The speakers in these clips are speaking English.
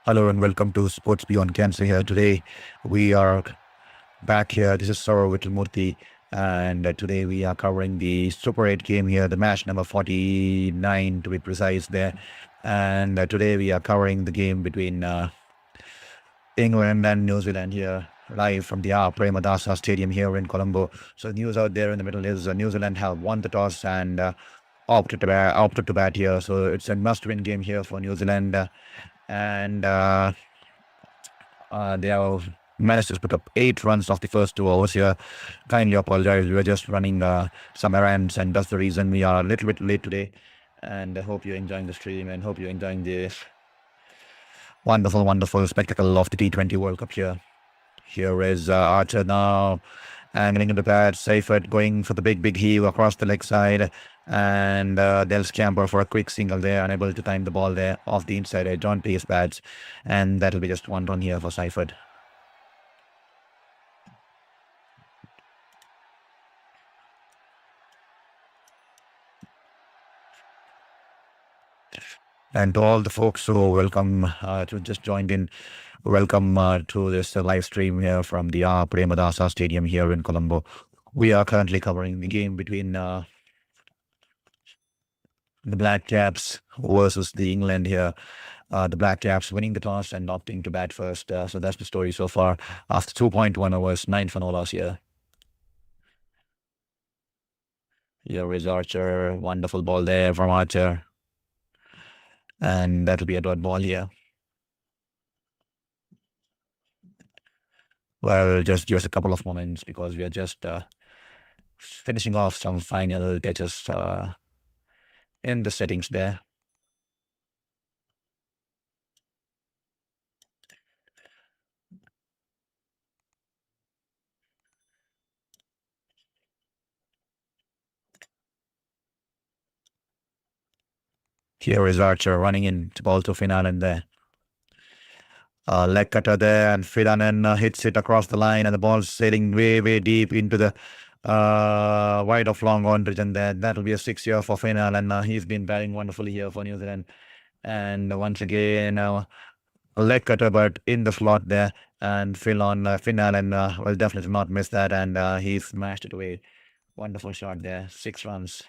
Hello and welcome to Sports Beyond Cancer here. Today we are back here. This is Saurav Murthy, and today we are covering the Super 8 game here, the match number 49 to be precise there. And today we are covering the game between England and New Zealand here, live from the Premadasa Stadium here in Colombo. So news out there in the middle is New Zealand have won the toss and opted to bat here. So it's a must-win game here for New Zealand. And they have managed to pick up 8 runs off the first 2 overs here. Kindly apologize. We were just running some errands, and that's the reason we are a little bit late today. And I hope you're enjoying the stream and hope you're enjoying this wonderful, wonderful spectacle of the T20 World Cup here. Here is Archer now angling into the bat. Seifert going for the big heave across the leg side. And they'll scamper for a quick single there, unable to time the ball there off the inside edge on pace bats. And that'll be just 1 run here for Seifert. And to all the folks who welcome to just joined in, welcome to this live stream here from the Premadasa Stadium here in Colombo. We are currently covering the game between the Black Caps versus the England here. The Black Caps winning the toss and opting to bat first. So that's the story so far. After 2.1 overs, 9 Fanolas here. Here is Archer. Wonderful ball there from Archer. And that'll be a dot ball here. Well, just give us a couple of moments because we are just finishing off some final touches in the settings there. Here is Archer running in to ball to Finanen there. Leg cutter there, and Finanen hits it across the line, and the ball's sailing way deep into the wide of long on region there. That'll be a 6 year for Finanen, and he's been batting wonderfully here for New Zealand. And once again, a leg cutter, but in the slot there, and Finanen will definitely not miss that, and he smashed it away. Wonderful shot there, 6 runs.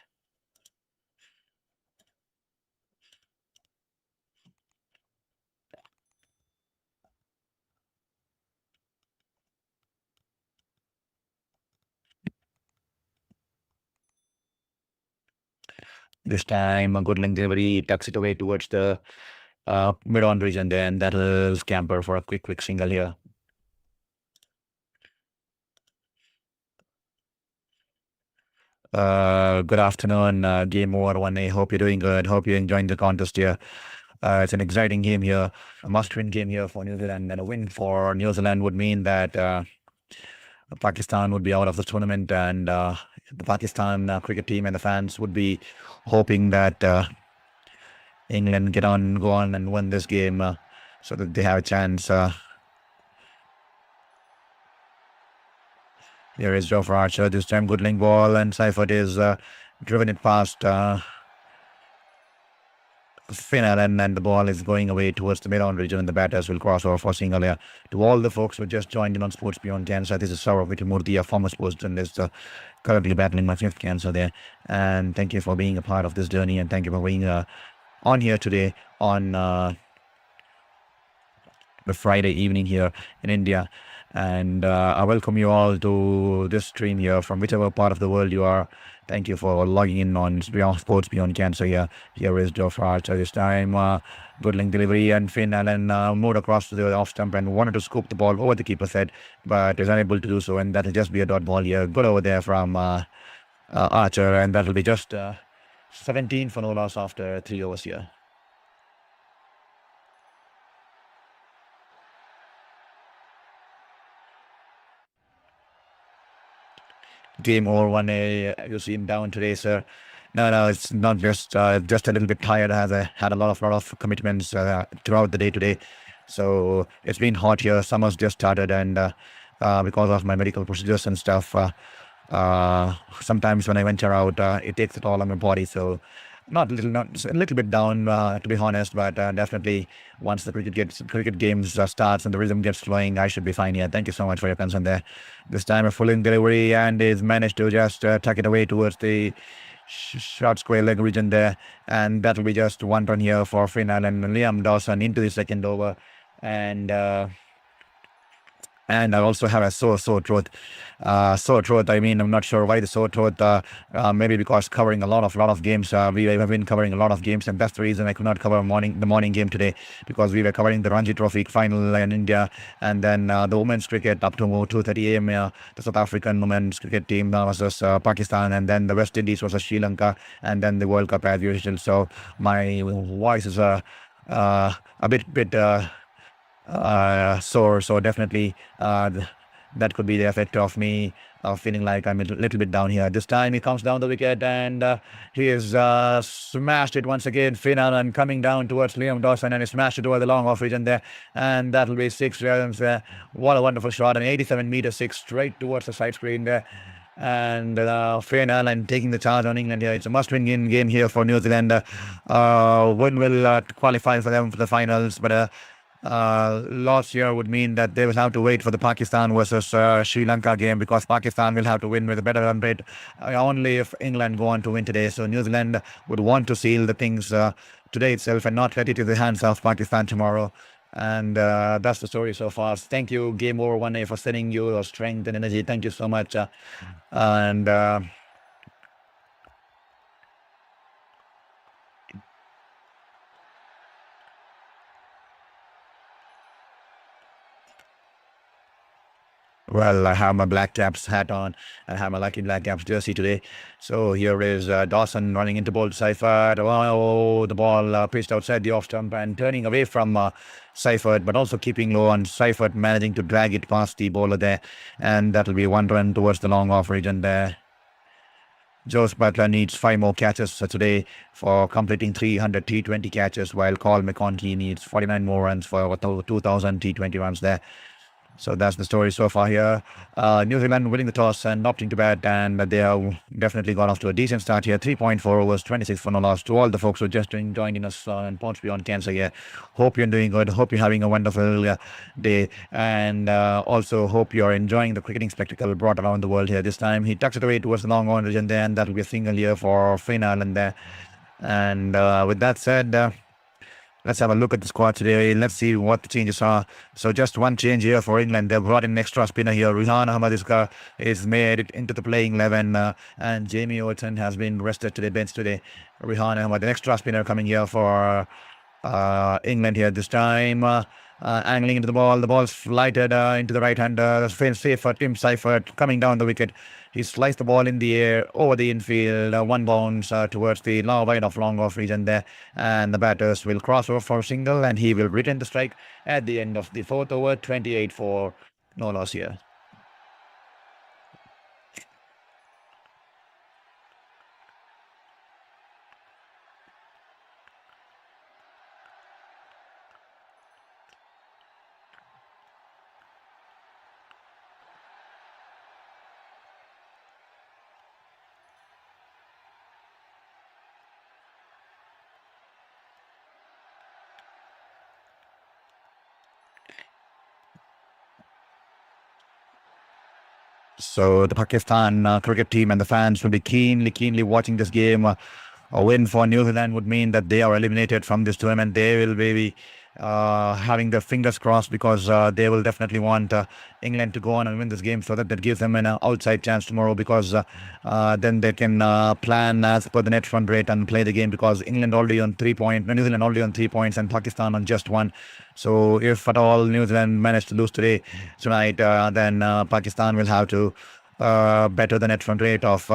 This time, a good length delivery tucks it away towards the mid-on region there, and that'll scamper for a quick single here. Good afternoon, Game Over 1A. Hope you're doing good. Hope you're enjoying the contest here. It's an exciting game here, a must-win game here for New Zealand, and a win for New Zealand would mean that Pakistan would be out of the tournament, and the Pakistan cricket team and the fans would be hoping that England go on and win this game so that they have a chance. Here is Joe for Archer. This time good link ball, and Seifert is driven it past Finanen, and the ball is going away towards the mid-on region, and the batters will cross over for single here. To all the folks who just joined in on Sports Beyond Cancer, this is Saurav Murthy, a former sports journalist, currently battling my 5th cancer there. And thank you for being a part of this journey, and thank you for being on here today on the Friday evening here in India. And I welcome you all to this stream here from whichever part of the world you are. Thank you for logging in on Sports Beyond Cancer here. Here is Joe for Archer this time. Good link delivery, and Finanen moved across to the off stump and wanted to scoop the ball over the keeper's head, but is unable to do so, and that'll just be a dot ball here. Good over there from Archer, and that'll be just 17 for no loss after 3 overs here. Game Over 1A. You seem down today, sir. No, it's not just a little bit tired. I had a lot of commitments throughout the day today. So it's been hot here. Summer's just started, and because of my medical procedures and stuff, sometimes when I venture out, it takes it all on my body. So not a little bit down to be honest, but definitely once the cricket games starts and the rhythm gets flowing, I should be fine here. Thank you so much for your concern there. This time a full-in delivery and he's managed to just tuck it away towards the short square leg region there, and that will be just one run here for Final and Liam Dawson into the second over. And I also have a sore throat. I mean, I'm not sure why the sore throat. Maybe because covering a lot of games. We have been covering a lot of games, and that's the reason I could not cover the morning game today, because we were covering the Ranji Trophy final in India, and then the women's cricket up to 2:30 a.m. The South African women's cricket team versus Pakistan, and then the West Indies versus Sri Lanka, and then the World Cup as usual. So my voice is a bit. Sore, so definitely that could be the effect of me feeling like I'm a little bit down here. This time he comes down the wicket and he is smashed it once again. Final and coming down towards Liam Dawson, and he smashed it over the long off region there, and that will be 6 runs there. What a wonderful shot, an 87-meter 6 straight towards the side screen there. And Final and taking the charge on England here. It's a must-win game here for New Zealand. Win will qualify for them for the finals, but loss here would mean that they will have to wait for the Pakistan versus Sri Lanka game, because Pakistan will have to win with a better run rate only if England go on to win today. So New Zealand would want to seal the things today itself and not let it to the hands of Pakistan tomorrow. And that's the story so far. Thank you, Game Over 1A, for sending your strength and energy. Thank you so much. Well, I have my Black Caps hat on. I have my lucky Black Caps jersey today. So here is Dawson running into ball to Seifert. Oh, the ball pitched outside the off stump and turning away from Seifert, but also keeping low on Seifert, managing to drag it past the bowler there. And that will be one run towards the long off region there. Jose Butler needs 5 more catches today for completing 300 T20 catches, while Colin McConkie needs 49 more runs for 2,000 T20 runs there. So that's the story so far here. New Zealand winning the toss and opting to bat, and they have definitely got off to a decent start here. 3.4 overs, 26 for no loss. To all the folks who just joined us on Points Beyond Cancer here, hope you're doing good. Hope you're having a wonderful day, and also hope you're enjoying the cricketing spectacle brought around the world here. This time he tucks it away towards the long on region there, and that will be a single here for Finn Allen there. And with that said, let's have a look at the squad today. Let's see what the changes are. So just one change here for England. They brought in an extra spinner here. Rehan Ahmed is made it into the playing 11, and Jamie Overton has been rested today, benched today. Rehan Ahmed, an extra spinner coming here for England here this time. Angling into the ball. The ball's flighted into the right-hander. Safe for Tim Seifert coming down the wicket. He sliced the ball in the air over the infield. One bounce towards the low wide of long off region there. And the batters will cross over for a single, and he will return the strike at the end of the 4th over. 28 for no loss here. So the Pakistan cricket team and the fans will be keenly watching this game. A win for New Zealand would mean that they are eliminated from this tournament. They will be having their fingers crossed, because they will definitely want England to go on and win this game, so that gives them an outside chance tomorrow, because then they can plan as per the net run rate and play the game, because England already on 3 points, New Zealand already on 3 points, and Pakistan on just 1. So if at all New Zealand manage to lose tonight, then Pakistan will have to better the net run rate of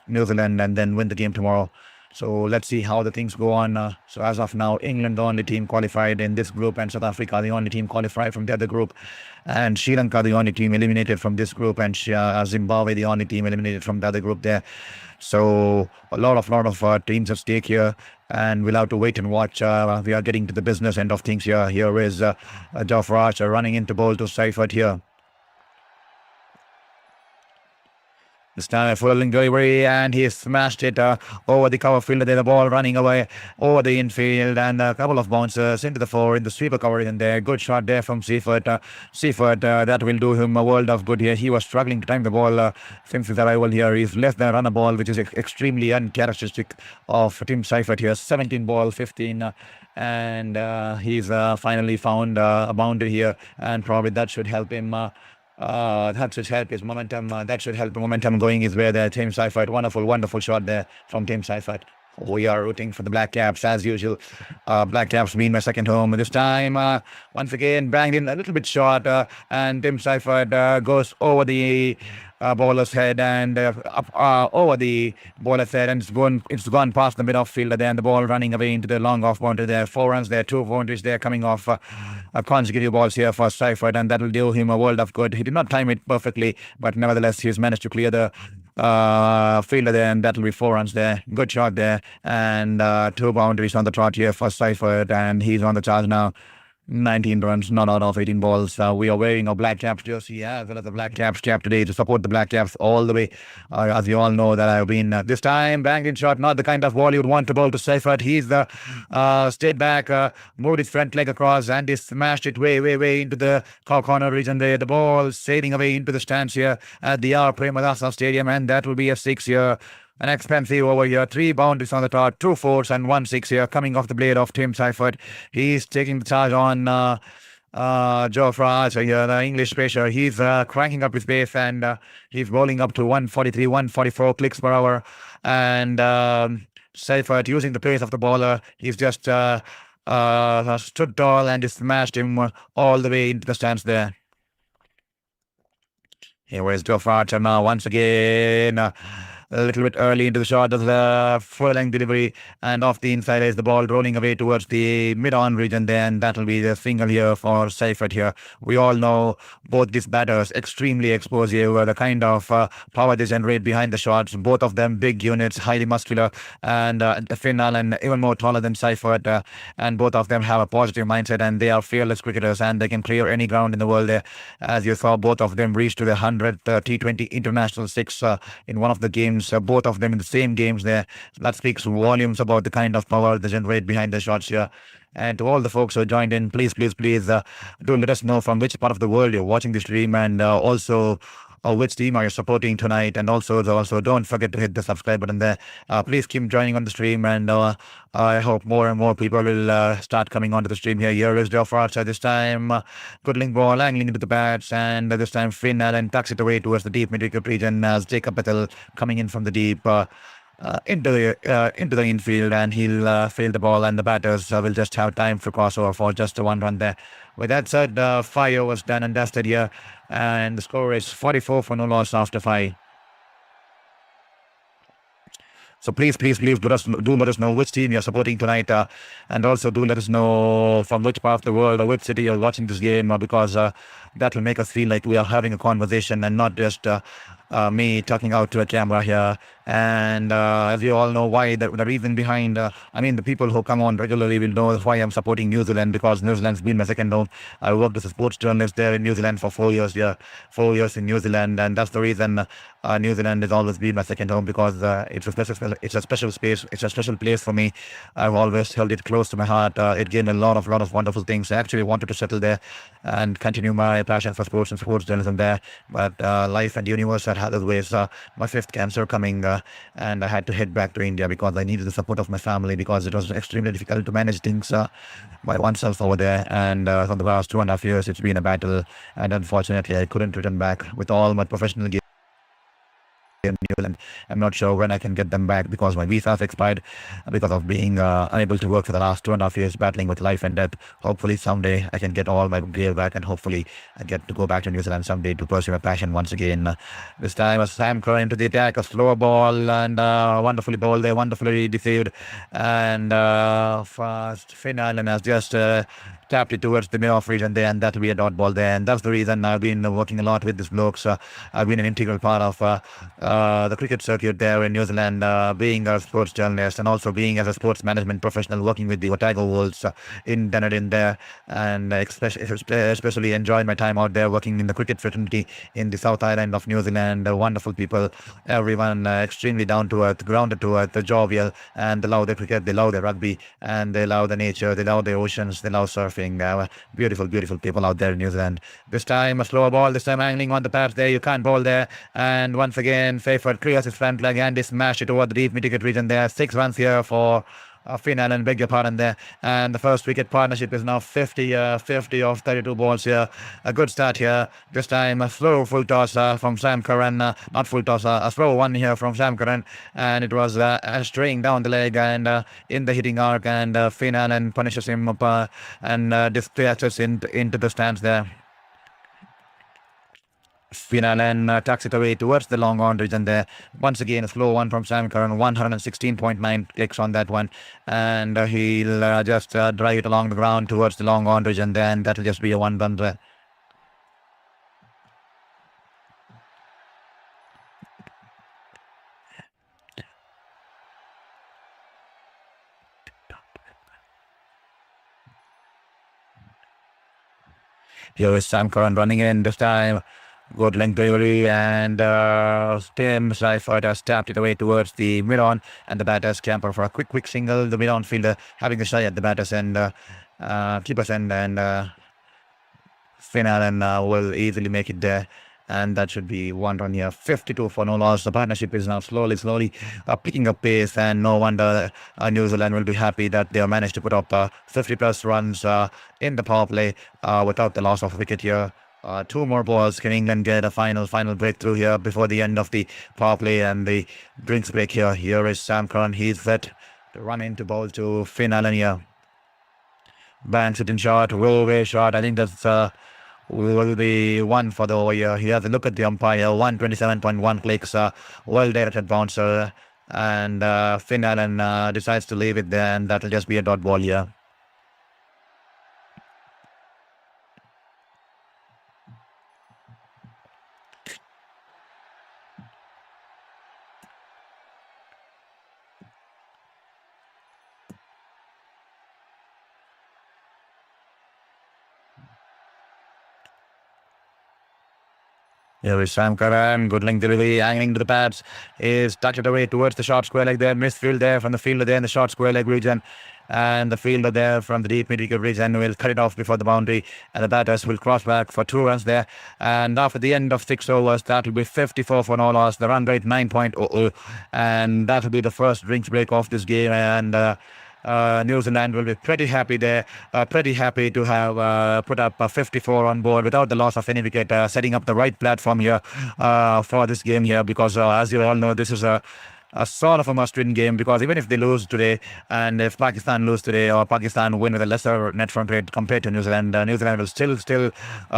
New Zealand and then win the game tomorrow. So let's see how the things go on. So as of now, England the only team qualified in this group, and South Africa the only team qualified from the other group, and Sri Lanka the only team eliminated from this group, and Zimbabwe the only team eliminated from the other group there. So a lot of teams at stake here, and we'll have to wait and watch. We are getting to the business end of things here. Here is Jofra Archer running into bowl to Seifert here. This time a full delivery, and he smashed it over the cover fielder there. The ball running away over the infield, and a couple of bouncers into the four in the sweeper cover in there. Good shot there from Seifert. That will do him a world of good here. He was struggling to time the ball since his arrival here. He's less than run a ball, which is extremely uncharacteristic of Tim Seifert here. 17 ball, 15. And he's finally found a boundary here, and probably that should help him. That should help his momentum. That should help the momentum going his way there. Tim Seifert, wonderful shot there from Tim Seifert. We are rooting for the Black Caps as usual. Black Caps being my second home. This time, once again, banged in a little bit short, and Tim Seifert goes over the bowler's head and up over the bowler's head, and it's gone past the mid-off fielder there, and the ball running away into the long off boundary there. 4 runs there, 2 boundaries there coming off consecutive balls here for Seifert, and that will do him a world of good. He did not time it perfectly, but nevertheless, he's managed to clear the fielder there, and that'll be 4 runs there. Good shot there, and 2 boundaries on the trot here for Seifert, and he's on the charge now. 19 runs, not out of 18 balls. We are wearing a Black Caps jersey as well as the Black Caps cap today to support the Black Caps all the way. As you all know that I've been this time banged in shot, not the kind of ball you would want to bowl to Seifert. He's stayed back, moved his front leg across, and he smashed it way into the corner region there. The ball sailing away into the stands here at the Premadasa Stadium, and that will be a 6 here. An expensive over here, 3 boundaries on the top, 2 fours and 1 6 here, coming off the blade of Tim Seifert. He's taking the charge on Joe Fraser here, the English pacer. He's cranking up his pace, and he's bowling up to 143, 144 clicks per hour. And Seifert, using the pace of the bowler, he's just stood tall and just smashed him all the way into the stands there. Here is Joe Fraser now once again. A little bit early into the shot of the full-length delivery, and off the inside is the ball rolling away towards the mid-on region there, and that'll be the single here for Seifert here. We all know both these batters extremely explosive, the kind of power they generate behind the shots. Both of them big units, highly muscular, and Finn Allen even more taller than Seifert, and both of them have a positive mindset, and they are fearless cricketers, and they can clear any ground in the world there. As you saw, both of them reached to the 100th T20 international 6 in one of the games. Both of them in the same games there. That speaks volumes about the kind of power they generate behind the shots here. And to all the folks who joined in, please do let us know from which part of the world you're watching this stream, and also which team are you supporting tonight. And also don't forget to hit the subscribe button there. Please keep joining on the stream, and I hope more and more people will start coming onto the stream here. Here is Joe Fraser this time, good link ball angling into the bats, and this time Finn Allen tucks it away towards the deep mid-wicket region as Jacob Patel coming in from the deep into the infield, and he'll field the ball, and the batters will just have time to cross over for just a 1 run there. With that said, 5 overs done and dusted here, and the score is 44 for no loss after 5. So please let us know which team you're supporting tonight, and also do let us know from which part of the world or which city you're watching this game, because that will make us feel like we are having a conversation and not just me talking out to a camera here. And as you all know, why the reason behind, the people who come on regularly will know why I'm supporting New Zealand, because New Zealand's been my second home. I worked as a sports journalist there in New Zealand for 4 years here, 4 years in New Zealand, and that's the reason New Zealand has always been my second home, because it's a special space, it's a special place for me. I've always held it close to my heart. It gained a lot of wonderful things. I actually wanted to settle there and continue my passion for sports and sports journalism there, but life and universe had other ways. My 5th cancer coming, and I had to head back to India because I needed the support of my family, because it was extremely difficult to manage things by oneself over there. And for the past 2.5 years, it's been a battle, and unfortunately, I couldn't return back with all my professional games in New Zealand. I'm not sure when I can get them back, because my visa has expired because of being unable to work for the last 2.5 years, battling with life and death. Hopefully someday I can get all my gear back, and hopefully I get to go back to New Zealand someday to pursue my passion once again. This time a Sam Curran into the attack, a slower ball, and wonderfully bowled there, wonderfully deceived, and fast Finn Allen has just tapped it towards the mid-off region there, and that will be a dot ball there. And that's the reason I've been working a lot with these blokes. I've been an integral part of the cricket circuit there in New Zealand, being a sports journalist and also being as a sports management professional, working with the Otago Wolves in Dunedin there, and especially enjoying my time out there working in the cricket fraternity in the South Island of New Zealand. Wonderful people, everyone extremely down to earth, grounded to earth, jovial, and they love the cricket, they love the rugby, and they love the nature, they love the oceans, they love surfing. Beautiful, beautiful people out there in New Zealand. This time a slower ball, this time angling on the path there, you can't bowl there, and once again Fayford clears his front leg and they smash it over the deep mid-wicket region there. 6 runs here for Finn Allen, beg your pardon there, and the first wicket partnership is now 50 of 32 balls here. A good start here. This time a slow full toss from Sam Curran, not full toss, a slow one here from Sam Curran, and it was straying down the leg and in the hitting arc, and Finn Allen punishes him up and dispatches into the stands there. Finn Allen tucks it away towards the long on region there. Once again, a slow one from Sam Curran, 116.9 kicks on that one. And he'll just drive it along the ground towards the long on region there, and that'll just be a one run there. Here is Sam Curran running in this time. Good length delivery, and Tim Seifert has tapped it away towards the mid-on, and the batters camper for a quick single. The mid-on fielder having a shot at the batters and keepers end, and Finn Allen will easily make it there, and that should be one run here. 52 for no loss. The partnership is now slowly picking up pace, and no wonder New Zealand will be happy that they have managed to put up 50 plus runs in the power play without the loss of a wicket here. 2 more balls. Can England get a final breakthrough here before the end of the power play and the drinks break here? Here is Sam Curran. He's set to run into ball to Finn Allen here. Banks it in short, way short. I think that's will be one for the over here. He has a look at the umpire. 127.1 clicks. Well directed bouncer, and Finn Allen decides to leave it there, and that'll just be a dot ball here. Here is Sam Curran, good length delivery, angling to the pads, is tucked it away towards the short square leg there, misfield there from the fielder there in the short square leg region, and the fielder there from the deep mid-wicket region will cut it off before the boundary, and the batters will cross back for 2 runs there, and after the end of 6 overs, that will be 54 for no loss, the run rate 9.00, and that will be the first drinks break of this game, and New Zealand will be pretty happy there, pretty happy to have put up 54 on board without the loss of any wicket, setting up the right platform here for this game here, because as you all know, this is a sort of a must-win game, because even if they lose today, and if Pakistan lose today, or Pakistan win with a lesser net front rate compared to New Zealand, New Zealand will still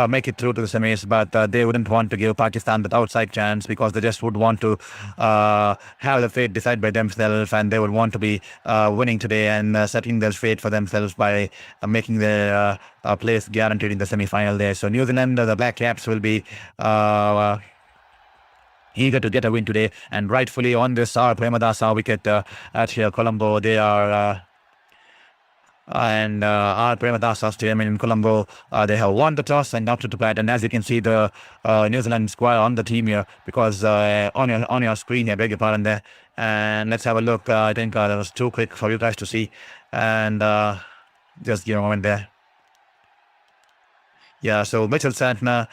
make it through to the semis, but they wouldn't want to give Pakistan that outside chance, because they just would want to have the fate decide by themselves, and they would want to be winning today and settling their fate for themselves by making their place guaranteed in the semi-final there. So New Zealand, the Black Caps will be eager to get a win today, and rightfully on this Premadasa wicket at here Colombo. They are and our Premadasa Stadium in Colombo, they have won the toss and opted to bat, and as you can see the New Zealand squad on the team here, because on your screen here, beg your pardon there, and let's have a look. I think that was too quick for you guys to see, and just give a moment there. Yeah, so Mitchell Santner,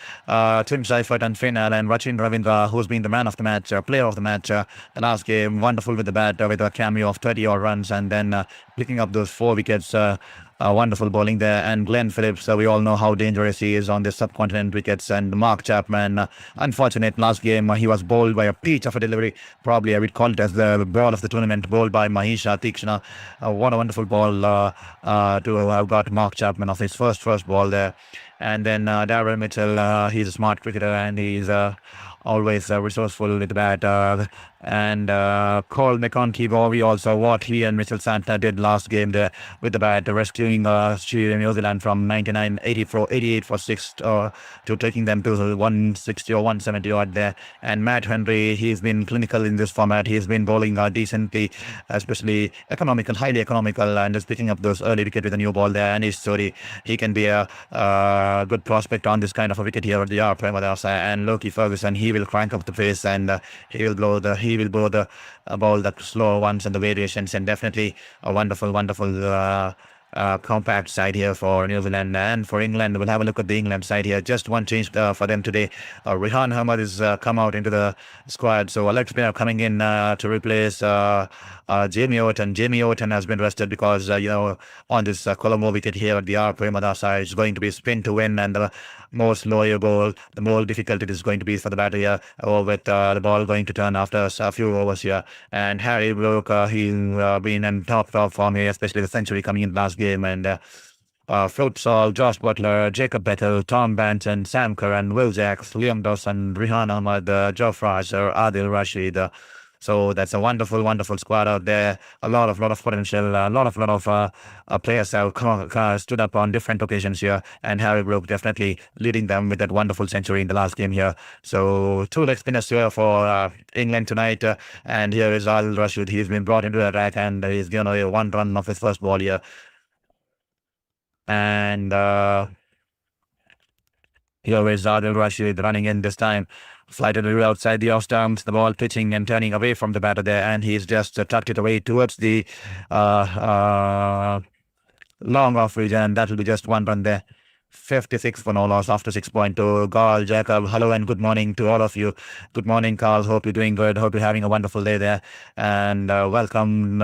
Tim Seifert and Finn Allen, Rachin Ravindra, who's been the man of the match, player of the match, the last game, wonderful with the bat, with a cameo of 30-odd runs, and then picking up those 4 wickets, wonderful bowling there. And Glenn Phillips, we all know how dangerous he is on the subcontinent wickets. And Mark Chapman, unfortunate last game, he was bowled by a peach of a delivery, probably I would call it as the ball of the tournament, bowled by Mahisha Tikshna. What a wonderful ball to have got Mark Chapman off his first ball there. And then Darryl Mitchell, he's a smart cricketer, and he's always resourceful with the bat. And Cole McConkey, we also what he and Mitchell Santner did last game there with the bat, rescuing New Zealand from 88 for 6 to taking them to 160 or 170 odd there. And Matt Henry, he's been clinical in this format. He's been bowling decently, especially economical, highly economical, and is picking up those early wicket with a new ball there. And he's sorry, he can be a good prospect on this kind of a wicket here at the Premadasa. And Loki Ferguson, he will crank up the pace, and he will blow the ball the slow ones and the variations, and definitely a wonderful compact side here for New Zealand. And for England, we'll have a look at the England side here. Just one change for them today. Rehan Ahmed has come out into the squad, so Alex Spinner coming in to replace Jamie Orton. Jamie Orton has been rested because on this Colombo wicket here at the Premadasa, it's going to be spin to win, and the more slow you bowl, the more difficult it is going to be for the batter here, with the ball going to turn after a few overs here. And Harry Brook, he's been in top form here, especially the century coming in last game. And Fruitsall, Josh Butler, Jacob Bettel, Tom Banton, Sam Curran, Will Jacks, Liam Dawson, Rehan Ahmed, Joe Fraser, Adil Rashid. So that's a wonderful squad out there. A lot of potential. A lot of players have stood up on different occasions here, and Harry Brook definitely leading them with that wonderful century in the last game here. So 2 leg spinners here for England tonight, and here is Adil Rashid. He's been brought into the attack, and he's given away 1 run off his first ball here. And here is Adil Rashid running in this time. Flighted outside the off stumps, the ball pitching and turning away from the batter there, and he's just tucked it away towards the long off region, and that will be just 1 run there. 56 for no loss after 6.2. Carl, Jacob, hello and good morning to all of you. Good morning, Carl. Hope you're doing good. Hope you're having a wonderful day there. And welcome.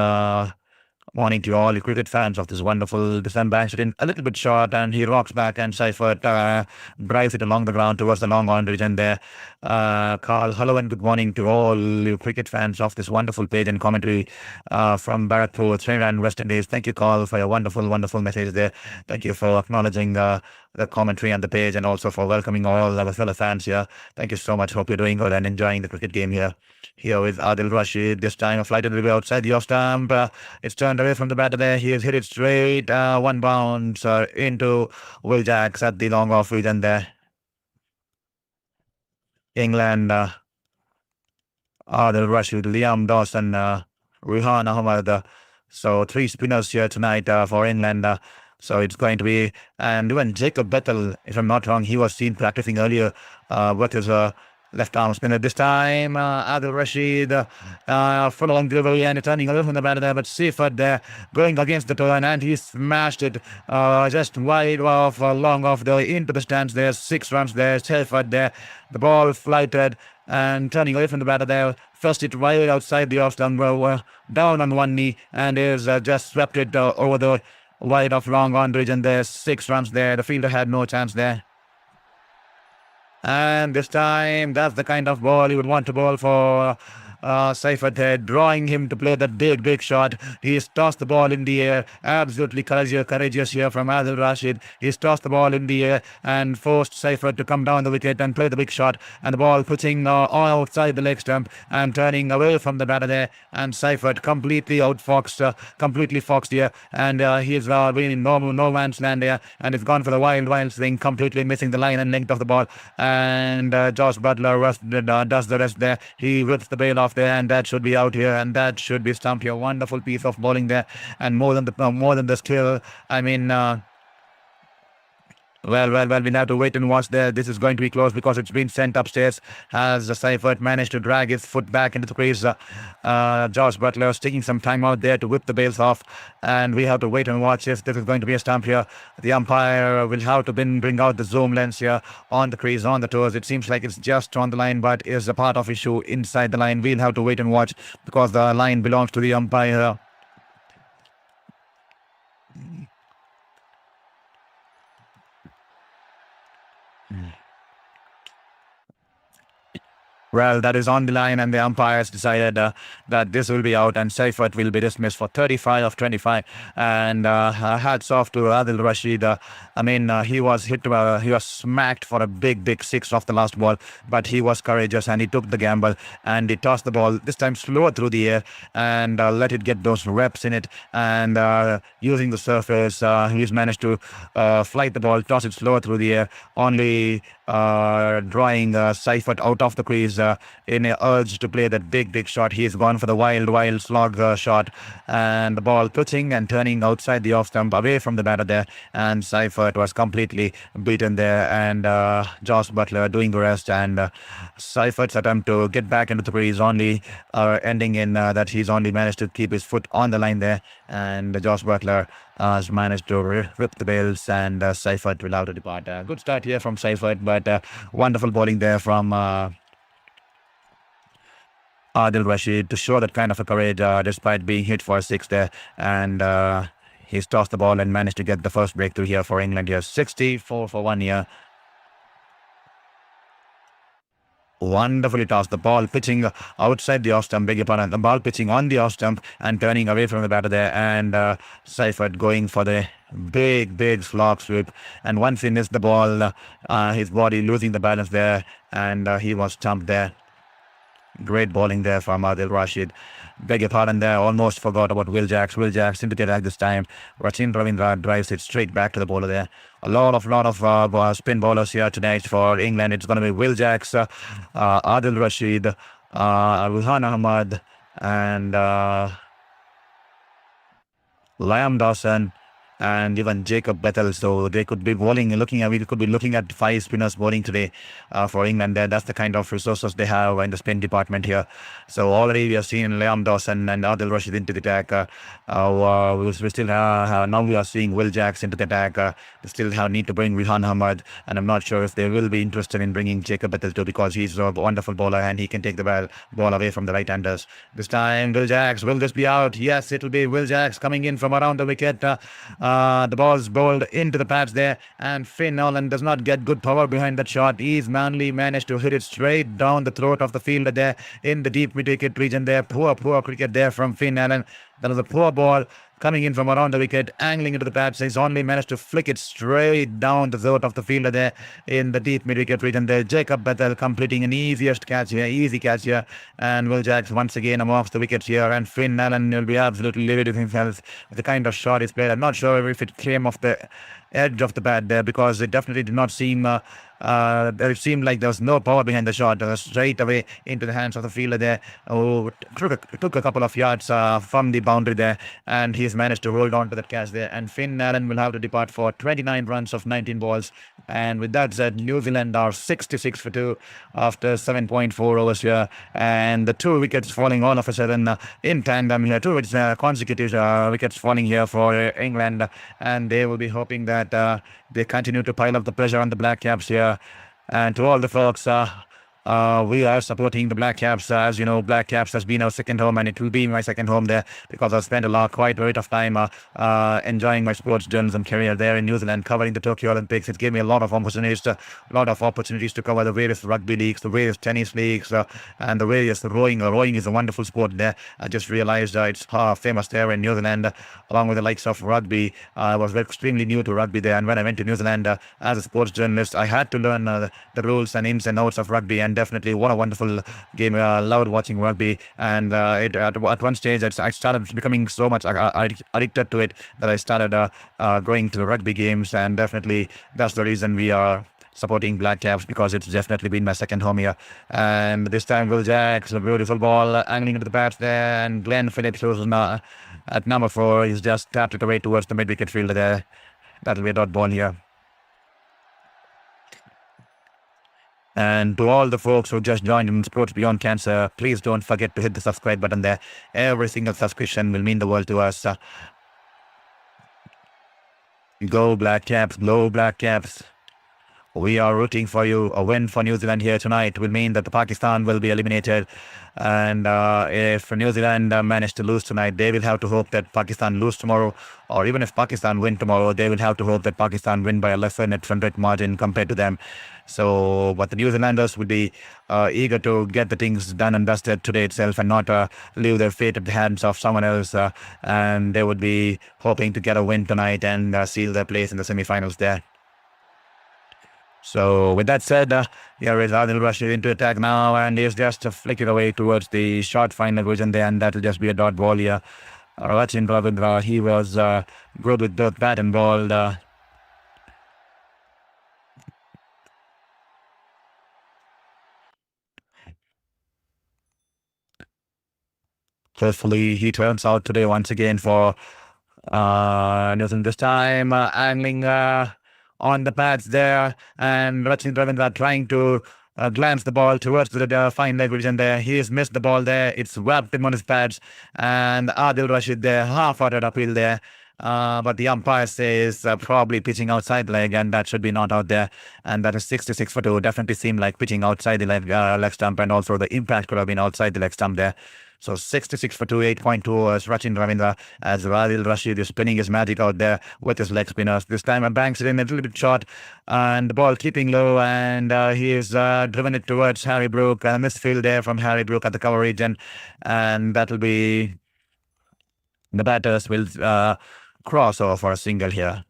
Morning to all the cricket fans of this wonderful December incident. A little bit short, and he rocks back, and Seifert drives it along the ground towards the long on region there. Carl, hello and good morning to all you cricket fans of this wonderful page and commentary from Barakpur, Sri Lanka, West Indies. Thank you, Carl, for your wonderful message there. Thank you for acknowledging the commentary on the page, and also for welcoming all our fellow fans here. Thank you so much. Hope you're doing good and enjoying the cricket game here. Here with Adil Rashid, this time a flight will be outside the off stump. It's turned away from the batter there. He has hit it straight, 1 bounce into Will Jacks at the long off region there. England, Adil Rashid, Liam Dawson, Rehan Ahmed. So 3 spinners here tonight for England. So it's going to be, and even Jacob Bettel, if I'm not wrong, he was seen practicing earlier with his left arm spinner. This time, Adil Rashid, full along delivery and turning away from the batter there, but Seifert there going against the turn, and he smashed it just wide off, long off there into the stands there. 6 runs there. Seifert there. The ball flighted and turning away from the batter there. First it right outside the off stump, down on one knee, and is just swept it over the wide off long on region there. 6 runs there. The fielder had no chance there. And this time, that's the kind of ball you would want to bowl for Seifert there, drawing him to play that big shot. He's tossed the ball in the air. Absolutely courageous here from Adil Rashid. He's tossed the ball in the air and forced Seifert to come down the wicket and play the big shot. And the ball pitching outside the leg stump and turning away from the batter there. And Seifert completely outfoxed, completely foxed here. And he's been in no man's land there. And it's gone for the wild swing, completely missing the line and length of the ball. And Josh Butler does the rest there. He rips the bail off there, and that should be out here, and that should be stumped here. Wonderful piece of bowling there, and more than the skill. I mean, well, we'll have to wait and watch there. This is going to be close because it's been sent upstairs. Has Seifert managed to drag his foot back into the crease? Josh Butler is taking some time out there to whip the bails off, and we have to wait and watch if this is going to be a stump here. The umpire will have to bring out the zoom lens here on the crease, on the toes. It seems like it's just on the line, but is a part of issue inside the line. We'll have to wait and watch because the line belongs to the umpire. Well, that is on the line, and the umpires decided that this will be out, and Seifert will be dismissed for 35 of 25. And hats off to Adil Rashid. He was he was smacked for a big six off the last ball, but he was courageous and he took the gamble and he tossed the ball this time slower through the air and let it get those reps in it. And using the surface, he's managed to flight the ball, toss it slower through the air, only drawing Seifert out of the crease in an urge to play that big shot. He's gone for the wild slog shot, and the ball pitching and turning outside the off stump away from the batter there, and Seifert was completely beaten there, and Josh Butler doing the rest, and Seifert's attempt to get back into the crease only ending in that he's only managed to keep his foot on the line there, and Josh Butler has managed to rip the bails, and Seifert will have to depart. Good start here from Seifert, but wonderful bowling there from Adil Rashid to show that kind of a courage despite being hit for a six there, and he's tossed the ball and managed to get the first breakthrough here for England here. 64 for 1 here. Wonderfully tossed. The ball pitching outside the off stump, beg your pardon. The ball pitching on the off stump and turning away from the batter there, and Seifert going for the big slog sweep. And once he missed the ball, his body losing the balance there, and he was stumped there. Great bowling there from Adil Rashid. Beg your pardon there, almost forgot about Will Jacks. Will Jacks into the attack this time. Rachin Ravindra drives it straight back to the bowler there. A lot of spin bowlers here tonight for England. It's going to be Will Jacks, Adil Rashid, Ruhan Ahmad, and Liam Dawson, and even Jacob Bethel. So they could be bowling, we could be looking at 5 spinners bowling today for England. That's the kind of resources they have in the spin department here. So already we have seen Liam Dawson and Adil Rashid into the attack. We still have, now we are seeing Will Jacks into the attack. They still need to bring Rehan Ahmad, and I'm not sure if they will be interested in bringing Jacob Bethel too, because he's a wonderful bowler and he can take the ball away from the right-handers. This time, Will Jacks, will this be out? Yes, it'll be Will Jacks coming in from around the wicket. The ball's bowled into the pads there, and Finn Nolan does not get good power behind that shot. He's managed to hit it straight down the throat of the fielder there in the deep mid-wicket region there. Poor cricket there from Finn Allen. That was a poor ball coming in from around the wicket, angling into the pads. He's only managed to flick it straight down the throat of the fielder there in the deep mid-wicket region there. Jacob Bethel completing an easy catch here, and Will Jacks once again amongst the wickets here, and Finn Allen will be absolutely livid with himself with the kind of shot he's played. I'm not sure if it came off the edge of the bat there, because it definitely did not seem it seemed like there was no power behind the shot. Straight away into the hands of the fielder there, who took a couple of yards from the boundary there, and he's managed to hold on to that catch there. And Finn Allen will have to depart for 29 runs of 19 balls. And with that said, New Zealand are 66 for 2 after 7.4 overs here, and the 2 wickets falling all of a sudden in tandem here. 2 consecutive wickets falling here for England, and they will be hoping that they continue to pile up the pressure on the Black Caps here. And to all the folks, we are supporting the Black Caps. As you know, Black Caps has been our second home, and it will be my second home there, because I've spent quite a bit of time enjoying my sports journalism career there in New Zealand, covering the Tokyo Olympics. It gave me a lot of opportunities to cover the various rugby leagues, the various tennis leagues, and the various rowing. Rowing is a wonderful sport there. I just realized it's famous there in New Zealand, along with the likes of rugby. I was extremely new to rugby there, and when I went to New Zealand as a sports journalist, I had to learn the rules and ins and outs of rugby. And definitely what a wonderful game. I loved watching rugby, and at one stage I started becoming so much addicted to it that I started going to the rugby games, and definitely that's the reason we are supporting Black Caps, because it's definitely been my second home here. And this time Will Jacks, a beautiful ball angling into the bats there, and Glenn Phillips, who's at number 4, he's just tapped it away towards the mid-wicket fielder there. That'll be a dot ball here. And to all the folks who just joined in Sports Beyond Cancer, please don't forget to hit the subscribe button there. Every single subscription will mean the world to us. Go Black Caps, go Black Caps. We are rooting for you. A win for New Zealand here tonight will mean that the Pakistan will be eliminated. And if New Zealand manage to lose tonight, they will have to hope that Pakistan lose tomorrow. Or even if Pakistan win tomorrow, they will have to hope that Pakistan win by a lesser net run rate margin compared to them. So, but the New Zealanders would be eager to get the things done and dusted today itself and not leave their fate at the hands of someone else. And they would be hoping to get a win tonight and seal their place in the semi-finals there. So with that said, here is Adil Rashid into attack now, and he's just flicking away towards the short final vision there, and that'll just be a dot ball here. Rachin Ravindra, he was good with both bat and ball. Hopefully he turns out today once again for New Zealand this time, angling on the pads there, and Rachin Ravindra trying to glance the ball towards the fine leg region there. He's missed the ball there. It's wrapped him on his pads, and Adil Rashid there, half-hearted appeal there. But the umpire says probably pitching outside the leg, and that should be not out there. And that is 66 for 2. Definitely seemed like pitching outside the leg stump, and also the impact could have been outside the leg stump there. So 66 for 2, 8.2 as Rachin Ravindra, as Adil Rashid is spinning his magic out there with his leg spinners. This time banks it in a little bit short, and the ball keeping low, and he is driven it towards Harry Brook. A misfield there from Harry Brook at the cover region, and that'll be the batters will cross over for a single here.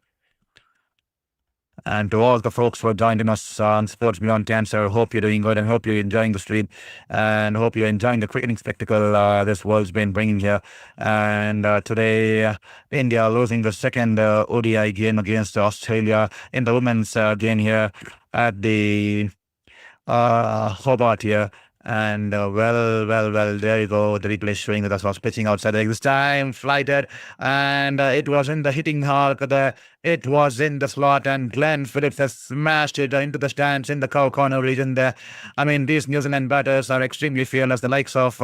And to all the folks who have joined in us on Sports Beyond Cancer, hope you're doing good and hope you're enjoying the stream and hope you're enjoying the cricketing spectacle this world's been bringing here. And today, India losing the second ODI game against Australia in the women's game here at the Hobart here. And well, there you go. The replay showing that I was pitching outside this time, flighted, and it was in the hitting arc there. It was in the slot, and Glenn Phillips has smashed it into the stands in the cow corner region there. I mean, these New Zealand batters are extremely fearless, the likes of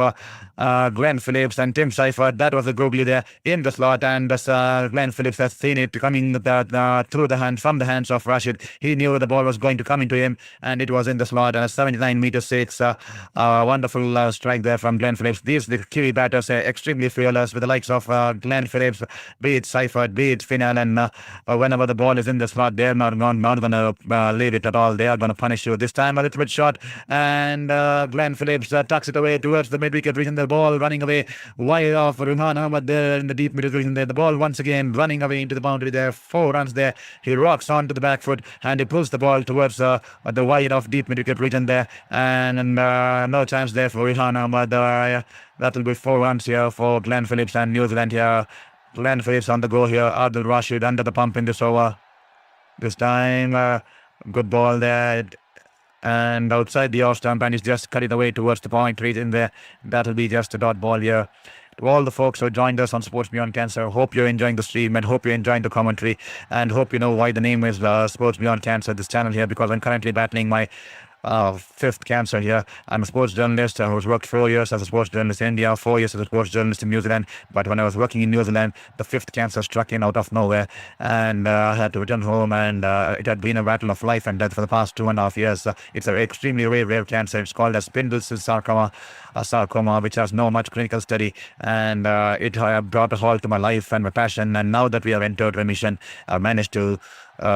Glenn Phillips and Tim Seifert. That was the googly there in the slot, and Glenn Phillips has seen it coming through the hand, from the hands of Rashid. He knew the ball was going to come into him, and it was in the slot, and a 79-meter-6 wonderful strike there from Glenn Phillips. These the Kiwi batters are extremely fearless with the likes of Glenn Phillips, be it Seifert, be it Finnell, and whenever the ball is in the slot, they're not going to leave it at all. They are going to punish you. This time a little bit short, and Glenn Phillips tucks it away towards the mid-wicket region. The ball running away wide off Rizwan Ahmad there in the deep middle region there. The ball once again running away into the boundary there. 4 runs there. He rocks onto the back foot, and he pulls the ball towards the wide off deep mid-wicket region there. And no chance there for Rizwan Ahmad. That will be 4 runs here for Glenn Phillips and New Zealand here. Glenn Phillips on the go here. Adil Rashid under the pump in this over. This time, good ball there. And outside the off stump, and he's just cut it away towards the point region there. That'll be just a dot ball here. To all the folks who joined us on Sports Beyond Cancer, hope you're enjoying the stream and hope you're enjoying the commentary, and hope you know why the name is Sports Beyond Cancer, this channel here, because I'm currently battling my 5th cancer here. I'm a sports journalist who's worked 4 years as a sports journalist in India, 4 years as a sports journalist in New Zealand. But when I was working in New Zealand, the 5th cancer struck in out of nowhere, and I had to return home, and it had been a battle of life and death for the past 2.5 years. It's an extremely rare cancer. It's called as spindle cell sarcoma, a sarcoma which has no much clinical study, and it brought a halt to my life and my passion. And now that we have entered remission, I've managed to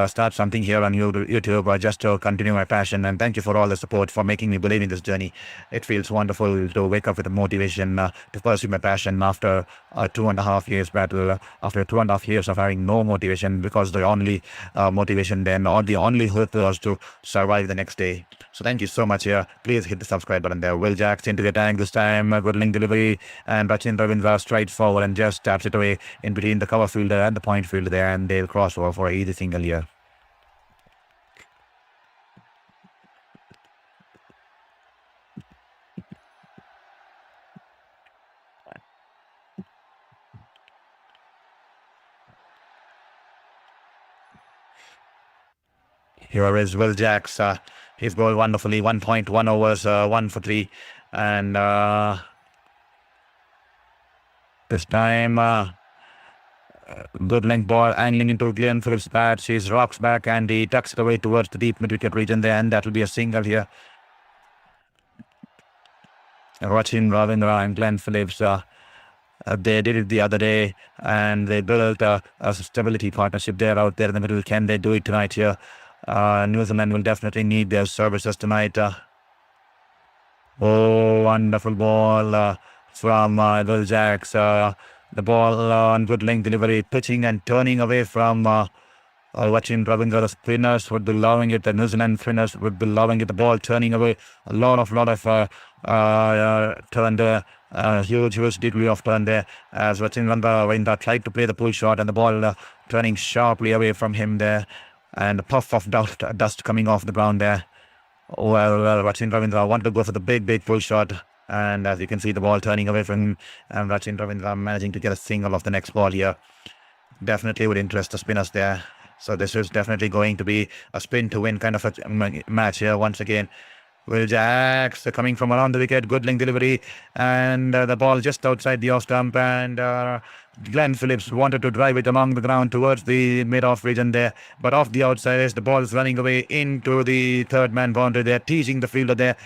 start something here on YouTube just to continue my passion. And thank you for all the support, for making me believe in this journey. It feels wonderful to wake up with the motivation to pursue my passion after a 2.5 years battle, after 2.5 years of having no motivation, because the only motivation then, or the only hope was to survive the next day. So thank you so much here. Please hit the subscribe button there. Will Jacks into the tank this time. Good link delivery, and Rachin Ravindra strides forward and just taps it away in between the cover fielder and the point fielder there, and they'll cross over for either single here. Here is Will Jacks. He's bowled wonderfully. 1.1 overs, 1 for 3. And this time Good length ball angling into Glenn Phillips' bat. She rocks back and he tucks it away towards the deep mid-wicket region there, and that will be a single here. Watching Ravindra and Glenn Phillips, they did it the other day and they built a stability partnership there out there in the middle. Can they do it tonight here? New Zealand will definitely need their services tonight. Oh, wonderful ball from Will Jacks. The ball on good length delivery, pitching and turning away from watching Ravindra. The spinners would be loving it. The New Zealand spinners would be loving it. The ball turning away. A lot of turn there. Huge degree of turn there. As Ravindra tried to play the pull shot and the ball turning sharply away from him there. And a puff of dust coming off the ground there. Well, Rachin Ravindra wanted to go for the big pull shot. And as you can see, the ball turning away from him. And Rachin Ravindra managing to get a single off the next ball here. Definitely would interest the spinners there. So this is definitely going to be a spin to win kind of a match here once again. Will Jacks coming from around the wicket, good length delivery, and the ball just outside the off stump, and Glenn Phillips wanted to drive it along the ground towards the mid-off region there, but off the outside edge, the ball is running away into the third-man boundary there, teasing the fielder there,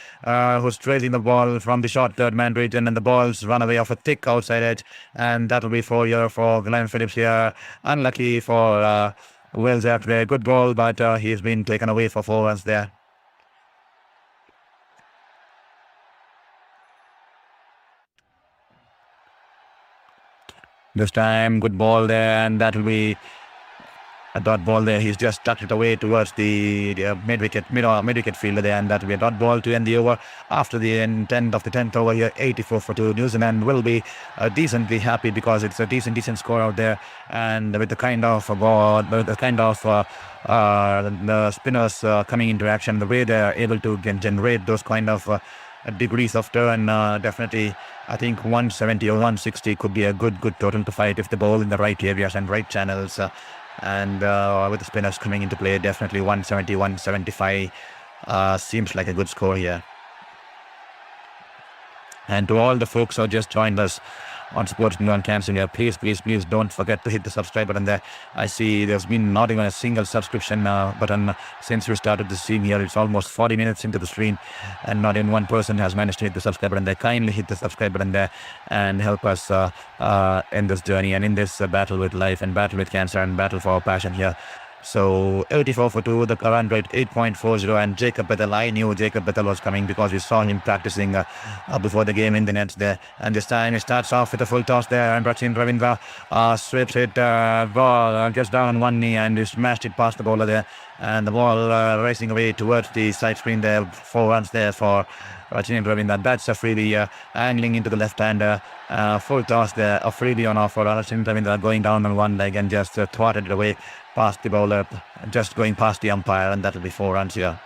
who's tracing the ball from the short third-man region, and the ball's run away off a thick outside edge, and that'll be 4 here for Glenn Phillips here. Unlucky for Will Jacks there, good ball, but he's been taken away for 4 runs there. This time, good ball there, and that will be a dot ball there. He's just tucked it away towards the mid-wicket fielder there, and that will be a dot ball to end the over. After the end of the 10th over here, 84 for 2. New Zealand will be decently happy because it's a decent score out there, and with the kind of ball, the spinners coming into action, the way they are able to generate those kind of degrees of turn, definitely I think 170 or 160 could be a good total to fight if the ball in the right areas and right channels, and with the spinners coming into play, definitely 170, 175 seems like a good score here. And to all the folks who just joined us on Sports New on Cancer here, please don't forget to hit the subscribe button there. I see there's been not even a single subscription button since we started the stream here. It's almost 40 minutes into the stream and not even one person has managed to hit the subscribe button there. Kindly hit the subscribe button there and help us in this journey and in this battle with life and battle with cancer and battle for our passion here. So 84 for 2, the current rate 8.40, and Jacob Bethel. I knew Jacob Bethel was coming because we saw him practicing before the game in the nets there. And this time he starts off with a full toss there, and Rachin Ravindra sweeps it, ball just down on one knee, and he smashed it past the bowler there. And the ball racing away towards the side screen there. 4 runs there for Rachin Ravindra. That's a freebie angling into the left-hander. Full toss there, a freebie on offer. Rachin Ravindra going down on one leg and just thwarted it away past the bowler, just going past the umpire, and that'll be 4 runs here.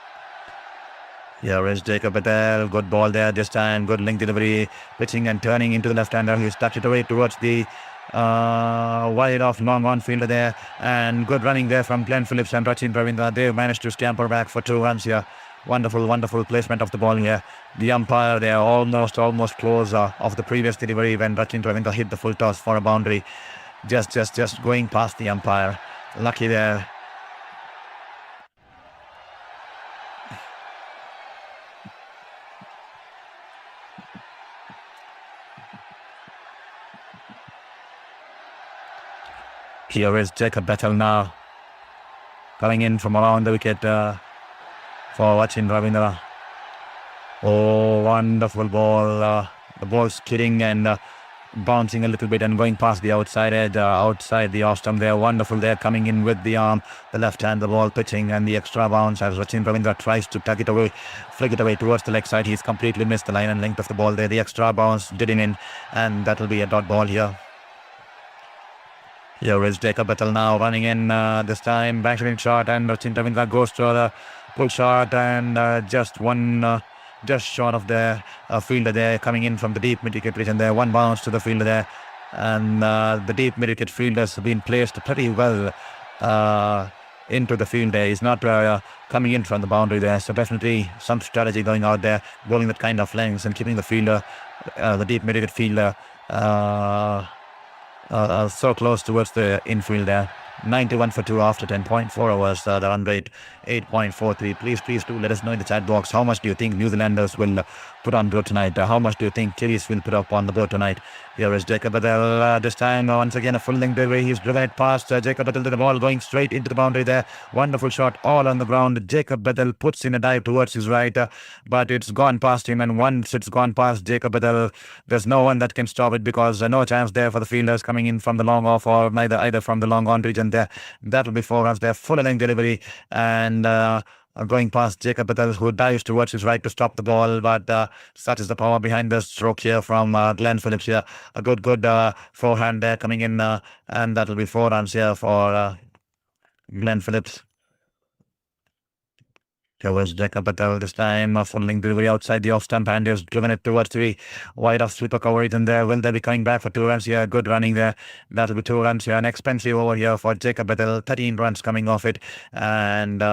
Here is Jacob Bethel, good ball there this time, good length delivery, pitching and turning into the left-hander. He's tucked it away towards the wide off long on fielder there, and good running there from Glenn Phillips and Rachin Ravindra. They managed to scamper back for 2 runs here. Wonderful placement of the ball here. The umpire there almost close of the previous delivery when Rachin Ravindra hit the full toss for a boundary. Just going past the umpire. Lucky there. Here is Jacob Bethel now, coming in from around the wicket for Rachin Ravindra. Oh, wonderful ball. The ball skidding and bouncing a little bit and going past the outside edge, outside the off stump there. Wonderful there, coming in with the arm, the left hand, the ball pitching, and the extra bounce as Rachin Ravindra tries to tuck it away, flick it away towards the leg side. He's completely missed the line and length of the ball there. The extra bounce didn't in, and that will be a dot ball here. Here is Jacob Bethel now running in this time, backward shot, and Rachin Ravindra goes to the pull shot, and just short of the fielder there, coming in from the deep mid-wicket region there. 1 bounce to the fielder there, and the deep mid-wicket fielder has been placed pretty well into the field there. He's not coming in from the boundary there, so definitely some strategy going out there, bowling that kind of lengths and keeping the fielder, the deep mid-wicket fielder, so close towards the infield there. 91 for 2 after 10.4 overs. The run rate 8.43. Please do let us know in the chat box, how much do you think New Zealanders will put on board tonight? How much do you think Kiwis will put up on the board tonight? Here is Jacob Badal. This time, once again, a full length delivery. He's driven it past Jacob Badal to the ball, going straight into the boundary there. Wonderful shot, all on the ground. Jacob Badal puts in a dive towards his right, but it's gone past him. And once it's gone past Jacob Badal, there's no one that can stop it, because no chance there for the fielders coming in from the long off, or either from the long on region there. That will be 4 runs there. Full length delivery, and going past Jacob Badal, who dives towards his right to stop the ball, but such is the power behind the stroke here from Glenn Phillips here. A good forehand there coming in, and that will be 4 runs here for Glenn Phillips. There was Jacob Badal this time, a full length delivery outside the off stump, and he's driven it towards the wide off sweeper coverage, and there will they be coming back for 2 runs here. Good running there. That'll be 2 runs here. An expensive over here for Jacob Badal. 13 runs coming off it, and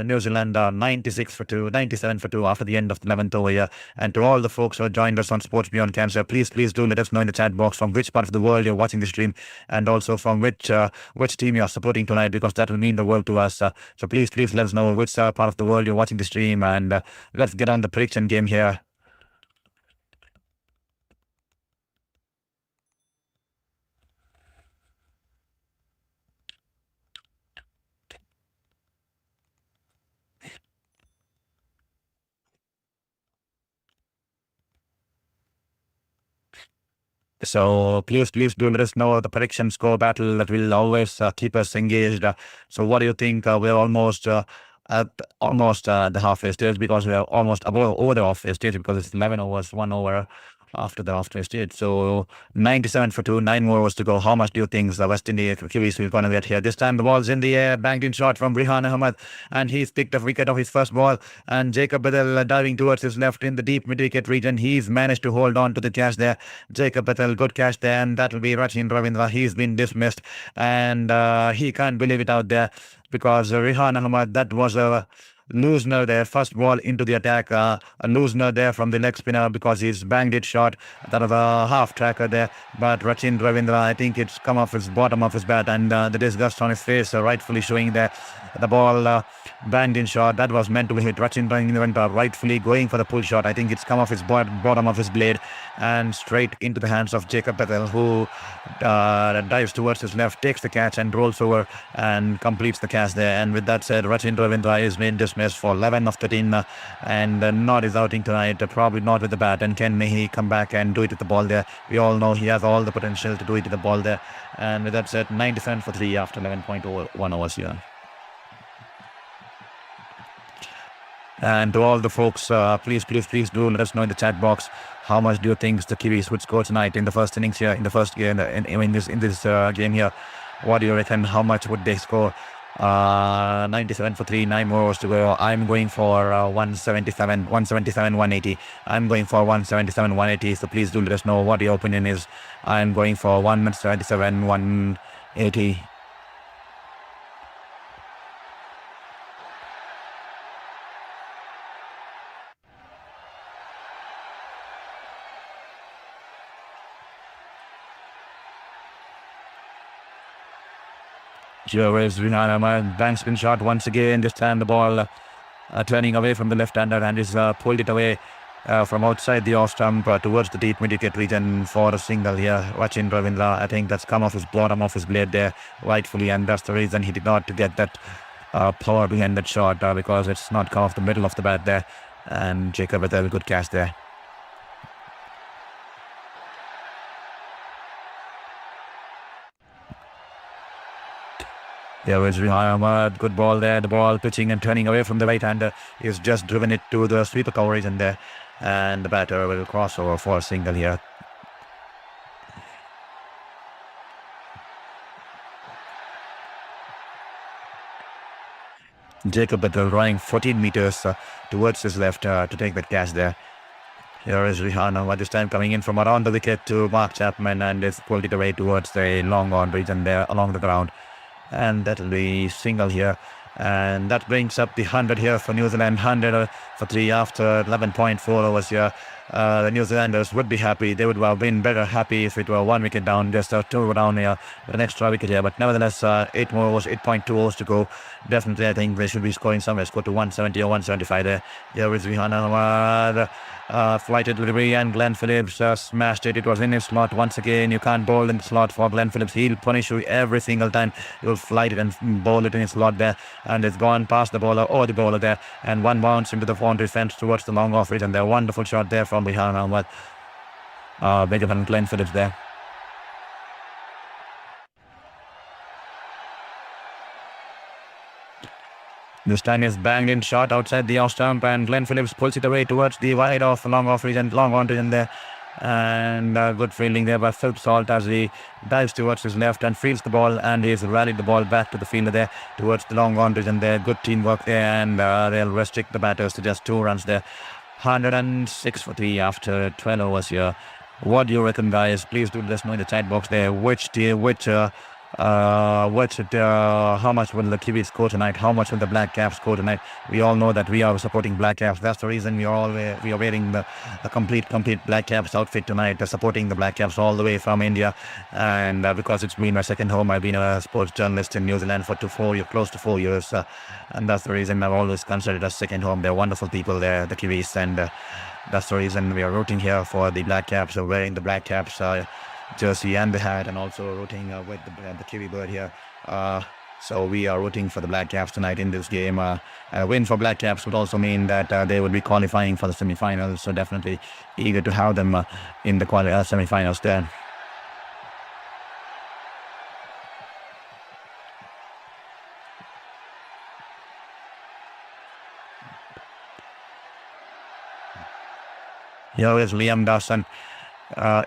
New Zealand 96 for 2, 97 for 2 after the end of the 11th over here. And to all the folks who have joined us on Sports Beyond Cancer, please do let us know in the chat box from which part of the world you're watching the stream, and also from which team you're supporting tonight, because that will mean the world to us. So please let us know which part of the world you're watching the stream, and let's get on the prediction game here. So please do let us know the prediction score battle. That will always keep us engaged. So what do you think? We're almost at the halfway stage, because we are almost over the halfway stage, because it's 11 overs, 1 over after the halfway stage. So 97 for 2, 9 more overs to go. How much do you think the West Indies Kiwis will going to get here? This time the ball's in the air, banged in shot from Rihan Ahmed, and he's picked a wicket off his first ball. And Jacob Badal diving towards his left in the deep mid-wicket region. He's managed to hold on to the catch there. Jacob Badal, good catch there, and that will be Rachin Ravindra. He's been dismissed, and he can't believe it out there, because Rihan Ahmed, that was a loosener there, first ball into the attack, a loosener there from the leg spinner, because he's banged it short. That was a half tracker there, but Rachin Ravindra, I think it's come off his bottom of his bat, and the disgust on his face rightfully showing there. The ball banged in short, that was meant to be hit. Rachin Ravindra rightfully going for the pull shot. I think it's come off his bottom of his blade and straight into the hands of Jacob Badal, who dives towards his left, takes the catch and rolls over and completes the catch there. And with that said, Rachin Ravindra is been dismissed for 11 of 13, and not his outing tonight, probably not with the bat. And can he come back and do it with the ball there? We all know he has all the potential to do it with the ball there. And with that said, 97 for 3 after 11.1 overs here. And to all the folks, please do let us know in the chat box, how much do you think the Kiwis would score tonight in the first innings here, in the first game, in this game here? What do you reckon? How much would they score? 97 for 3, 9 more overs to go. I'm going for 177, 180. I'm going for 177, 180. So please do let us know what your opinion is. I'm going for 177, 180. Here is Rihan bank spin shot once again. This time the ball turning away from the left-hander, and is pulled it away from outside the off stump towards the deep mid-wicket region for a single here. Rachin Ravindra, I think that's come off his bottom of his blade there rightfully, and that's the reason he did not get that power behind that shot, because it's not come off the middle of the bat there. And Jacob Badal, good catch there. There was Rihan Ahmed, good ball there. The ball pitching and turning away from the right-hander. He's just driven it to the sweeper coverage in there, and the batter will cross over for a single here. Jacob Badal running 14 meters towards his left to take that catch there. Here is Rihan Ahmed, this time coming in from around the wicket to Mark Chapman, and is pulled it away towards the long on region there along the ground. And that will be single here, and that brings up the 100 here for New Zealand. 100 for 3 after 11.4 overs here. the New Zealanders would be happy. They would have been better happy if it were 1 wicket down, just 2 down here, with an extra wicket here. But nevertheless, 8 more overs, 8.2 overs to go. Definitely, I think they should be scoring somewhere. Score to 170 or 175 there. Here is Rihan Ahmad. Flighted delivery, and Glenn Phillips smashed it. It was in his slot once again. You can't bowl in the slot for Glenn Phillips. He'll punish you every single time. You'll flight it and bowl it in his slot there. And it's gone past the bowler or the bowler there. And one bounce into the boundary fence towards the long off it. And a wonderful shot there from Rihan Ahmad. Beg your pardon, Glenn Phillips there. This time is banged in shot outside the off stump, and Glenn Phillips pulls it away towards the wide off long off region, long on region there. And good fielding there by Phil Salt as he dives towards his left and fields the ball, and he's rallied the ball back to the fielder there towards the long on region there. Good teamwork there, and they'll restrict the batters to just 2 runs there. 106 for 3 after 12 overs here. What do you reckon, guys? Please do let us know in the chat box there how much will the Kiwis score tonight? How much will the Black Caps score tonight? We all know that we are supporting Black Caps. That's the reason we are wearing the complete Black Caps outfit tonight, supporting the Black Caps all the way from India. And because it's been my second home, I've been a sports journalist in New Zealand for close to 4 years, and that's the reason I've always considered as second home. They're wonderful people there, the Kiwis, and that's the reason we are rooting here for the Black Caps, wearing the Black Caps jersey and the hat, and also rooting with the Kiwi bird here. So we are rooting for the Black Caps tonight in this game. A win for Black Caps would also mean that they would be qualifying for the semi-finals. So definitely eager to have them in the semi-finals there. Here is Liam Dawson.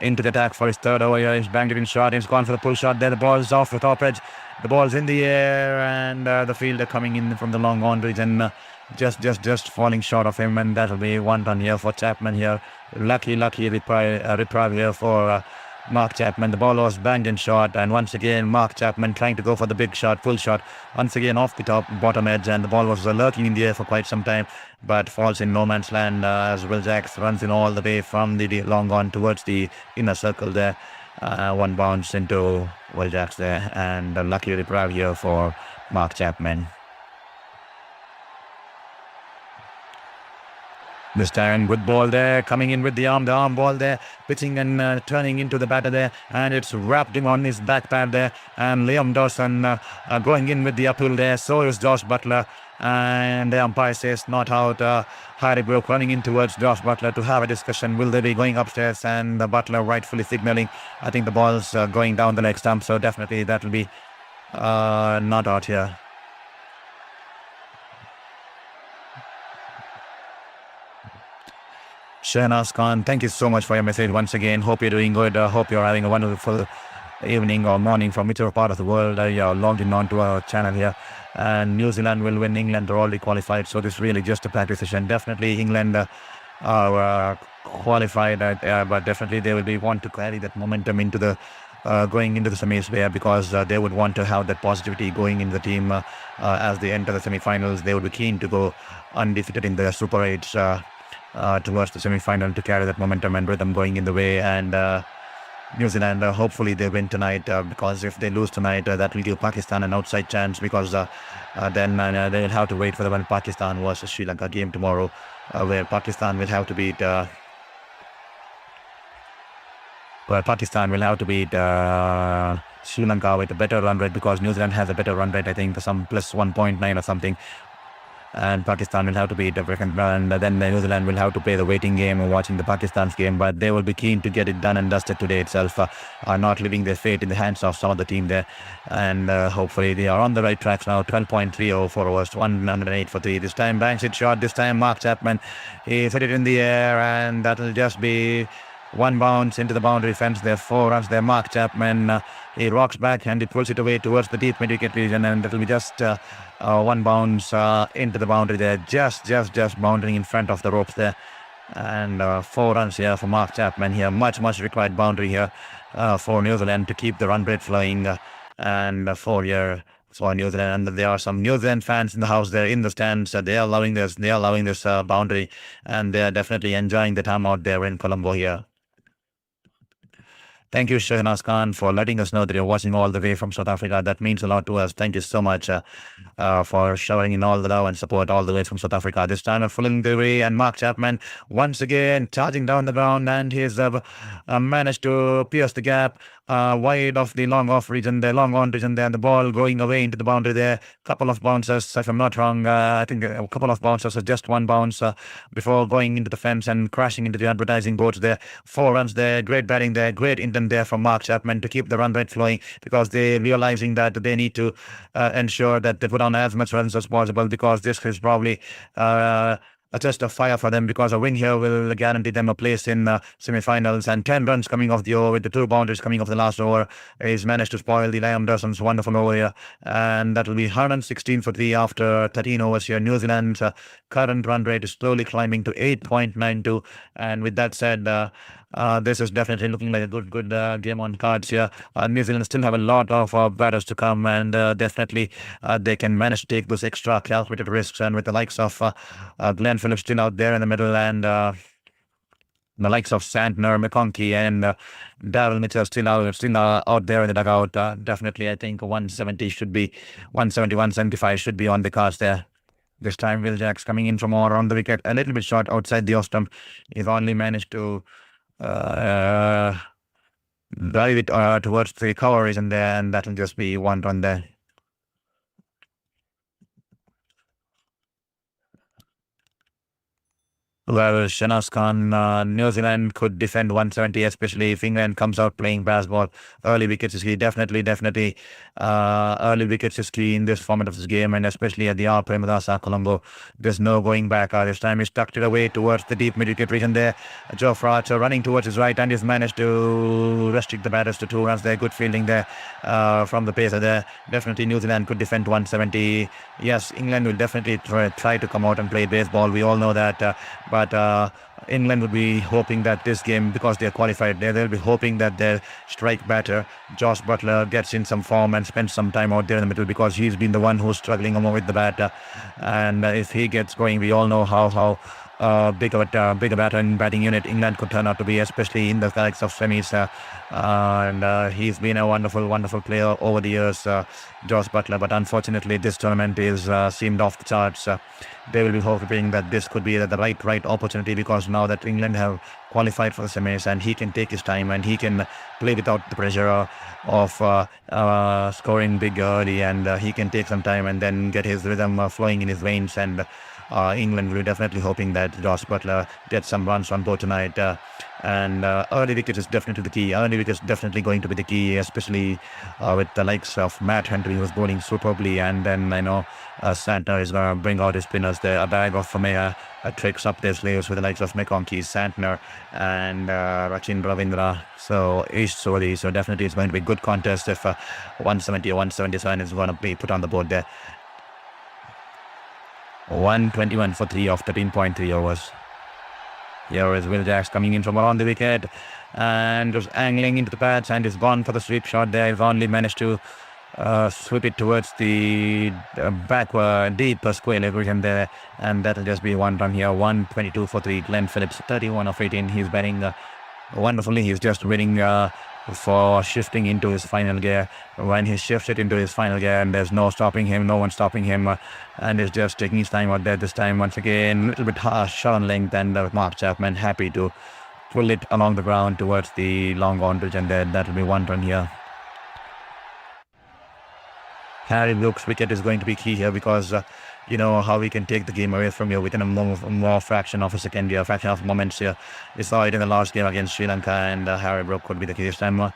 Into the attack for his third over here. He's banged it in shot. He's gone for the pull shot there. The ball's off the top edge. The ball's in the air, and the fielder coming in from the long boundaries and just falling short of him, and that'll be 1 run here for Chapman here. Lucky reprieve here for Mark Chapman. The ball was banged in shot, and once again Mark Chapman trying to go for the big shot, full shot, once again off the bottom edge, and the ball was lurking in the air for quite some time, but falls in no man's land as Will Jacks runs in all the way from the long on towards the inner circle there. 1 bounce into Will Jacks there, and a lucky reprieve here for Mark Chapman. This time, good ball there, coming in with the arm ball there, pitching and turning into the batter there, and it's wrapped him on his back pad there, and Liam Dawson going in with the uphill there. So is Josh Butler, and the umpire says not out. Harry Brook running in towards Josh Butler to have a discussion. Will they be going upstairs? And the Butler rightfully signaling, I think the ball's going down the leg stump, so definitely that will be not out here. Shahnaz Khan, thank you so much for your message once again. Hope you're doing good. Hope you're having a wonderful evening or morning from whichever part of the world you're logged in onto our channel here. And New Zealand will win. England are already qualified, so this is really just a practice session. Definitely England are qualified, but definitely they will want to carry that momentum into the going into the semis there, because they would want to have that positivity going in the team as they enter the semi-finals. They would be keen to go undefeated in the Super 8s. Towards the semi-final to carry that momentum and rhythm going in the way. And New Zealand, hopefully they win tonight, because if they lose tonight, that will give Pakistan an outside chance, because then they'll have to wait for the Pakistan versus Sri Lanka game tomorrow, where Pakistan will have to beat Sri Lanka with a better run rate, because New Zealand has a better run rate, I think some plus 1.9 or something. And Pakistan will have to beat African, and then New Zealand will have to play the waiting game and watching the Pakistan's game. But they will be keen to get it done and dusted today itself, not leaving their fate in the hands of some of the team there. And hopefully they are on the right tracks now. 12.30 for overs, 108 for 3. This time banks it short. This time Mark Chapman, he hit it in the air, and that will just be 1 bounce into the boundary fence. There 4 runs there. Mark Chapman, he rocks back and he pulls it away towards the deep mid-wicket region, and that will be just 1 bounce into the boundary there, just bounding in front of the ropes there. And 4 runs here for Mark Chapman here. Much required boundary here for New Zealand to keep the run rate flowing, and 4 here for New Zealand, and there are some New Zealand fans in the house. They're in the stands. They are loving this. They are loving this boundary, and they are definitely enjoying the time out there in Colombo here. Thank you, Shahnaz Khan, for letting us know that you're watching all the way from South Africa. That means a lot to us. Thank you so much for showing in all the love and support all the way from South Africa. This time, Fulling Dewey and Mark Chapman once again charging down the ground, and he's managed to pierce the gap wide of the long off region there, long on region there, and the ball going away into the boundary there. Couple of bounces, if I'm not wrong. I think a couple of bounces, just one bounce before going into the fence and crashing into the advertising boards there. 4 runs there, great batting there, great intent there from Mark Chapman to keep the run rate flowing, because they're realizing that they need to ensure that they put on as much runs as possible, because this is probably a test of fire for them, because a win here will guarantee them a place in semi-finals. And 10 runs coming off the over with the 2 boundaries coming off the last over. He's managed to spoil the Liam Dawson's wonderful over here, and that will be 116 for 3 after 13 overs here. New Zealand's current run rate is slowly climbing to 8.92, and with that said, this is definitely looking like a good game on cards here. New Zealand still have a lot of batters to come, and definitely they can manage to take those extra calculated risks. And with the likes of Glenn Phillips still out there in the middle, and the likes of Santner, McConkey, and Darryl Mitchell still out there in the dugout. Definitely, I think 170 should be 170, 175 should be on the cards there. This time, Will Jacks coming in from all around the wicket, a little bit short outside the off stump. He's only managed to drive it towards the cover region there, and that will just be 1 run there. Well, Shahnaz Khan, New Zealand could defend 170, especially if England comes out playing baseball. Early wickets is key, definitely. Early wickets is key in this format of this game, and especially at the Premadasa Colombo. There's no going back. This time he's tucked it away towards the deep mid-wicket region there. Joe Archer running towards his right, and he's managed to restrict the batters to 2 runs there. Good fielding there from the pacer there. Definitely New Zealand could defend 170. Yes, England will definitely try to come out and play baseball. We all know that. But England would be hoping that this game, because they're qualified, they'll be hoping that their strike batter, Josh Butler, gets in some form and spends some time out there in the middle, because he's been the one who's struggling along with the bat. And if he gets going, we all know how big a batter in batting unit England could turn out to be, especially in the likes of semis. And he's been a wonderful player over the years, Josh Butler. But unfortunately, this tournament is seemed off the charts. They will be hoping that this could be the right opportunity, because now that England have qualified for the semis, and he can take his time and he can play without the pressure of scoring big early, and he can take some time and then get his rhythm flowing in his veins. And England will be definitely hoping that Josh Butler gets some runs on board tonight. And early wicket is definitely the key. Early wicket is definitely going to be the key, especially with the likes of Matt Henry, who's bowling superbly. And then I know Santner is going to bring out his spinners there. A bag of tricks up their sleeves with the likes of McConkey, Santner, and Rachin Ravindra. So Ish Sodi. So definitely it's going to be a good contest if 170 or 177 is going to be put on the board there. 121 for 3 of 13.3 overs. Here is Will Jacks coming in from around the wicket, and just angling into the pads, and is gone for the sweep shot there. He's only managed to sweep it towards the backward deep square leg region there, and that'll just be 1 run here. 122 for 3. Glenn Phillips, 31 of 18. He's batting wonderfully. He's just waiting for shifting into his final gear. When he shifts it into his final gear, and there's no one stopping him, and he's just taking his time out there. This time, once again, a little bit harsh on length, and Mark Chapman happy to pull it along the ground towards the long on bridge, and then that'll be 1 run here. Harry Brook's wicket is going to be key here, because you know how we can take the game away from you within a more fraction of a second here, fraction of moments here. We saw it in the last game against Sri Lanka, and Harry Brook could be the key this time.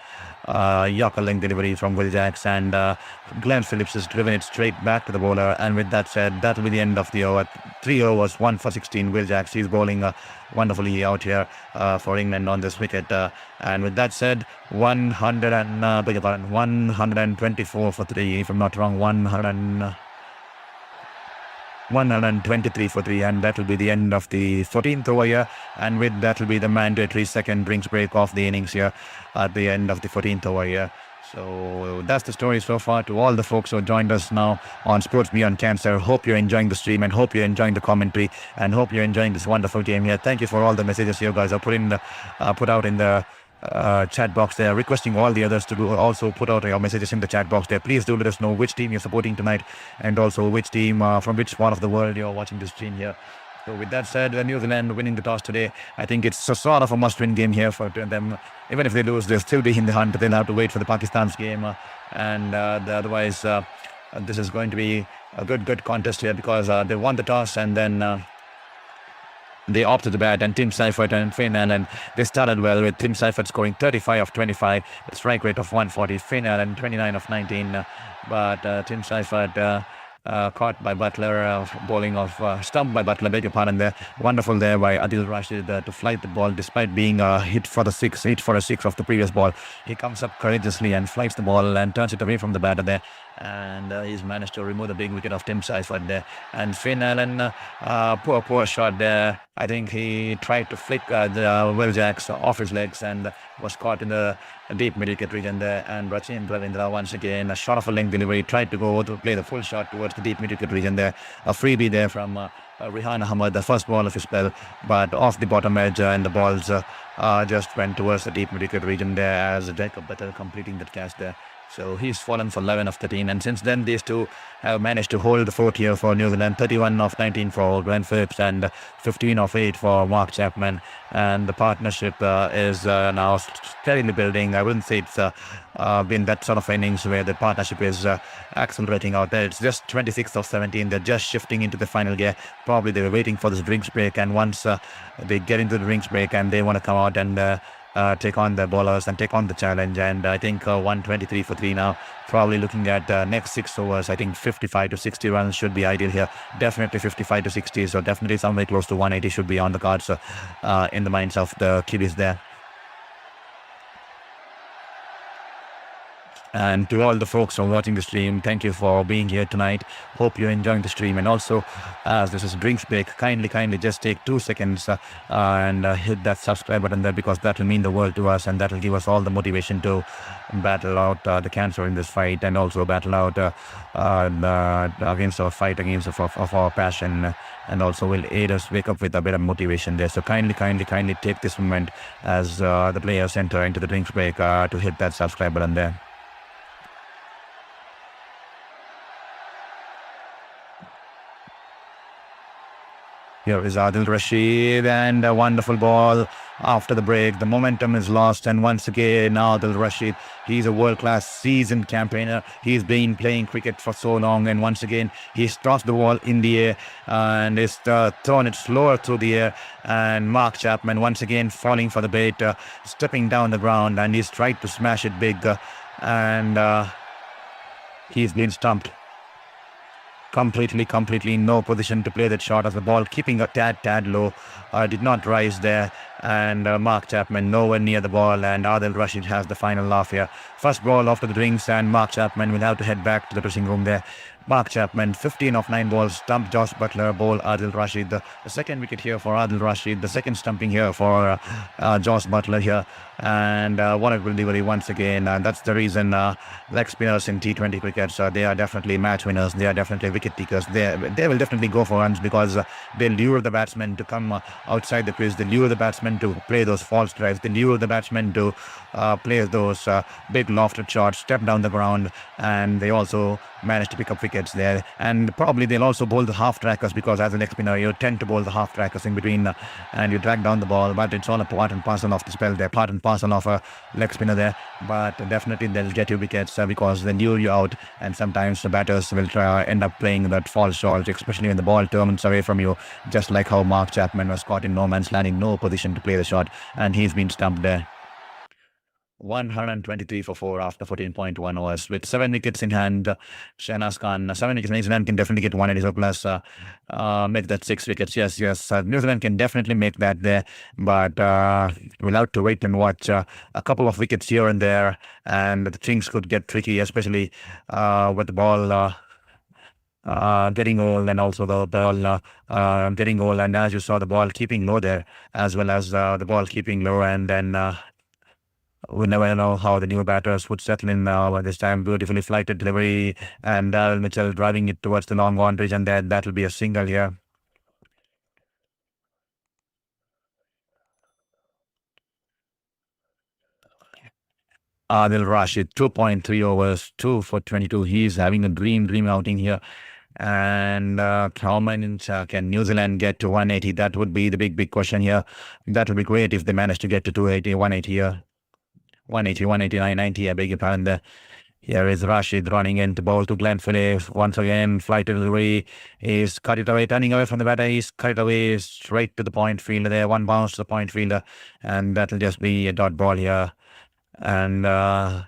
Yorker length delivery from Will Jacks, and Glenn Phillips has driven it straight back to the bowler. And with that said, that will be the end of the over. 3 overs, 1 for 16. Will Jacks, he's bowling wonderfully out here for England on this wicket. And with that said, 124 for 3, if I'm not wrong. 123 for 3, and that will be the end of the 14th over here. And with that will be the mandatory second drinks break of the innings here at the end of the 14th over here. So that's the story so far. To all the folks who joined us now on Sports Beyond Cancer, hope you're enjoying the stream and hope you're enjoying the commentary and hope you're enjoying this wonderful game here. Thank you for all the messages you guys are put out in the chat box there, requesting all the others to also put out your messages in the chat box there. Please do let us know which team you're supporting tonight and also which team from which part of the world you're watching this stream here. So with that said, New Zealand winning the toss today, I think it's a sort of a must-win game here for them. Even if they lose, they'll still be in the hunt, but they'll have to wait for the Pakistan's game. Otherwise, this is going to be a good contest here because they won the toss and then they opted to bat, and Tim Seifert and Finn Allen, they started well with Tim Seifert scoring 35 of 25, a strike rate of 140, Finn Allen 29 of 19, but Tim Seifert caught by Butler, bowling of stumped by Butler, beg your pardon there. Wonderful there by Adil Rashid to flight the ball despite being hit for a six of the previous ball. He comes up courageously and flights the ball and turns it away from the batter there. And he's managed to remove the big wicket of Tim Seifert there. And Finn Allen, poor shot there. I think he tried to flick the Will Jacks off his legs and was caught in the deep mid-wicket region there. And Rachin Ravindra once again, a shot of a length delivery, tried to go to play the full shot towards the deep mid-wicket region there. A freebie there from Rehan Ahmed, the first ball of his spell, but off the bottom edge and the balls just went towards the deep mid-wicket region there as Jacob Butler completing that catch there. So he's fallen for 11 of 13, and since then these two have managed to hold the fort here for New Zealand. 31 of 19 for Glenn Phillips and 15 of 8 for Mark Chapman, and the partnership is now steadily building. I wouldn't say it's been that sort of innings where the partnership is accelerating out there. It's just 26 of 17. They're just shifting into the final gear. Probably they were waiting for this drinks break, and once they get into the drinks break and they want to come out and take on the bowlers and take on the challenge, and I think 123 for 3 now, probably looking at next 6 overs. I think 55 to 60 runs should be ideal here. Definitely 55 to 60, so definitely somewhere close to 180 should be on the cards in the minds of the Kiwis there. And to all the folks who are watching the stream, thank you for being here tonight. Hope you're enjoying the stream. And also, as this is drinks break, kindly just take 2 seconds and hit that subscribe button there, because that will mean the world to us, and that will give us all the motivation to battle out the cancer in this fight, and also battle out against our fight against of our passion, and also will aid us wake up with a bit of motivation there. So kindly take this moment as the players enter into the drinks break to hit that subscribe button there. Here is Adil Rashid, and a wonderful ball after the break. The momentum is lost, and once again, Adil Rashid, he's a world-class seasoned campaigner. He's been playing cricket for so long, and once again, he's tossed the ball in the air and is thrown it slower through the air. And Mark Chapman once again falling for the bait, stepping down the ground, and he's tried to smash it big, and he's been stumped. Completely no position to play that shot, as the ball keeping a tad low, did not rise there, and Mark Chapman nowhere near the ball, and Adil Rashid has the final laugh here. First ball after the drinks, and Mark Chapman will have to head back to the dressing room there. Mark Chapman, 15 of 9 balls, stumped Josh Butler, bowl Adil Rashid. The second wicket here for Adil Rashid, the second stumping here for Josh Butler here. And what a delivery once again. And that's the reason leg spinners in T20 cricket, they are definitely match winners. They are definitely wicket takers. They will definitely go for runs because they lure the batsmen to come outside the crease. They lure the batsmen to play those false drives. They lure the batsmen to play those big lofted shots, step down the ground, and they also manage to pick up wickets there. And probably they'll also bowl the half trackers, because as a leg spinner you tend to bowl the half trackers in between and you drag down the ball, but it's all a part and parcel of the spell there, part and parcel of a leg spinner there. But definitely they'll get you wickets because they lure you out, and sometimes the batters will end up playing that false shot, especially when the ball turns away from you, just like how Mark Chapman was caught in no man's land, in no position to play the shot, and he's been stumped there. 123 for 4 after 14.1 overs with 7 wickets in hand. Shahnaz Khan, 7 wickets. New Zealand can definitely get 180 plus, make that 6 wickets. Yes. New Zealand can definitely make that there, but we'll have to wait and watch. A couple of wickets here and there, and the things could get tricky, especially with the ball getting old, and also the ball getting old, and as you saw, the ball keeping low there, as well as the ball keeping low, and then We never know how the new batters would settle in now. But this time, beautifully flighted delivery, and Mitchell driving it towards the long boundaries, and that will be a single here. Adil Rashid, 2.3 overs, 2 for 22. He's having a dream outing here. And how many can New Zealand get to 180? That would be the big question here. That would be great if they manage to get to 280, 180 here. 180, 189, 90, I beg your pardon there. Here is Rashid running into ball to Glenn Phillips. Once again, flight delivery. He's cut it away, turning away from the batter. He's cut it away straight to the point fielder there. One bounce to the point fielder. And that'll just be a dot ball here. And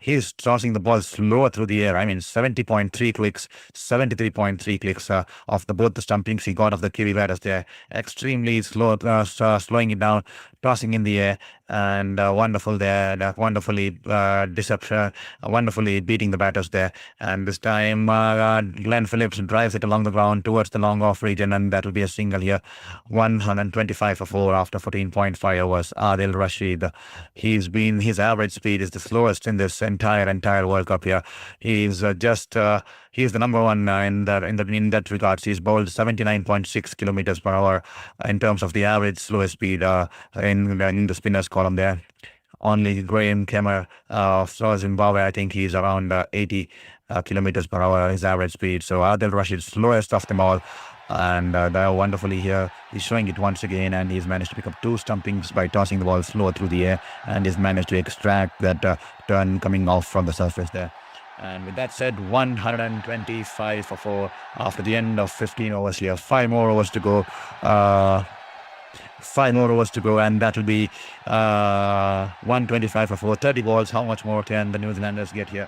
he's tossing the ball slower through the air. I mean, 70.3 clicks, 73.3 clicks off both the stumpings he got of the Kiwi batters there. Extremely slow, slowing it down, tossing in the air, and wonderful there, wonderfully deception, wonderfully beating the batters there. And this time, Glenn Phillips drives it along the ground towards the long off region, and that will be a single here. 125 for 4 after 14.5 overs. Adil Rashid, his average speed is the slowest in this entire World Cup here. He's he's the number one in that regards. He's bowled 79.6 kilometers per hour in terms of the average slowest speed in the spinners column there. Only Graham Kemmer of Zimbabwe, I think he's around 80 kilometers per hour, his average speed. So Adil Rashid, slowest of them all. And they're wonderfully here. He's showing it once again, and he's managed to pick up 2 stumpings by tossing the ball slow through the air, and he's managed to extract that turn coming off from the surface there. And with that said, 125 for 4 after the end of 15 overs here. 5 more overs to go. 5 more overs to go, and that will be 125 for 4. 30 balls. How much more can the New Zealanders get here?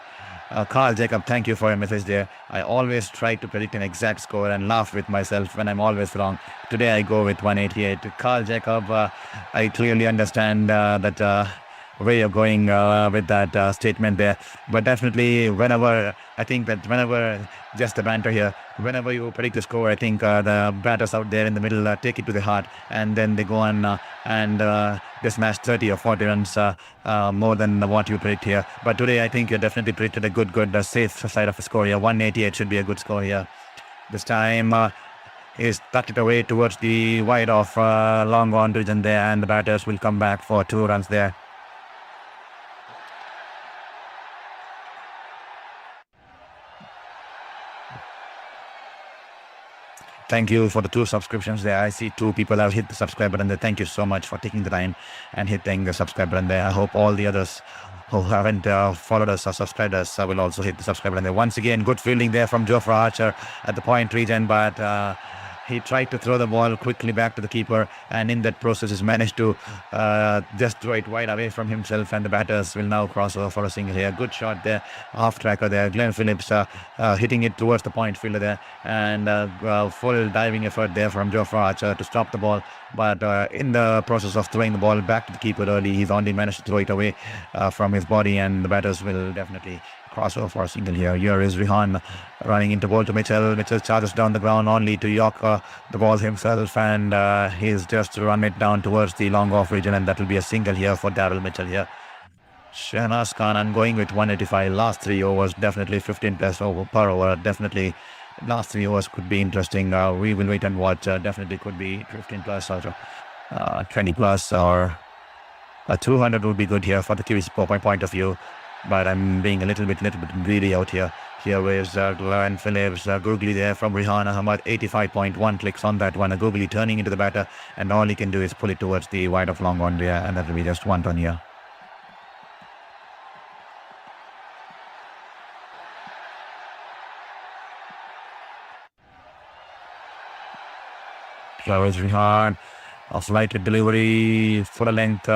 Carl Jacob, thank you for your message there. I always try to predict an exact score and laugh with myself when I'm always wrong. Today I go with 188. Carl Jacob, I clearly understand that way you're going with that statement there. But definitely, whenever just the banter here, whenever you predict the score, I think the batters out there in the middle take it to the heart, and then they go on and they smash 30 or 40 runs more than what you predict here. But today, I think you definitely predicted a good safe side of a score here. 188 should be a good score here. This time, he's tucked it away towards the wide off long on region there, and the batters will come back for 2 runs there. Thank you for the 2 subscriptions there. I see 2 people have hit the subscribe button there. Thank you so much for taking the time and hitting the subscribe button there. I hope all the others who haven't followed us or subscribed us will also hit the subscribe button there. Once again, good fielding there from Jofra Archer at the point region, but he tried to throw the ball quickly back to the keeper, and in that process has managed to just throw it wide away from himself, and the batters will now cross over for a single here. Good shot there, off tracker there. Glenn Phillips hitting it towards the point fielder there, and full diving effort there from Jofra Archer to stop the ball. But in the process of throwing the ball back to the keeper early, he's only managed to throw it away from his body, and the batters will definitely crossover for a single here. Here is Rihan running into ball to Mitchell. Mitchell charges down the ground only to york the ball himself, and he's just run it down towards the long off region, and that will be a single here for Daryl Mitchell here. Shahnaz Khan going with 185. Last 3 overs, definitely 15 plus over per over. Definitely last 3 overs could be interesting. We will wait and watch. Definitely could be 15 plus or 20 plus, or 200 would be good here for the Kiwis point of view. But I'm being a little bit greedy out here. Here is Glenn Phillips, googly there from Rihan Ahmad, 85.1 clicks on that one. A googly turning into the batter, and all he can do is pull it towards the wide of long on there, and that will be just 1 run here. So is Rihan, a flighted delivery for a length.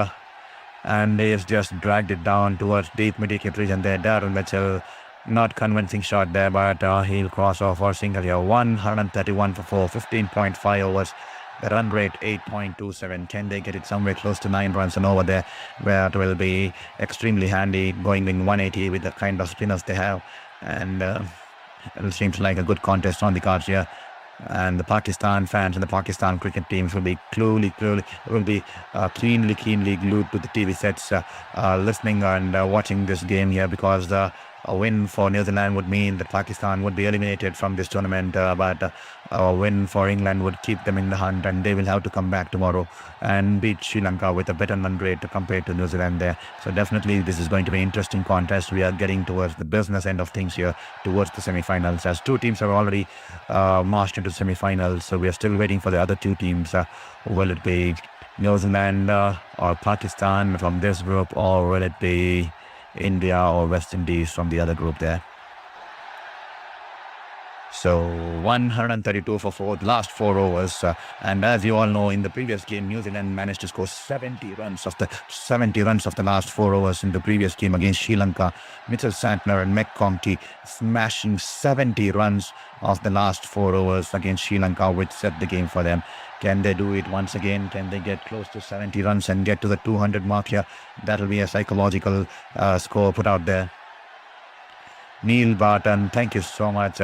And he has just dragged it down towards deep mid-wicket region there. Darren Mitchell, not convincing shot there, but he'll cross off for single here. 131 for 4, 15.5 overs. The run rate 8.27. Can they get it somewhere close to 9 runs and over there, where it will be extremely handy going in 180 with the kind of spinners they have. And it seems like a good contest on the cards here. And the Pakistan fans and the Pakistan cricket teams will be keenly glued to the TV sets, listening and watching this game here, because a win for New Zealand would mean that Pakistan would be eliminated from this tournament, but a win for England would keep them in the hunt, and they will have to come back tomorrow and beat Sri Lanka with a better run rate compared to New Zealand there. So definitely this is going to be an interesting contest. We are getting towards the business end of things here, towards the semi-finals, as two teams have already marched into semi-finals. So we are still waiting for the other two teams. Will it be New Zealand or Pakistan from this group, or will it be India or West Indies from the other group there? So 132 for four, last 4 overs. And as you all know, in the previous game, New Zealand managed to score 70 runs of the last 4 overs in the previous game against Sri Lanka. Mitchell Santner and McConkey smashing 70 runs of the last 4 overs against Sri Lanka, which set the game for them. Can they do it once again? Can they get close to 70 runs and get to the 200 mark here? That will be a psychological score put out there. Neil Barton, thank you so much.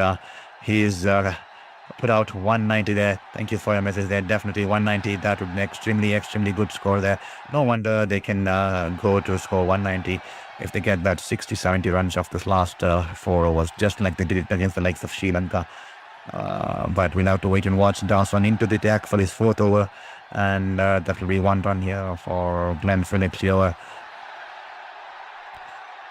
He's put out 190 there. Thank you for your message there. Definitely 190. That would be extremely good score there. No wonder they can go to score 190 if they get that 60-70 runs of this last 4 overs, just like they did it against the likes of Sri Lanka. But we'll have to wait and watch. Dawson into the attack for his 4th over, and that will be 1 run here for Glenn Phillips here.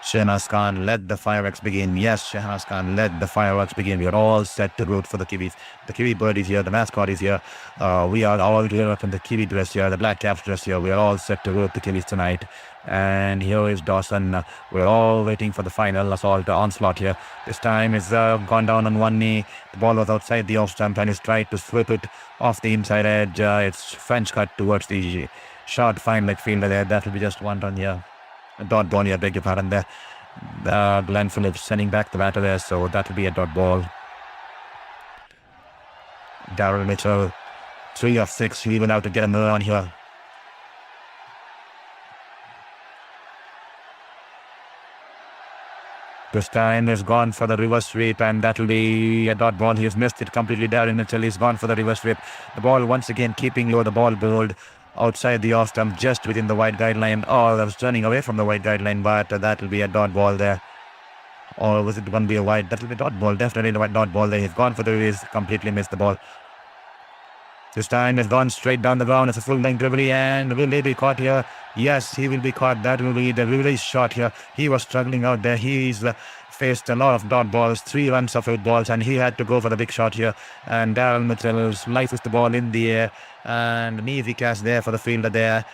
Shehnaz Khan, let the fireworks begin. Yes, Shehnaz Khan, let the fireworks begin. We are all set to root for the Kiwis. The Kiwi bird is here. The mascot is here. We are all geared up in the Kiwi dress here, the Black Caps dress here. We are all set to root the Kiwis tonight. And here is Dawson. We're all waiting for the final assault onslaught here. This time it's gone down on one knee. The ball was outside the off stump, and he's tried to slip it off the inside edge. It's French cut towards the short fine leg fielder there. That will be just 1 run here. Dot ball here, beg your pardon there. Glenn Phillips sending back the batter there, so that will be a dot ball. Daryl Mitchell, 3 of 6. He will have to get another on here. This time is gone for the reverse sweep, and that will be a dot ball. He has missed it completely. Darren Mitchell is gone for the reverse sweep. The ball once again keeping low. The ball bowled outside the off stump, just within the wide guideline. Oh, that was turning away from the wide guideline, but that will be a dot ball there. Or was it going to be a wide? That will be a dot ball. Definitely a dot ball there. He's gone for the release, completely missed the ball. This time has gone straight down the ground. It's a full-length delivery, and will he be caught here? Yes, he will be caught. That will be the release shot here. He was struggling out there. He's faced a lot of dot balls, 3 runs of 8 balls, and he had to go for the big shot here. And Darryl Mitchell slices the ball in the air, and an easy catch there for the fielder there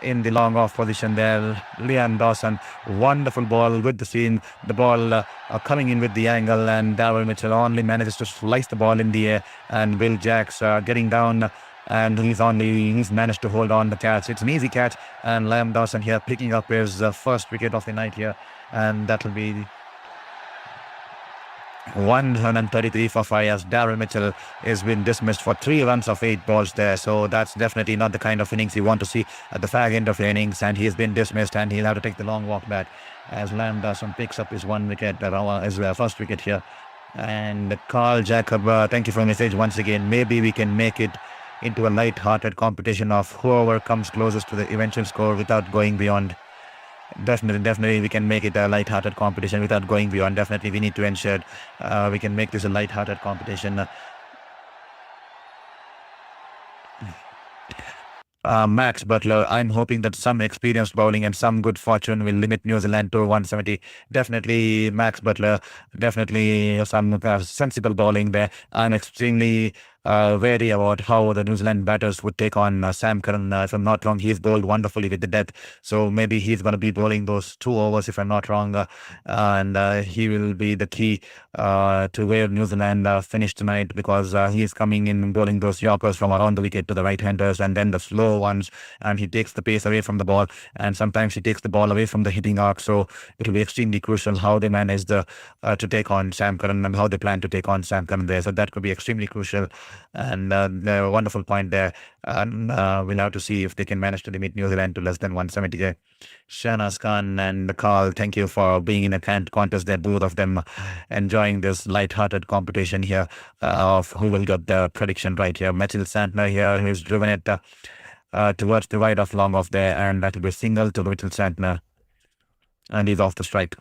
in the long off position there. Liam Dawson, wonderful ball with the seam. The ball coming in with the angle, and Darryl Mitchell only manages to slice the ball in the air, and Will Jacks getting down, and he's managed to hold on the catch. It's an easy catch, and Liam Dawson here picking up his first wicket of the night here, and that will be 133 for 5 as Darryl Mitchell has been dismissed for 3 runs of 8 balls there. So that's definitely not the kind of innings you want to see at the fag end of the innings, and he has been dismissed, and he'll have to take the long walk back as Liam Dawson picks up his 1 wicket, his first wicket here. And Carl Jacob, thank you for the message once again. Maybe we can make it into a light-hearted competition of whoever comes closest to the eventual score without going beyond. Definitely we can make it a light-hearted competition without going beyond. Definitely we need to ensure we can make this a light-hearted competition. Max Butler, I'm hoping that some experienced bowling and some good fortune will limit New Zealand to 170. Definitely Max Butler, definitely some sensible bowling there. I'm extremely wary about how the New Zealand batters would take on Sam Curran. If I'm not wrong, he's bowled wonderfully with the depth, so maybe he's going to be bowling those 2 overs if I'm not wrong, and he will be the key to where New Zealand finish tonight, because he's coming in bowling those Yorkers from around the wicket to the right-handers, and then the slow ones, and he takes the pace away from the ball, and sometimes he takes the ball away from the hitting arc. So it will be extremely crucial how they manage to take on Sam Curran and how they plan to take on Sam Curran there. So that could be extremely crucial. And a wonderful point there. And we'll have to see if they can manage to limit New Zealand to less than 170 there. Shahnaz Khan and Carl, thank you for being in a contest there, both of them enjoying this light-hearted competition here of who will get the prediction right here. Mitchell Santner here, who's driven it towards the right of long off there, and that will be single to Mitchell Santner, and he's off the strike.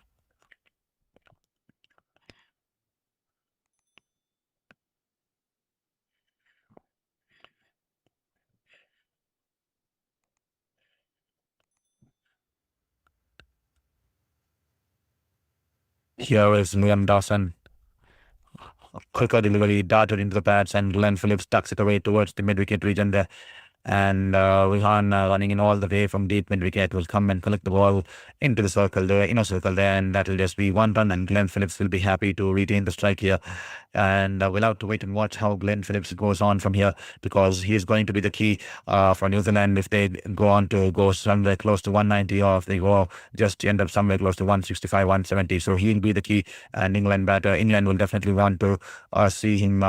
Here is Liam Dawson. Quicker delivery, darted into the pads, and Glenn Phillips tucks it away towards the mid-wicket region there. And Vihan running in all the way from deep mid-wicket will come and collect the ball into the circle, the inner circle there, and that will just be one run, and Glenn Phillips will be happy to retain the strike here. And we'll have to wait and watch how Glenn Phillips goes on from here, because he is going to be the key for New Zealand if they go on to go somewhere close to 190, or if they go just end up somewhere close to 165, 170. So he'll be the key, and England will definitely want to see him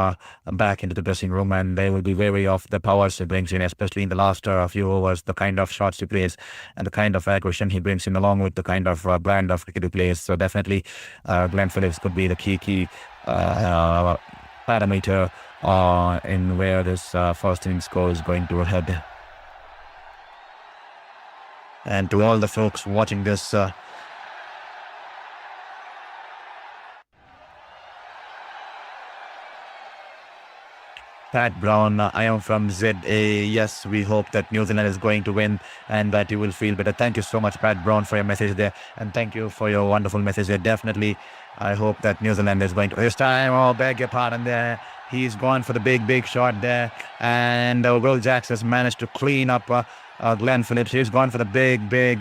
back into the dressing room, and they will be wary of the powers he brings in, especially in the last few overs, the kind of shots he plays and the kind of aggression he brings in, along with the kind of brand of cricket he plays. So definitely Glenn Phillips could be the key parameter in where this first innings score is going to head. And to all the folks watching this, Pat Brown, I am from ZA. Yes, we hope that New Zealand is going to win and that you will feel better. Thank you so much, Pat Brown, for your message there. And thank you for your wonderful message there. Definitely, I hope that New Zealand is going to... This time, oh, beg your pardon there. He's gone for the big shot there. And Will Jacks has managed to clean up Glenn Phillips. He's gone for the big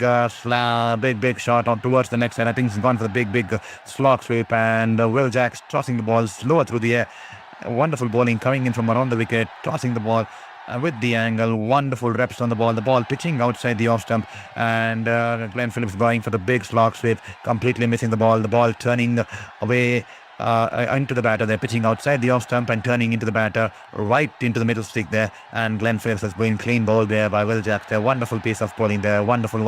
shot on towards the next side. I think he's gone for the big slog sweep. And Will Jacks tossing the ball slower through the air. Wonderful bowling coming in from around the wicket, tossing the ball with the angle. Wonderful reps on the ball pitching outside the off stump, and Glenn Phillips going for the big slog sweep, completely missing the ball turning away into the batter. They're pitching outside the off stump and turning into the batter right into the middle stick there, and Glenn Phillips has been clean bowled there by Will Jacks. A wonderful piece of bowling there, wonderful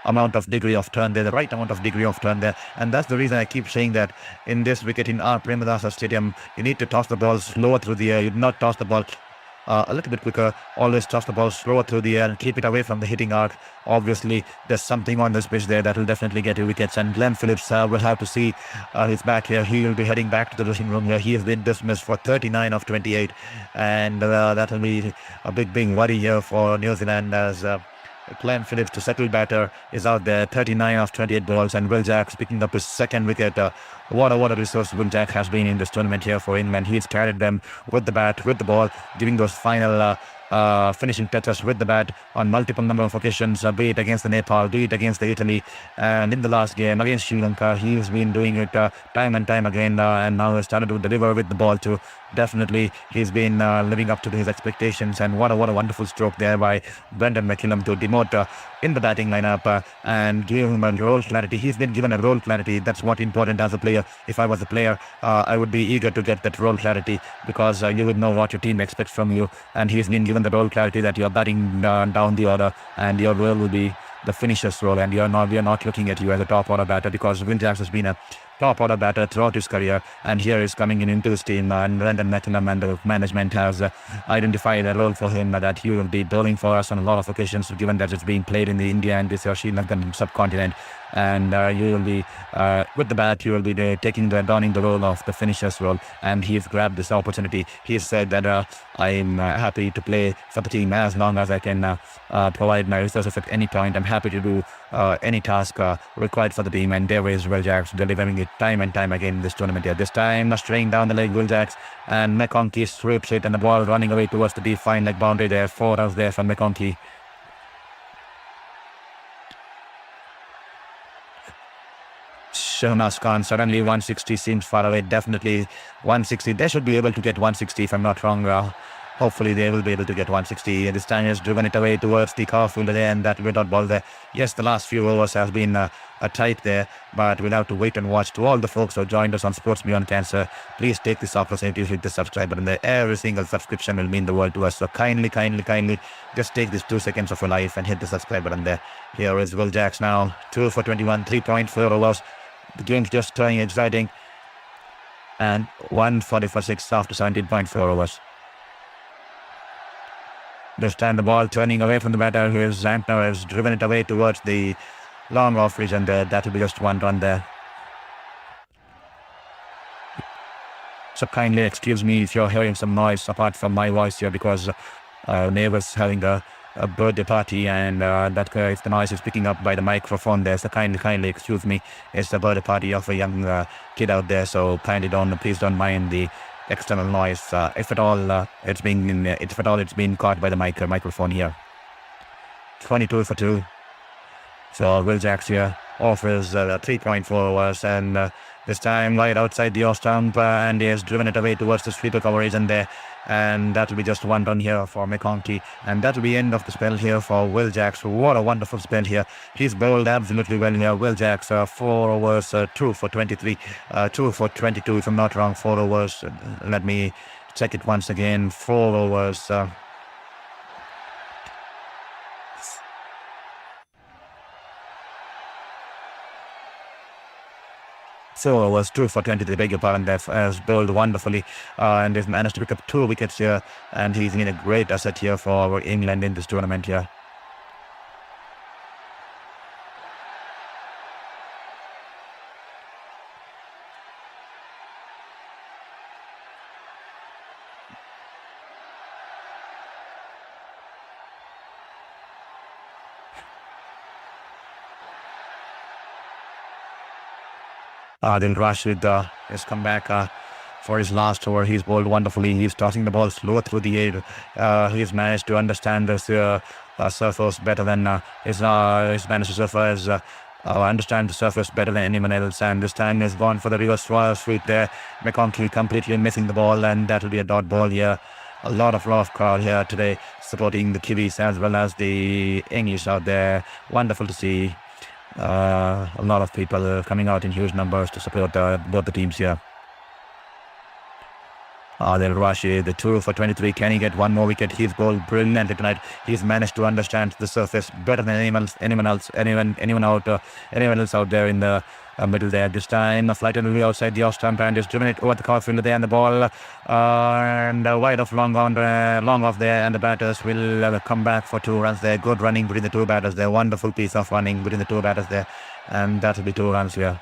amount of degree of turn there, the right amount of degree of turn there. And that's the reason I keep saying that in this wicket in our Premadasa Stadium, you need to toss the ball slower through the air. You do not toss the ball a little bit quicker. Always toss the ball slower through the air and keep it away from the hitting arc. Obviously, there's something on this pitch there that will definitely get you wickets, and Glenn Phillips will have to see his back here. He will be heading back to the dressing room here. He has been dismissed for 39 of 28, and that will be a big worry here for New Zealand, as Glenn Phillips, to settle batter, is out there. 39 of 28 balls, and Will Jacks picking up his second wicket. What a resource Will Jacks has been in this tournament here for England. He's carried them with the bat, with the ball, giving those final finishing touches with the bat on multiple number of occasions, be it against the Nepal, be it against the Italy, and in the last game against Sri Lanka, he's been doing it time and time again, and now he's started to deliver with the ball too. Definitely, he's been living up to his expectations, and what a wonderful stroke there by Brendan McKillum to demote in the batting lineup and give him a role clarity. He's been given a role clarity. That's what important as a player. If I was a player, I would be eager to get that role clarity, because you would know what your team expects from you, and he's been given the role clarity that you're batting down the order, and your role will be the finisher's role, and we are not looking at you as a top order batter, because Will Jacks has been a top order batter throughout his career, and here is coming into his team, and Brendan McKillum and the management has identified a role for him that he will be bowling for us on a lot of occasions, given that it's being played in the India and this Sri Lankan subcontinent. And you will be with the bat, you will be donning the role of the finisher's role, and he's grabbed this opportunity. He said that I'm happy to play for the team as long as I can provide my resources at any point. I'm happy to do any task required for the team, and there is Will Jacks delivering it time and time again in this tournament here. This time straying down the leg, Will Jacks, and McConkey sweeps it, and the ball running away towards the deep fine leg boundary there. 4 runs there from McConkey. Shahnaz Khan, suddenly 160 seems far away. Definitely 160. They should be able to get 160 if I'm not wrong. Hopefully they will be able to get 160. And this time has driven it away towards the cover fielder there, and that will not ball there. Yes, the last few overs has been a tight there, but we'll have to wait and watch. To all the folks who have joined us on Sports Beyond Cancer, please take this opportunity to hit the subscribe button there. Every single subscription will mean the world to us. So kindly just take this 2 seconds of your life and hit the subscribe button there. Here is Will Jacks now, 2 for 21, 3.4 overs. The game's just turning exciting. And 140 for 6 after 17.4 overs. This time the ball turning away from the batter, who is Zantner, has driven it away towards the long off region there. That will be just 1 run there. So kindly excuse me if you're hearing some noise apart from my voice here, because neighbors having a birthday party, and that if the noise is picking up by the microphone there, so kindly excuse me. It's the birthday party of a young kid out there, so please don't mind the external noise. If at all it's been caught by the microphone here. 22 for 2. So Will Jacks here offers 3.4 overs, and this time right outside the off stump, and he has driven it away towards the sweeper coverage and there, and that will be just 1 run here for McConkey, and that will be end of the spell here for Will Jacks. What a wonderful spell here. He's bowled absolutely well here. Will Jacks, 4 overs, 2 for 23, 2 for 22 if I'm not wrong, 4 overs. Let me check it once again. 4 overs. 4 overs, 2 for 23, beg your pardon, that has bowled wonderfully, and has managed to pick up 2 wickets here, and he's been a great asset here for England in this tournament here. Then Rashid has come back for his last over. He's bowled wonderfully. He's tossing the ball slow through the air. He's managed to understand this surface better than he's managed to surface. Understand the surface better than anyone else, and this time he's gone for the reverse sweep there. McConkey completely missing the ball, and that will be a dot ball here. A lot of crowd here today supporting the Kiwis as well as the English out there. Wonderful to see. A lot of people coming out in huge numbers to support both the teams here. Adil Rashid, the 2 for 23. Can he get 1 more wicket? He's bowled brilliantly tonight. He's managed to understand the surface better than anyone else out there in the middle there. This time, a flight away outside the off stump, and he's driven it over the cover fielder there, and the ball and wide off long off there, and the batters will come back for 2 runs there. Good running between the 2 batters there. Wonderful piece of running between the 2 batters there, and that will be 2 runs here.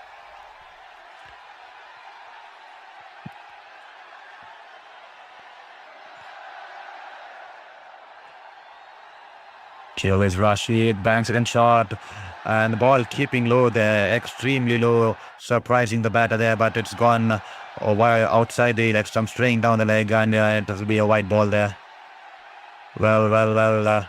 Here is Rashid, banks against shot, and the ball keeping low there, extremely low, surprising the batter there, but it's gone outside the leg stump, straying down the leg, and it will be a wide ball there. Well.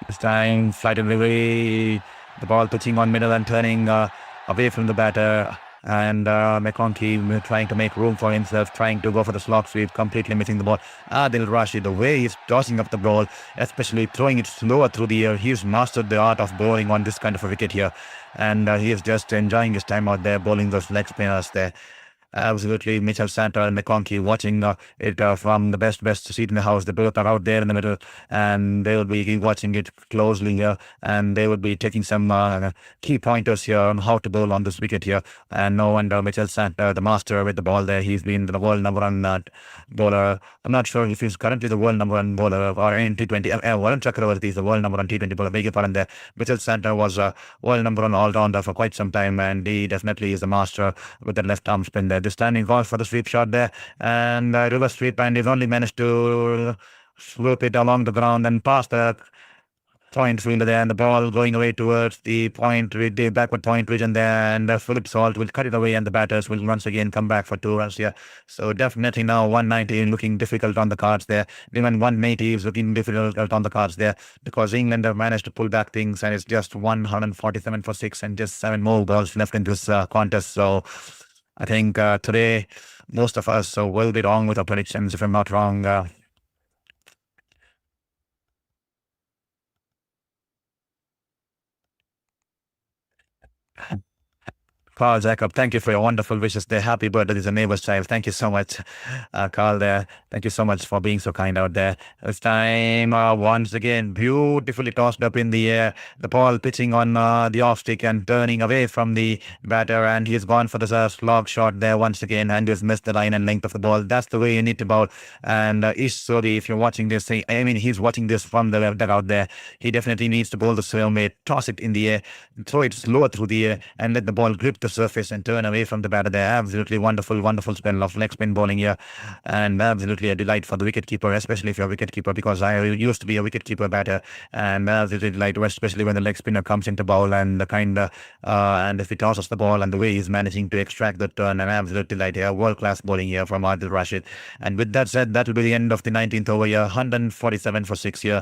This time, flight away, the ball pitching on middle and turning away from the batter. And McConkey trying to make room for himself, trying to go for the slog sweep, completely missing the ball. Adil Rashid, the way he's tossing up the ball, especially throwing it slower through the air, he's mastered the art of bowling on this kind of a wicket here, and he is just enjoying his time out there, bowling those leg spinners there. Absolutely, Mitchell Santner and McConkey watching it from the best seat in the house. They both are out there in the middle, and they will be watching it closely here, and they will be taking some key pointers here on how to bowl on this wicket here. And no wonder Mitchell Santner, the master with the ball there, he's been the world number 1 bowler. I'm not sure if he's currently the world number 1 bowler or in T20. Varun Chakravarti is the world number 1 T20 bowler. Beg your pardon there. Mitchell Santner was world number 1 all-rounder for quite some time, and he definitely is the master with that left arm spin there. This time he goes for the sweep shot there, and reverse sweep, and he's only managed to swoop it along the ground and past the point fielder there, and the ball going away towards the point, the backward point region there, and Philip Salt will cut it away, and the batters will once again come back for 2 runs here. So definitely now 190 looking difficult on the cards there. Even 180 is looking difficult on the cards there, because England have managed to pull back things, and it's just 147 for 6 and just 7 more balls left in this contest. So I think today most of us will be wrong with our predictions if I'm not wrong. Carl Jacob, thank you for your wonderful wishes there. Happy birthday to the neighbor's child. Thank you so much, Carl there. Thank you so much for being so kind out there. This time, once again, beautifully tossed up in the air. The ball pitching on the off stick and turning away from the batter. And he's gone for the slog shot there once again and he's missed the line and length of the ball. That's the way you need to bowl. And Ish Sodi, if you're watching this, he's watching this from the left out there. He definitely needs to bowl the stalemate, toss it in the air, throw it slower through the air, and let the ball grip the surface and turn away from the batter there. Absolutely wonderful spell of leg spin bowling here, and absolutely a delight for the wicketkeeper, especially if you're a wicketkeeper, because I used to be a wicketkeeper batter, and absolutely a delight, especially when the leg spinner comes into bowl and and if he tosses the ball and the way he's managing to extract the turn, an absolute delight here. World class bowling here from Adil Rashid. And with that said, that will be the end of the 19th over here. 147 for 6 here,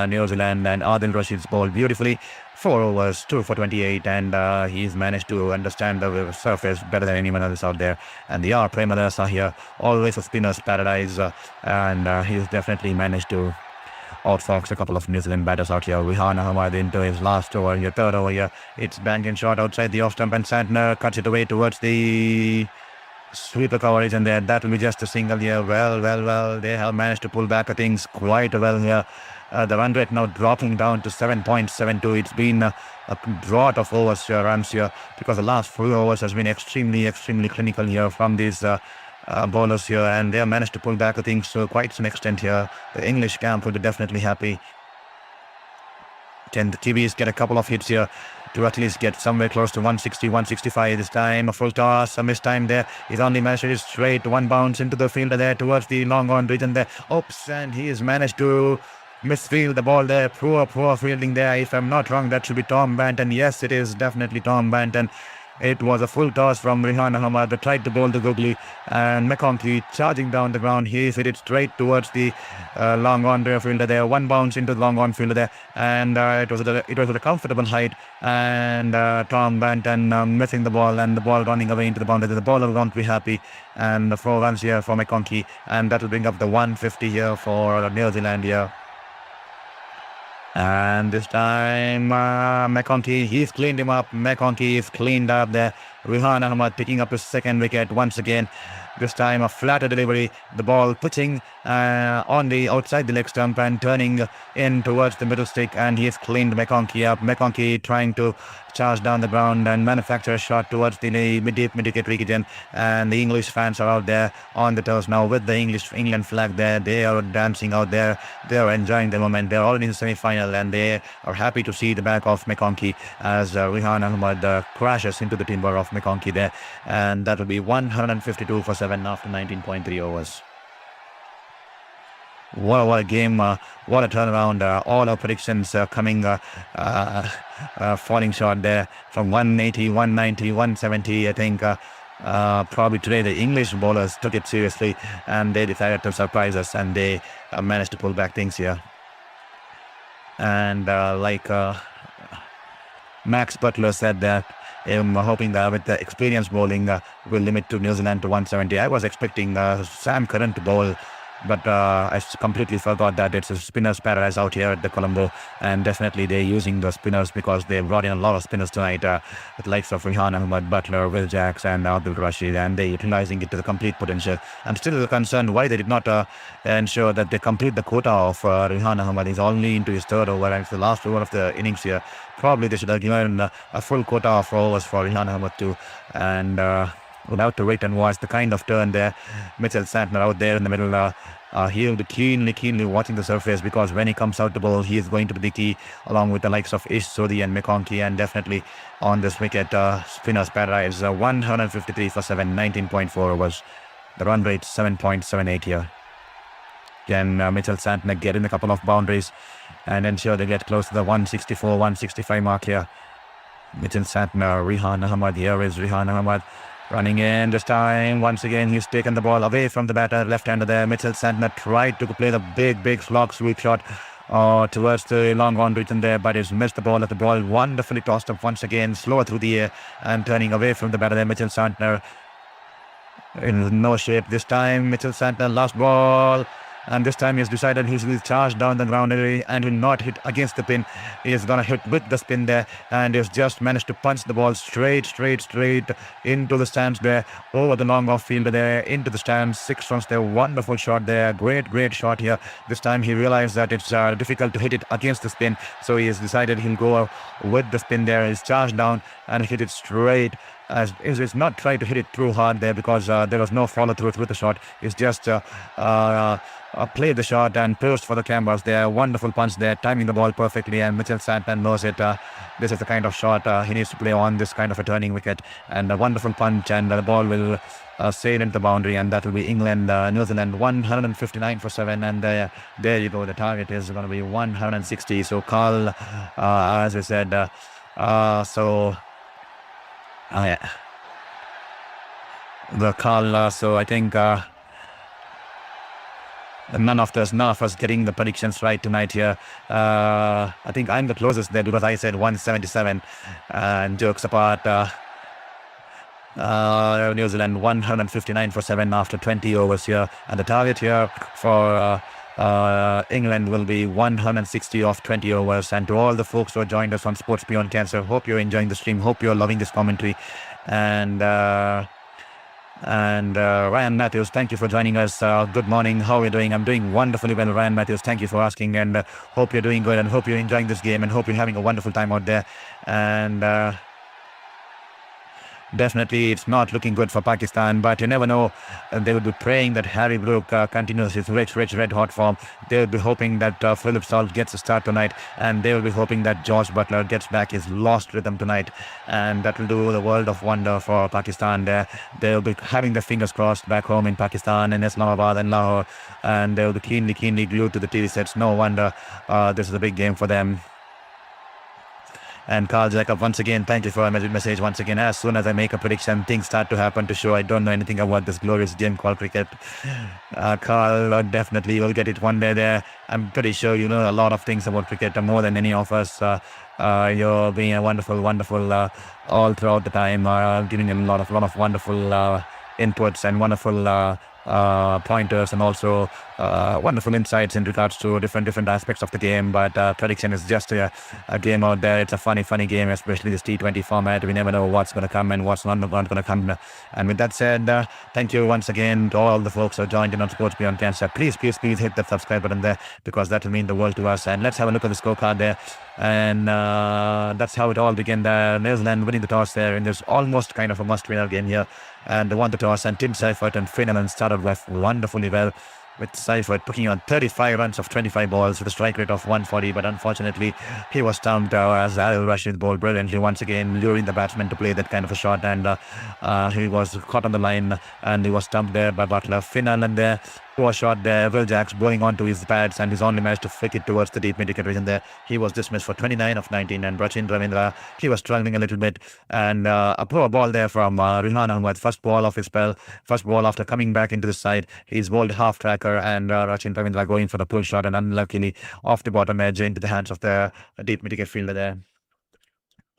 New Zealand, and Adil Rashid's bowled beautifully. 4 overs, 2 for 28, and he's managed to understand the surface better than anyone else out there. And the Premadasa here, always a spinner's paradise, and he's definitely managed to outfox a couple of New Zealand batters out here. Rihan Ahmad into his last over, your third over here. It's banged in short outside the off stump, and Santner cuts it away towards the sweeper coverage, and there that will be just a single here. Well, they have managed to pull back things quite well here. The run rate now dropping down to 7.72. It's been a drought of overs here, runs here, because the last 4 overs has been extremely clinical here from these bowlers here, and they have managed to pull back things to quite some extent here. The English camp will be definitely happy. Can the TVs get a couple of hits here to at least get somewhere close to 160, 165 this time? A full toss, a missed time there. He's only managed to straight one bounce into the fielder there towards the long on region there. Oops, and he has managed to misfield the ball there. Poor fielding there. If I'm not wrong, that should be Tom Banton. Yes, it is definitely Tom Banton. It was a full toss from Rihan Ahmad that tried to bowl the googly, and McConkey charging down the ground. He hit it straight towards the long on fielder there. One bounce into the long on fielder there, and it was at a comfortable height. And Tom Banton missing the ball, and the ball running away into the boundary. The bowler won't be happy, and the 4 runs here for McConkey, and that will bring up the 150 here for New Zealand here. And this time, McConkey, he's cleaned him up. McConkey is cleaned up there. Rihan Ahmad picking up his second wicket once again. This time a flatter delivery. The ball pitching on the outside the leg stump and turning in towards the middle stick, and he's cleaned McConkey up. McConkey trying to charge down the ground and manufacture a shot towards the mid-wicket region, and the English fans are out there on the toes now with the England flag there. They are dancing out there. They are enjoying the moment. They are already in the semi-final, and they are happy to see the back of McConkey as Rihan Ahmad crashes into the timber of McConkey there, and that will be 152 for 7 after 19.3 overs. What a game, what a turnaround. All our predictions coming falling short there from 180, 190, 170. I think probably today the English bowlers took it seriously and they decided to surprise us, and they managed to pull back things here. And like Max Butler said that I'm hoping that with the experience bowling will limit to New Zealand to 170. I was expecting Sam Curran to bowl, but I completely forgot that it's a spinner's paradise out here at the Colombo, and definitely they're using the spinners because they brought in a lot of spinners tonight with the likes of Rihan Ahmad, Butler, Will Jacks, and Abdul Rashid, and they're utilizing it to the complete potential. I'm still concerned why they did not ensure that they complete the quota of Rihan Ahmad. He's only into his third over, and it's the last over of the innings here. Probably they should have given a full quota of overs for Rihan Ahmad too, and we'll have to wait and watch the kind of turn there. Mitchell Santner out there in the middle. He'll be keenly watching the surface, because when he comes out the ball, he is going to be the key, along with the likes of Ish Sodi and McConkey, and definitely on this wicket, spinner's paradise. 153 for 7, 19.4 overs. The run rate 7.78 here. Can Mitchell Santner get in a couple of boundaries and ensure they get close to the 164, 165 mark here? Mitchell Santner, Rihan Ahmad. Here is Rihan Ahmad running in this time. Once again, he's taken the ball away from the batter, left-hander there. Mitchell Santner tried to play the big slog sweep shot towards the long on region there, but he's missed the ball wonderfully tossed up once again, slower through the air and turning away from the batter there. Mitchell Santner in no shape this time. Mitchell Santner, last ball. And this time he's decided he will charge down the ground and will not hit against the pin. He is going to hit with the spin there. And he's just managed to punch the ball straight into the stands there. Over the long off fielder there, into the stands. 6 runs there. Wonderful shot there. Great shot here. This time he realized that it's difficult to hit it against the spin. So he has decided he'll go with the spin there. He's charged down and hit it straight. As is not trying to hit it too hard there because there was no follow through with the shot. It's just played the shot and posed for the cameras there. Wonderful punch there, timing the ball perfectly, and Mitchell Santner knows it. This is the kind of shot he needs to play on this kind of a turning wicket, and a wonderful punch, and the ball will sail into the boundary, and that will be England, New Zealand 159 for 7, and there you go. The target is going to be 160. So Carl, as we said, yeah. The Carl, so I think none of us getting the predictions right tonight here. I think I'm the closest there because I said 177. And jokes apart, New Zealand 159 for 7 after 20 overs here. And the target here for England will be 160 off 20 overs. And to all the folks who have joined us on Sports Beyond Cancer, hope you're enjoying the stream, hope you're loving this commentary. And Ryan Matthews, thank you for joining us. Good morning. How are you doing? I'm doing wonderfully well, Ryan Matthews. Thank you for asking, and hope you're doing good, and hope you're enjoying this game, and hope you're having a wonderful time out there. And definitely, it's not looking good for Pakistan, but you never know. They would be praying that Harry Brook continues his rich, red-hot form. They would be hoping that Philip Salt gets a start tonight, and they will be hoping that George Butler gets back his lost rhythm tonight, and that will do the world of wonder for Pakistan. They'll be having their fingers crossed back home in Pakistan, in Islamabad and Lahore, and they'll be keenly glued to the TV sets. No wonder this is a big game for them. And Carl Jacob, once again, thank you for a message once again. As soon as I make a prediction, things start to happen to show I don't know anything about this glorious game called cricket. Carl definitely will get it one day there. I'm pretty sure you know a lot of things about cricket, more than any of us. You're being a wonderful all throughout the time, giving a lot of wonderful inputs and wonderful pointers, and also wonderful insights in regards to different aspects of the game. But prediction is just a game out there. It's a funny game, especially this T20 format. We never know what's going to come and what's not going to come. And with that said, thank you once again to all the folks who joined in on Sports Beyond Cancer. Please hit that subscribe button there, because that will mean the world to us. And let's have a look at the scorecard there. And that's how it all began there. New Zealand winning the toss there in this almost kind of a must-winner game here. And they won the toss, and Tim Seifert and Finn Allen started off wonderfully well, with Seifert picking on 35 runs of 25 balls with a strike rate of 140, but unfortunately he was stumped as Adil Rashid bowled brilliantly once again, luring the batsman to play that kind of a shot, and he was caught on the line and he was stumped there by Butler. Finn Allen there, poor shot there. Will Jacks going on to his pads, and he's only managed to flick it towards the deep mid-wicket region there. He was dismissed for 29 of 19, and Rachin Ravindra, he was struggling a little bit, and a poor ball there from Rihan Ahmed. First ball of his spell, first ball after coming back into the side. He's bowled half tracker, and Rachin Ravindra going for the pull shot, and unluckily off the bottom edge into the hands of the deep mid-wicket fielder there.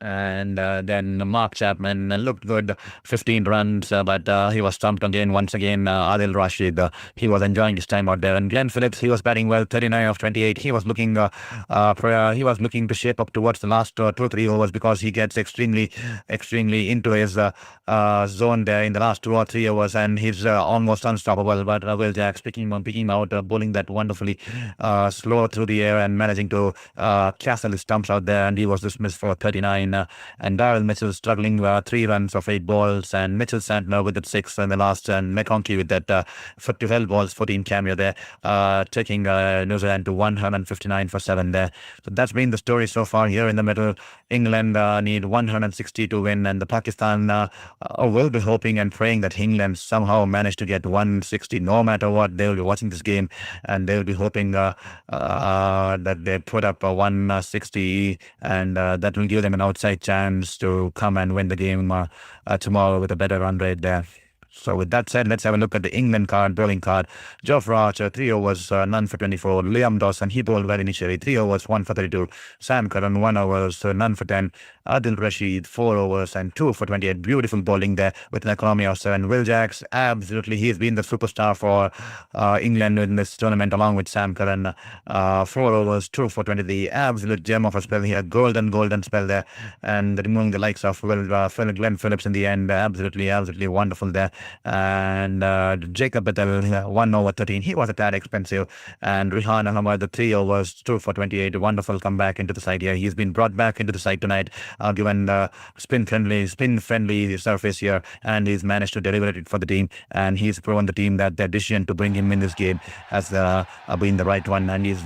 And then Mark Chapman looked good, 15 runs, but he was stumped again once again. Adil Rashid, he was enjoying his time out there. And Glenn Phillips, he was batting well, 39 of 28. He was looking to shape up towards the last 2-3 overs, because he gets extremely into his zone there in the last 2 or 3 overs, and he's almost unstoppable. But Will Jacks picking him out, bowling that wonderfully slow through the air and managing to castle his stumps out there, and he was dismissed for 39. And Darryl Mitchell struggling 3 runs of 8 balls, and Mitchell Santner with that 6 in the last, and McConkey with that 12 balls, 14 cameo there, taking New Zealand to 159 for 7 there. So that's been the story so far here in the middle. England need 160 to win, and the Pakistan will be hoping and praying that England somehow manage to get 160 no matter what. They will be watching this game, and they will be hoping that they put up a 160, and that will give them an outside chance to come and win the game tomorrow with a better run rate there. So with that said, let's have a look at the England card, bowling card. Geoffrey Archer, 3 overs, none for 24. Liam Dawson, he bowled well initially, 3 overs, 1 for 32. Sam Curran, 1 overs, none for 10. Adil Rashid, 4 overs and 2 for 28. Beautiful bowling there with an economy of 7. Will Jacks, absolutely, he's been the superstar for England in this tournament along with Sam Curran. 4 overs, 2 for 20. The absolute gem of a spell here, golden spell there, and removing the likes of Glenn Phillips in the end. Absolutely wonderful there. And Jacob Battel, 1 over 13. He was a tad expensive. And Rihan Ahmad, the 3 overs, 2 for 28. Wonderful comeback into the side here. He's been brought back into the side tonight, given the spin friendly surface here, and he's managed to deliver it for the team. And he's proven the team that their decision to bring him in this game has been the right one, and he's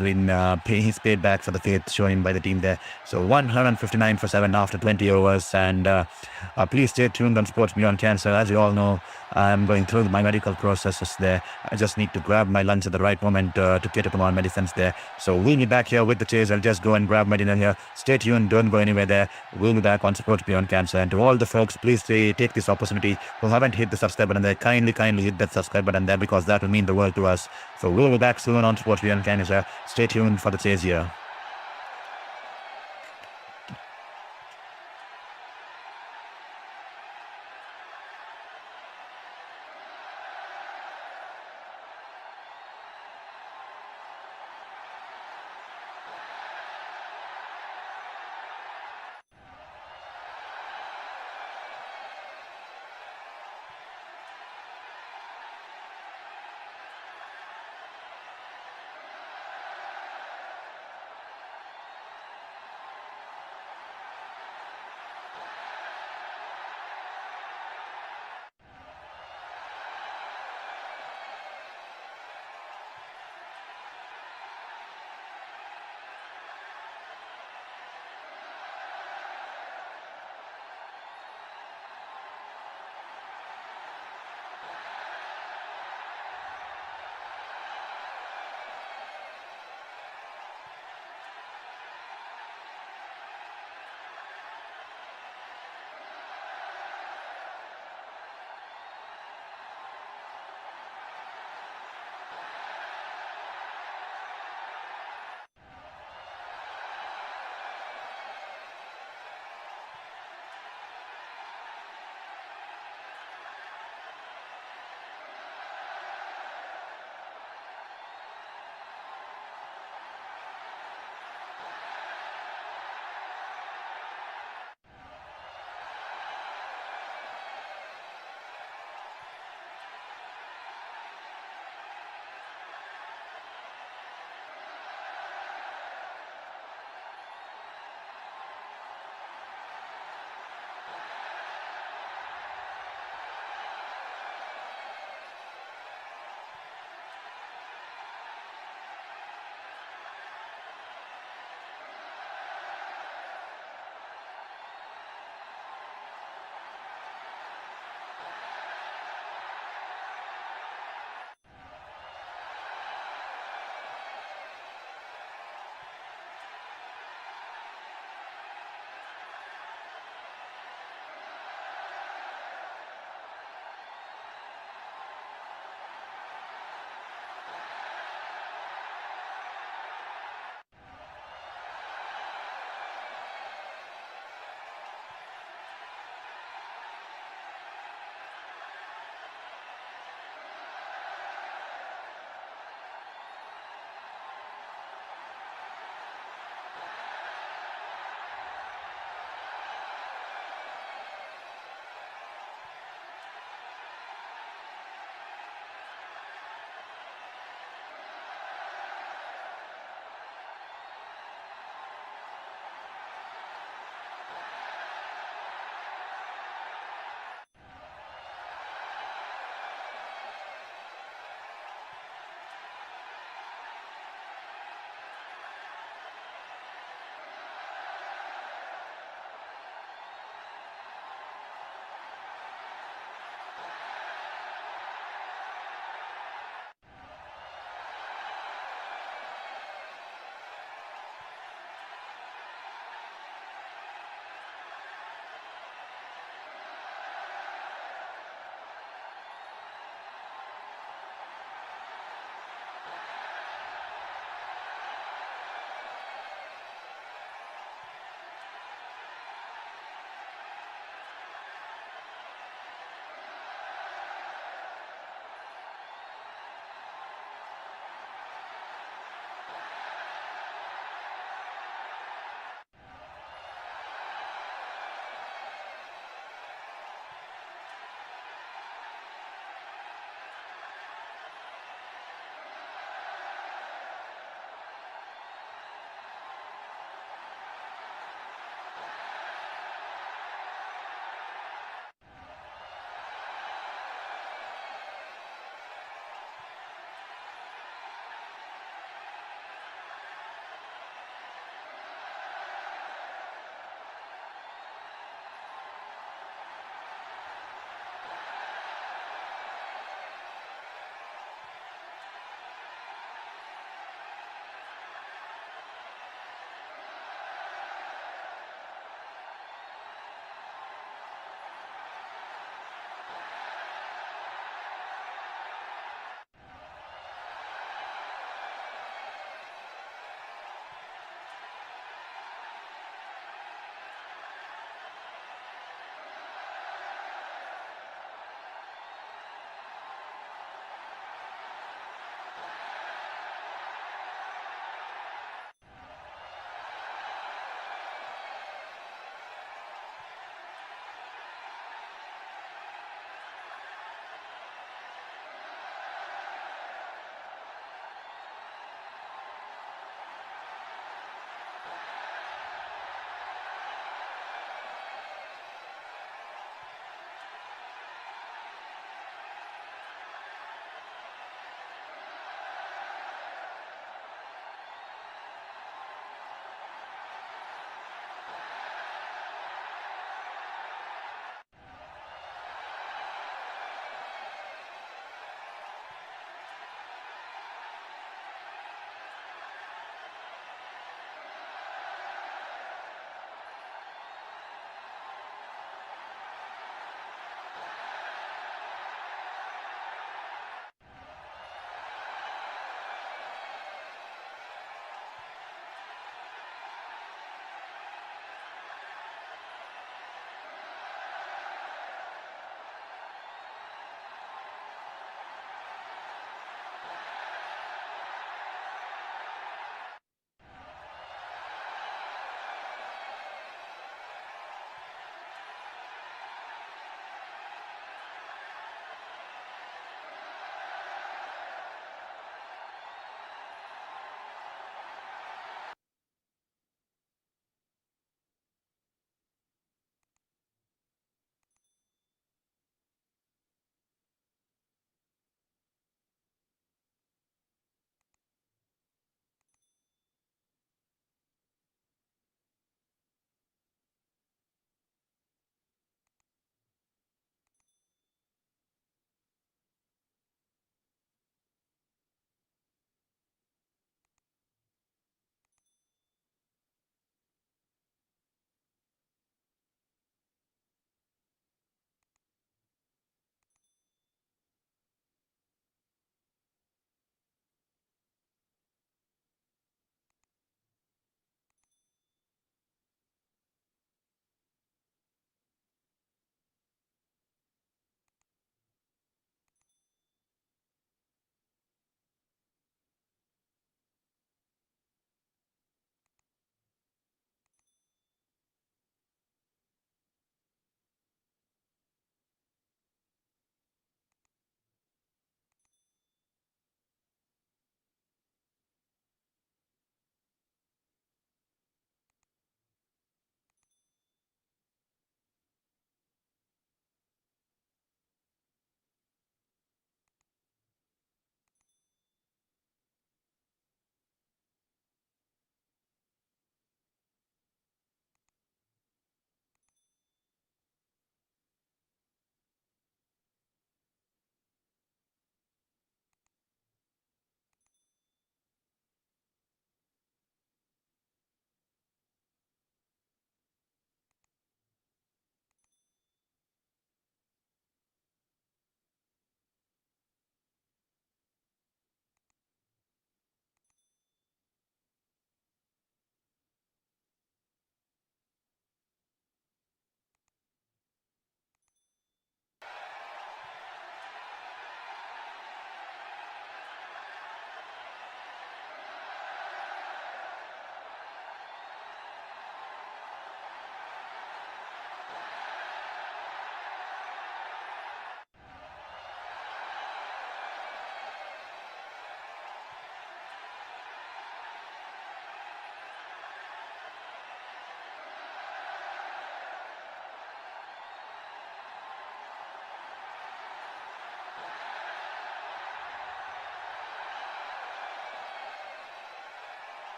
paid back for the faith shown by the team there. So 159 for 7 after 20 overs. And please stay tuned on Sports Beyond Cancer. As you all know, I'm going through my medical processes there. I just need to grab my lunch at the right moment to get up on medicines there. So we'll be back here with the chase. I'll just go and grab my dinner here. Stay tuned, don't go anywhere there. We'll be back on Sports Beyond Cancer. And to all the folks, please take this opportunity who haven't hit the subscribe button there, kindly hit that subscribe button there, because that will mean the world to us. So we'll be back soon on Sports Beyond Cancer. Stay tuned for the chase here.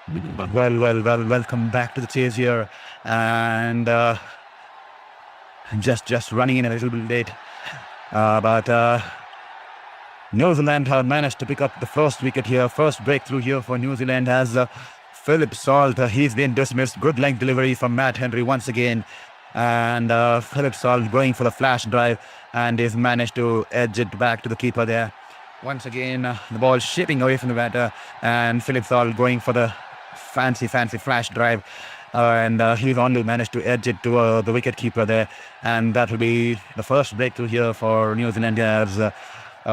Welcome back to the chase here, and just running in a little bit late, but New Zealand have managed to pick up the first wicket here, first breakthrough here for New Zealand as Philip Salt. He's been dismissed. Good length delivery from Matt Henry once again, and Philip Salt going for the flash drive, and he's managed to edge it back to the keeper there. Once again, the ball shipping away from the batter, and Philip Salt going for the fancy flash drive, and he's only managed to edge it to the wicket keeper there, and that will be the first breakthrough here for New Zealand as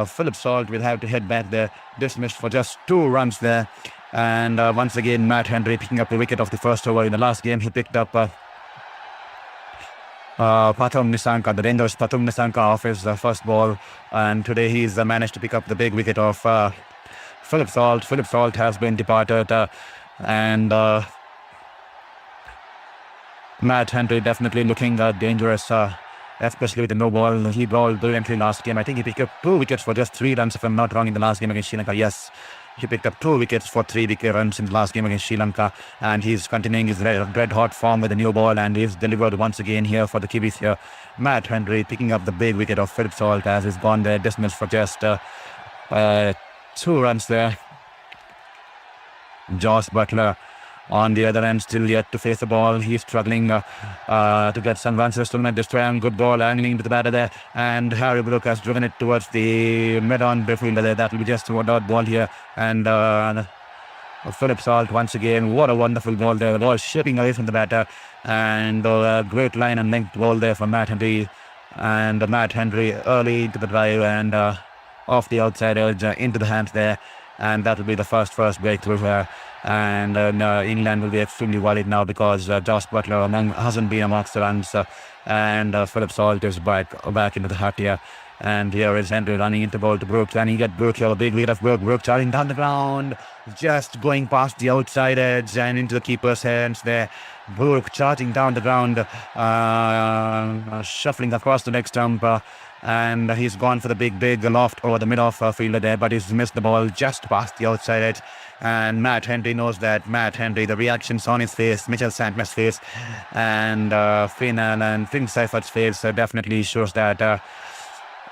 Philip Salt will have to head back there, dismissed for just 2 runs there, and once again Matt Henry picking up the wicket of the first over. In the last game he picked up Pathum Nissanka, the Rangers Pathum Nissanka off his first ball, and today he's managed to pick up the big wicket of Philip Salt. Philip Salt has been departed, and Matt Henry definitely looking dangerous, especially with the no ball. He bowled brilliantly last game. I think he picked up 2 wickets for just 3 runs, if I'm not wrong, in the last game against Sri Lanka. Yes, he picked up 2 wickets for 3 runs in the last game against Sri Lanka, and he's continuing his red-hot form with the new ball, and he's delivered once again here for the Kiwis here. Matt Henry picking up the big wicket of Philip Salt as he's gone there, dismissed for just 2 runs there. Josh Butler on the other end, still yet to face the ball. He's struggling to get some runs this tournament. Destroying good ball, angling to the batter there, and Harry Brook has driven it towards the mid-on fielder there. That will be just one out ball here, and Philip Salt once again. What a wonderful ball there. The ball shipping away from the batter, and a great line and length ball there from Matt Henry, and Matt Henry early into the drive and off the outside edge into the hands there, and that will be the first breakthrough here. And England will be extremely worried now because Josh Butler hasn't been amongst the runs, and Philip Salt is back into the hut here. And here is Henry running into ball to Brook, and he get Brook here, a big lead of Brook. Brook charging down the ground, just going past the outside edge and into the keeper's hands there. Brook charging down the ground, shuffling across the next stump, and he's gone for the big loft over the mid-off fielder there, but he's missed the ball just past the outside edge. And Matt Henry knows that. Matt Henry, the reactions on his face, Mitchell Santner's face, and Finn Seifert's face definitely shows that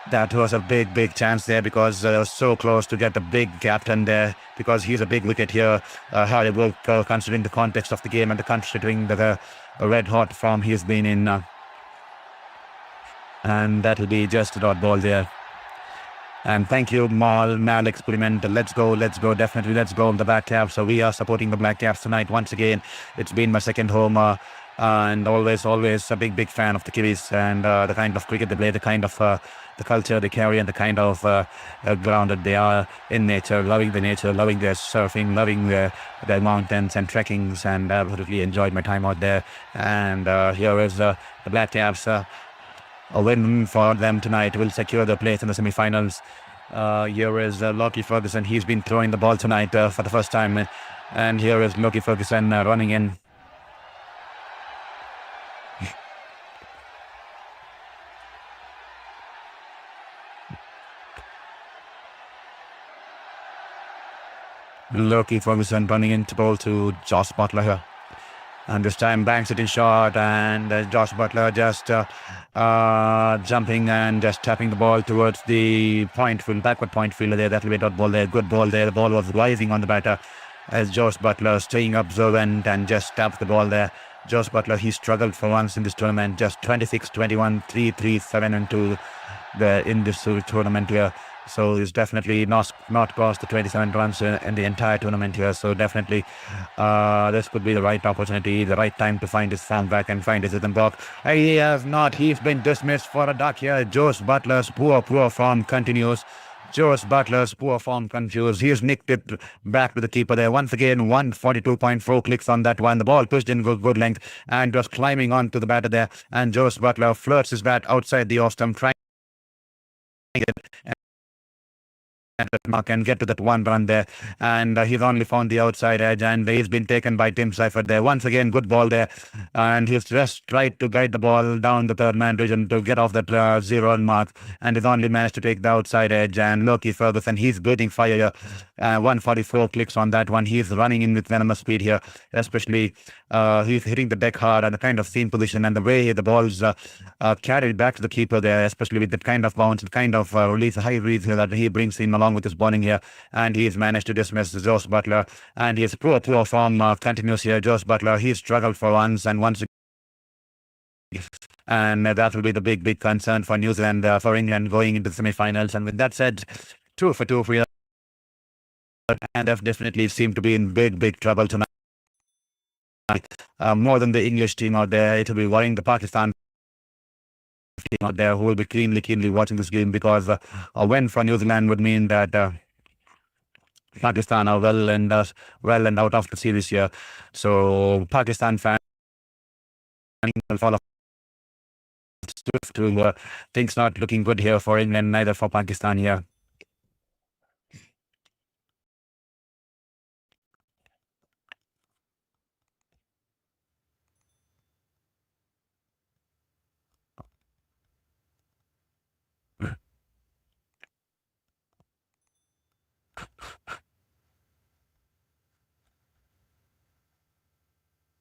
that was a big chance there, because it was so close to get the big captain there, because he's a big wicket here. Harry Brook, considering the context of the game and considering the red-hot form he's been in, and that will be just a dot ball there. And thank you, Mal Experiment. Let's go, definitely let's go, the Black Caps. So we are supporting the Black Caps tonight once again. It's been my second home, and always a big fan of the Kiwis and the kind of cricket they play, the kind of the culture they carry, and the kind of grounded they are in nature, loving the nature, loving their surfing, loving their mountains and trekkings, and absolutely enjoyed my time out there. And here is the Black Caps. A win for them tonight will secure the place in the semi-finals. Here is Lockie Ferguson. He's been throwing the ball tonight for the first time. And here is Lockie Ferguson running in. Lockie Ferguson running into ball to Josh Butler here. And this time banks it in short, and Josh Butler just jumping and just tapping the ball towards the backward point fielder there. That will be a dot ball there. Good ball there. The ball was rising on the batter as Josh Butler staying observant and just taps the ball there. Josh Butler, he struggled for once in this tournament. Just 26, 21, 3, 3, 7 and 2 in this tournament here. So he's definitely not crossed the 27 runs in the entire tournament here. So definitely this could be the right opportunity, the right time to find his form back and find his rhythm back. He has not. He's been dismissed for a duck here. Josh Butler's poor form continues. Josh Butler's poor form confused. He's nicked it back to the keeper there. Once again, 142.4 clicks on that one. The ball pushed in good length and was climbing on to the batter there. And Josh Butler flirts his bat outside the off stump, trying it. mark and get to that one run there, and he's only found the outside edge, and he's been taken by Tim Seifert there. Once again, good ball there, and he's just tried to guide the ball down the third man region to get off that 0-run mark, and he's only managed to take the outside edge. And Loki Ferguson, he's breathing fire here. 144 clicks on that one. He's running in with venomous speed here, especially he's hitting the deck hard and the kind of seam position and the way the ball's carried back to the keeper there, especially with that kind of bounce, the kind of release, high release that he brings in along with his bowling here. And he's managed to dismiss Josh Butler, and his poor form continues here. Josh Butler, he struggled for once and once again, and that will be the big concern for New Zealand, for England going into the semi-finals. And with that said, 2 for 2 for you, and they definitely seem to be in big trouble tonight. More than the English team out there, it will be worrying the Pakistan team out there, who will be keenly watching this game, because a win for New Zealand would mean that Pakistan are well and out of the series here. So Pakistan fans will follow to things not looking good here for England, neither for Pakistan here.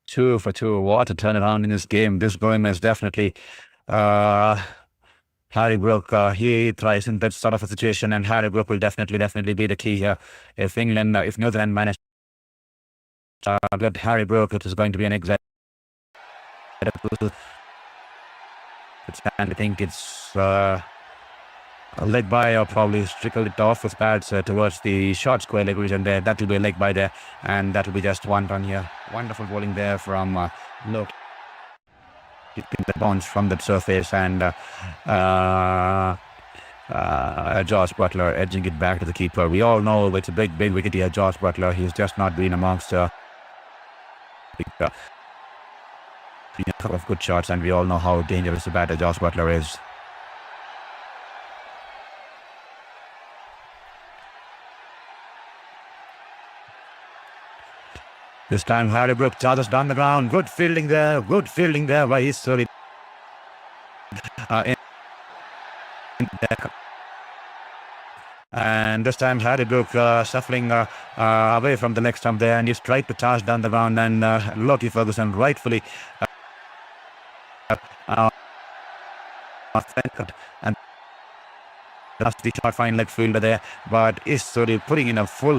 Two for two. What a turnaround in this game. This game is definitely Harry Brook. He thrives in that sort of a situation, and Harry Brook will definitely be the key here. If New Zealand manage to get Harry Brook, it is going to be an exciting. And I think it's a leg by, or probably trickled it off with pads towards the short square leg region there. That will be a leg by there, and that will be just one run here. Wonderful bowling there from Loki. Getting the bounce from the surface, and Josh Butler edging it back to the keeper. We all know it's a big wicket here. Josh Butler, he's just not been amongst a couple of good shots, and we all know how dangerous a batter Josh Butler is. This time Harry Brook charges down the ground. Good fielding there by his solid. And this time Harry Brook shuffling away from the leg stump there, and he's tried to charge down the ground, and Loki Ferguson rightfully and that's the short fine leg fielder there, but is sort of putting in a full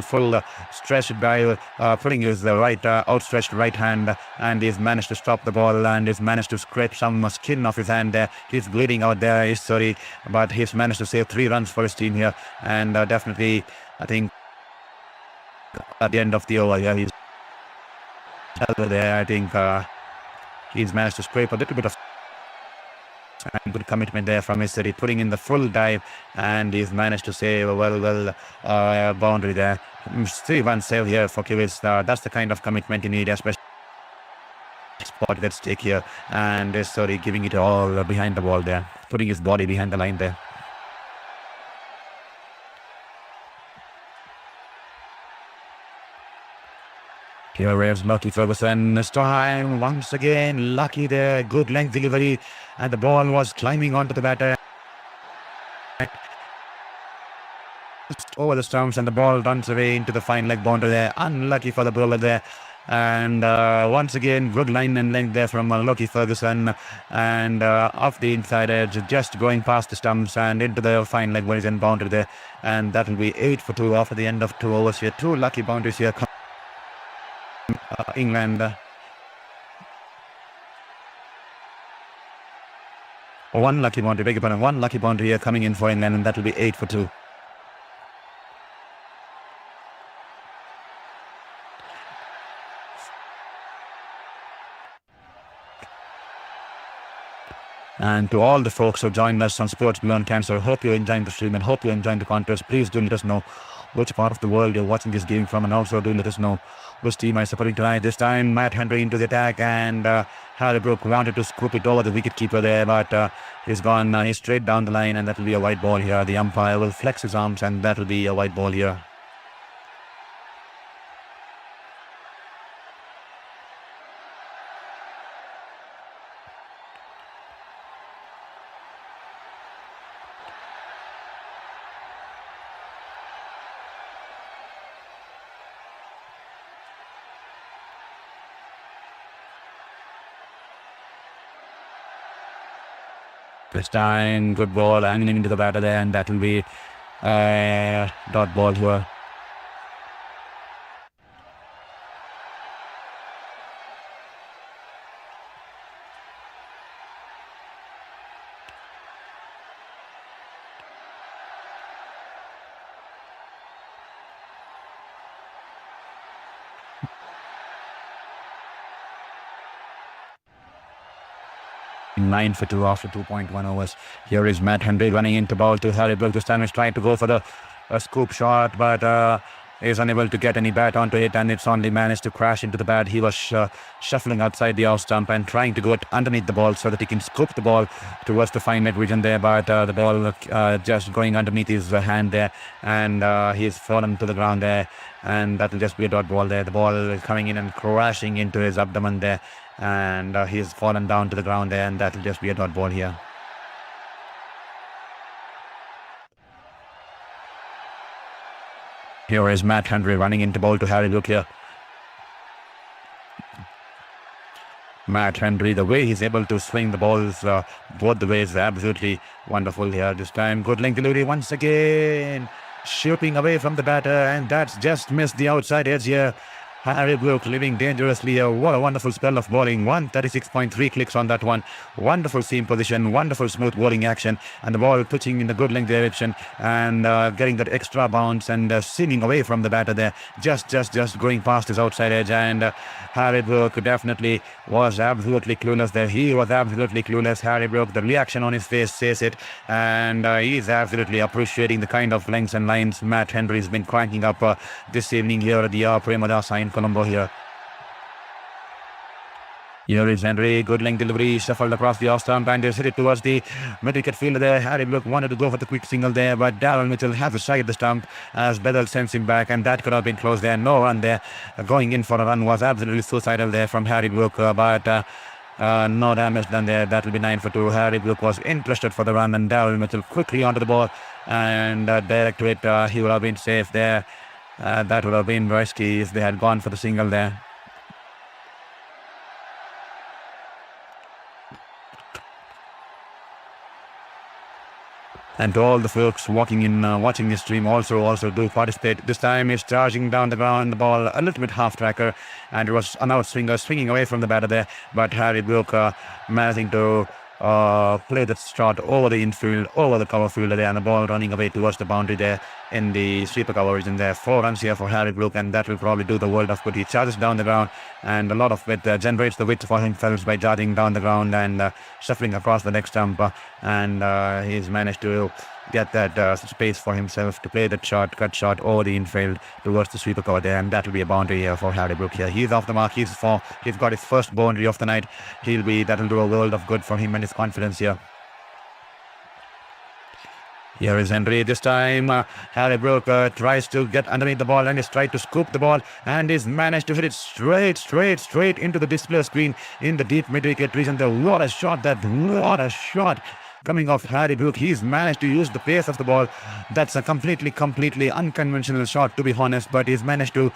stretch by putting his right outstretched right hand, and he's managed to stop the ball, and he's managed to scrape some skin off his hand there. He's bleeding out there, he's sorry, but he's managed to save 3 runs for his team here, and definitely I think at the end of the over here, he's there. I think he's managed to scrape a little bit of and good commitment there from his city, putting in the full dive, and he's managed to save a well boundary there. 3-1 save here for Kiwis. That's the kind of commitment you need, especially spot at stake here, and is giving it all behind the ball there, putting his body behind the line there. Here waves Loki Ferguson this time, once again, lucky there, good length delivery, and the ball was climbing onto the batter. Just over the stumps, and the ball runs away into the fine leg boundary there. Unlucky for the bowler there. And once again, good line and length there from Loki Ferguson, and off the inside edge, just going past the stumps and into the fine leg horizon boundary there. And that will be 8 for 2 after the end of 2 overs here. 2 lucky boundaries here. England. One lucky boundary, one lucky boundary here coming in for England, and that will be 8 for 2. And to all the folks who joined us on Sports Beyond Cancer, hope you're enjoying the stream and hope you're enjoying the contest. Please do let us know which part of the world you're watching this game from, and also do let us know which team are supporting tonight. This time, Matt Henry into the attack, and Harry Brook wanted to scoop it over the wicketkeeper there, but he's gone. He's straight down the line, and that will be a white ball here. The umpire will flex his arms, and that will be a white ball here. This time, good ball hanging into the batter there, and that will be dot ball here. Nine for 2 after 2.1 overs. Here is Matt Henry running into ball to Harry Brook. This time he's trying to go for the scoop shot, but is unable to get any bat onto it, and it's only managed to crash into the bat. He was shuffling outside the off stump and trying to go underneath the ball so that he can scoop the ball towards the fine mid region there, but the ball just going underneath his hand there, and he's fallen to the ground there, and that will just be a dot ball there. The ball is coming in and crashing into his abdomen there, and he's fallen down to the ground there, and that will just be a dot ball here. Here is Matt Henry running into ball to Harry Brook here. Matt Henry, the way he's able to swing the balls both the ways, absolutely wonderful here. This time, good length delivery once again. Shooting away from the batter, and that's just missed the outside edge here. Harry Brook living dangerously here. What a wonderful spell of bowling. 136.3 clicks on that one. Wonderful seam position, wonderful smooth bowling action, and the ball pitching in the good length direction, and getting that extra bounce and seaming away from the batter there. Just going past his outside edge, and Harry Brook definitely was absolutely clueless there. He was absolutely clueless, Harry Brook. The reaction on his face says it, and he's absolutely appreciating the kind of lengths and lines Matt Henry's been cranking up this evening here at the Premadasa in Colombo here. Here is Henry, good length delivery, shuffled across the off stump and is hit it towards the mid-wicket fielder there. Harry Brook wanted to go for the quick single there, but Darryl Mitchell has a shot at the stump as Bedell sends him back, and that could have been close there. No run there. Going in for a run was absolutely suicidal there from Harry Brook, but no damage done there. That will be 9 for 2. Harry Brook was interested for the run, and Darryl Mitchell quickly onto the ball and direct to it. He would have been safe there. That would have been risky if they had gone for the single there. And to all the folks walking in, watching this stream also do participate. This time he's charging down the ground, the ball a little bit half tracker, and it was an out swinger swinging away from the batter there, but Harry Brook managing to play that shot over the infield, over the cover fielder there, and the ball running away towards the boundary there in the sweeper cover region there. 4 runs here for Harry Brook, and that will probably do the world of good. He charges down the ground, and a lot of it generates the width for himself by charging down the ground and shuffling across the next stump, and he's managed to get that space for himself to play that shot, cut shot over the infield towards the sweeper cover there, and that will be a boundary here for Harry Brook here. He's off the mark. He's got his first boundary of the night. That'll do a world of good for him and his confidence here. Here is Henry. This time, Harry Brook tries to get underneath the ball and is tried to scoop the ball and is managed to hit it straight into the display screen in the deep mid-wicket region. What a shot coming off Harry Brook. He's managed to use the pace of the ball. That's a completely unconventional shot, to be honest, but he's managed to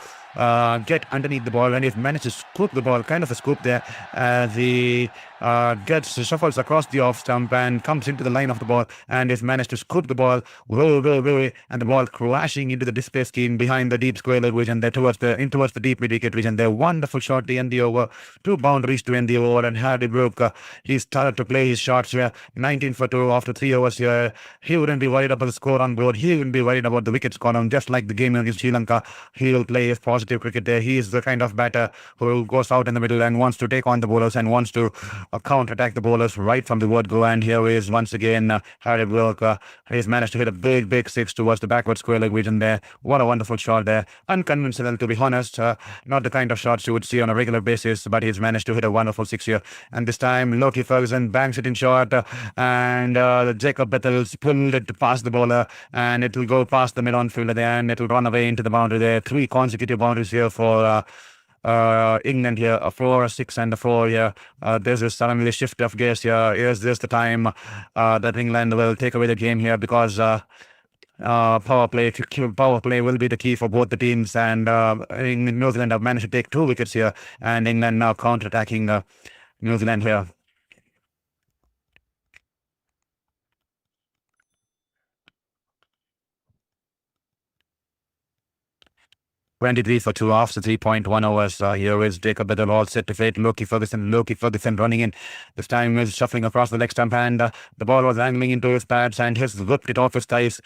get underneath the ball, and he's managed to scoop the ball, kind of a scoop there, as he shuffles across the off stump and comes into the line of the ball, and he's managed to scoop the ball very, and the ball crashing into the display scheme behind the deep square leg region there towards the deep mid-wicket region there. Wonderful shot to end the over. 2 boundaries to end the over, and Harry Brook, he started to play his shots here. 19 for 2 after 3 overs here. He wouldn't be worried about the score on board. He wouldn't be worried about the wickets gone on. Just like the game against Sri Lanka, he will play his positive cricket there. He is the kind of batter who goes out in the middle and wants to take on the bowlers and wants to counterattack the bowlers right from the word go. And here is once again Harry Brook. He's managed to hit a big six towards the backward square leg region there. What a wonderful shot there. Unconventional, to be honest. Not the kind of shots you would see on a regular basis, but he's managed to hit a wonderful six here. And this time, Loki Ferguson bangs it in short, and Jacob Bethel's pulled it past the bowler, and it will go past the mid-on fielder there, and it will run away into the boundary there. 3 consecutive boundaries here for England here, a 4, a 6, and a 4 here. There's a suddenly shift of gears here. Is this the time that England will take away the game here? Because power play will be the key for both the teams, and New Zealand have managed to take 2 wickets here, and England now counter-attacking New Zealand here. 23 for 2 after 3.1 overs. Here is Jacob Bethel all set to fade. Loki Ferguson running in. This time is shuffling across the leg stump, and the ball was angling into his pads, and he's whipped it off his thighs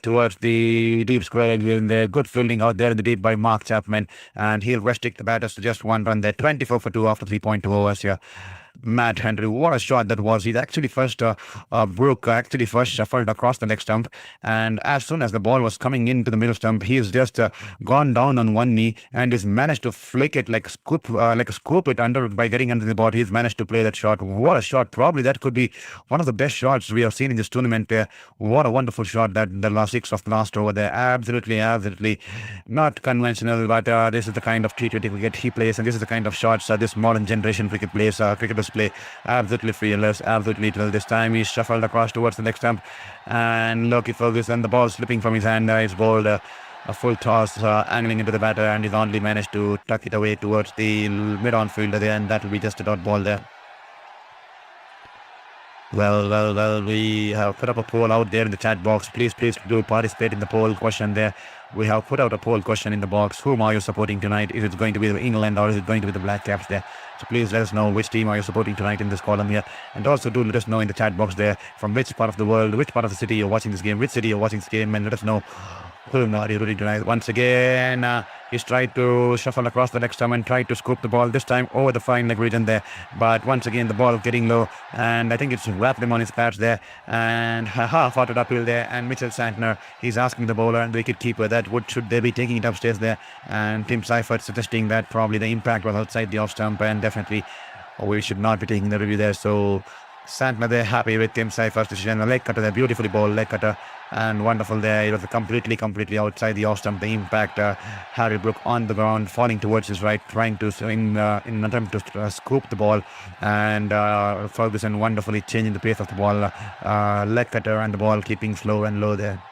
towards the deep square. There, good fielding out there in the deep by Mark Chapman, and he'll restrict the batters to just 1 run there. 24 for 2 after 3.2 overs here. Matt Henry, what a shot that was. He's actually Brook actually first shuffled across the leg stump, and as soon as the ball was coming into the middle stump, he's just gone down on one knee and he's managed to flick it like a scoop it under by getting under the ball. He's managed to play that shot. What a shot. Probably that could be one of the best shots we have seen in this tournament there. What a wonderful shot, that the last 6 of the last over there. Absolutely not conventional, but this is the kind of T20 cricket he plays, and this is the kind of shots this modern generation cricketers play. Absolutely fearless, absolutely lethal. This time he's shuffled across towards the leg stump, and Loki Ferguson, the ball slipping from his hand, he's bowled a full toss angling into the batter, and he's only managed to tuck it away towards the mid-on fielder there, and that will be just a dot ball there. Well, we have put up a poll out there in the chat box. Please do participate in the poll question there. We have put out a poll question in the box. Whom are you supporting tonight? Is it going to be England, or is it going to be the Black Caps there? So please let us know which team are you supporting tonight in this column here. And also do let us know in the chat box there from which part of the world, which part of the city you're watching this game, which city you're watching this game, and let us know whom are you rooting tonight. Once again, he's tried to shuffle across the leg stump and tried to scoop the ball, this time over the fine leg region there. But once again, the ball getting low, and I think it's wrapped him on his pads there, and half-hearted uphill there. And Mitchell Santner, he's asking the bowler and the wicket keeper that should they be taking it upstairs there, and Tim Seifert suggesting that probably the impact was outside the off stump, and definitely we should not be taking the review there. So Santner there happy with Tim Seifert's decision. A leg cutter there, beautifully bowled leg cutter, and wonderful there. It was completely outside the off stump. The impact, Harry Brook on the ground, falling towards his right, trying to in an attempt to scoop the ball, and Ferguson wonderfully changing the pace of the ball, leg cutter, and the ball keeping slow and low there.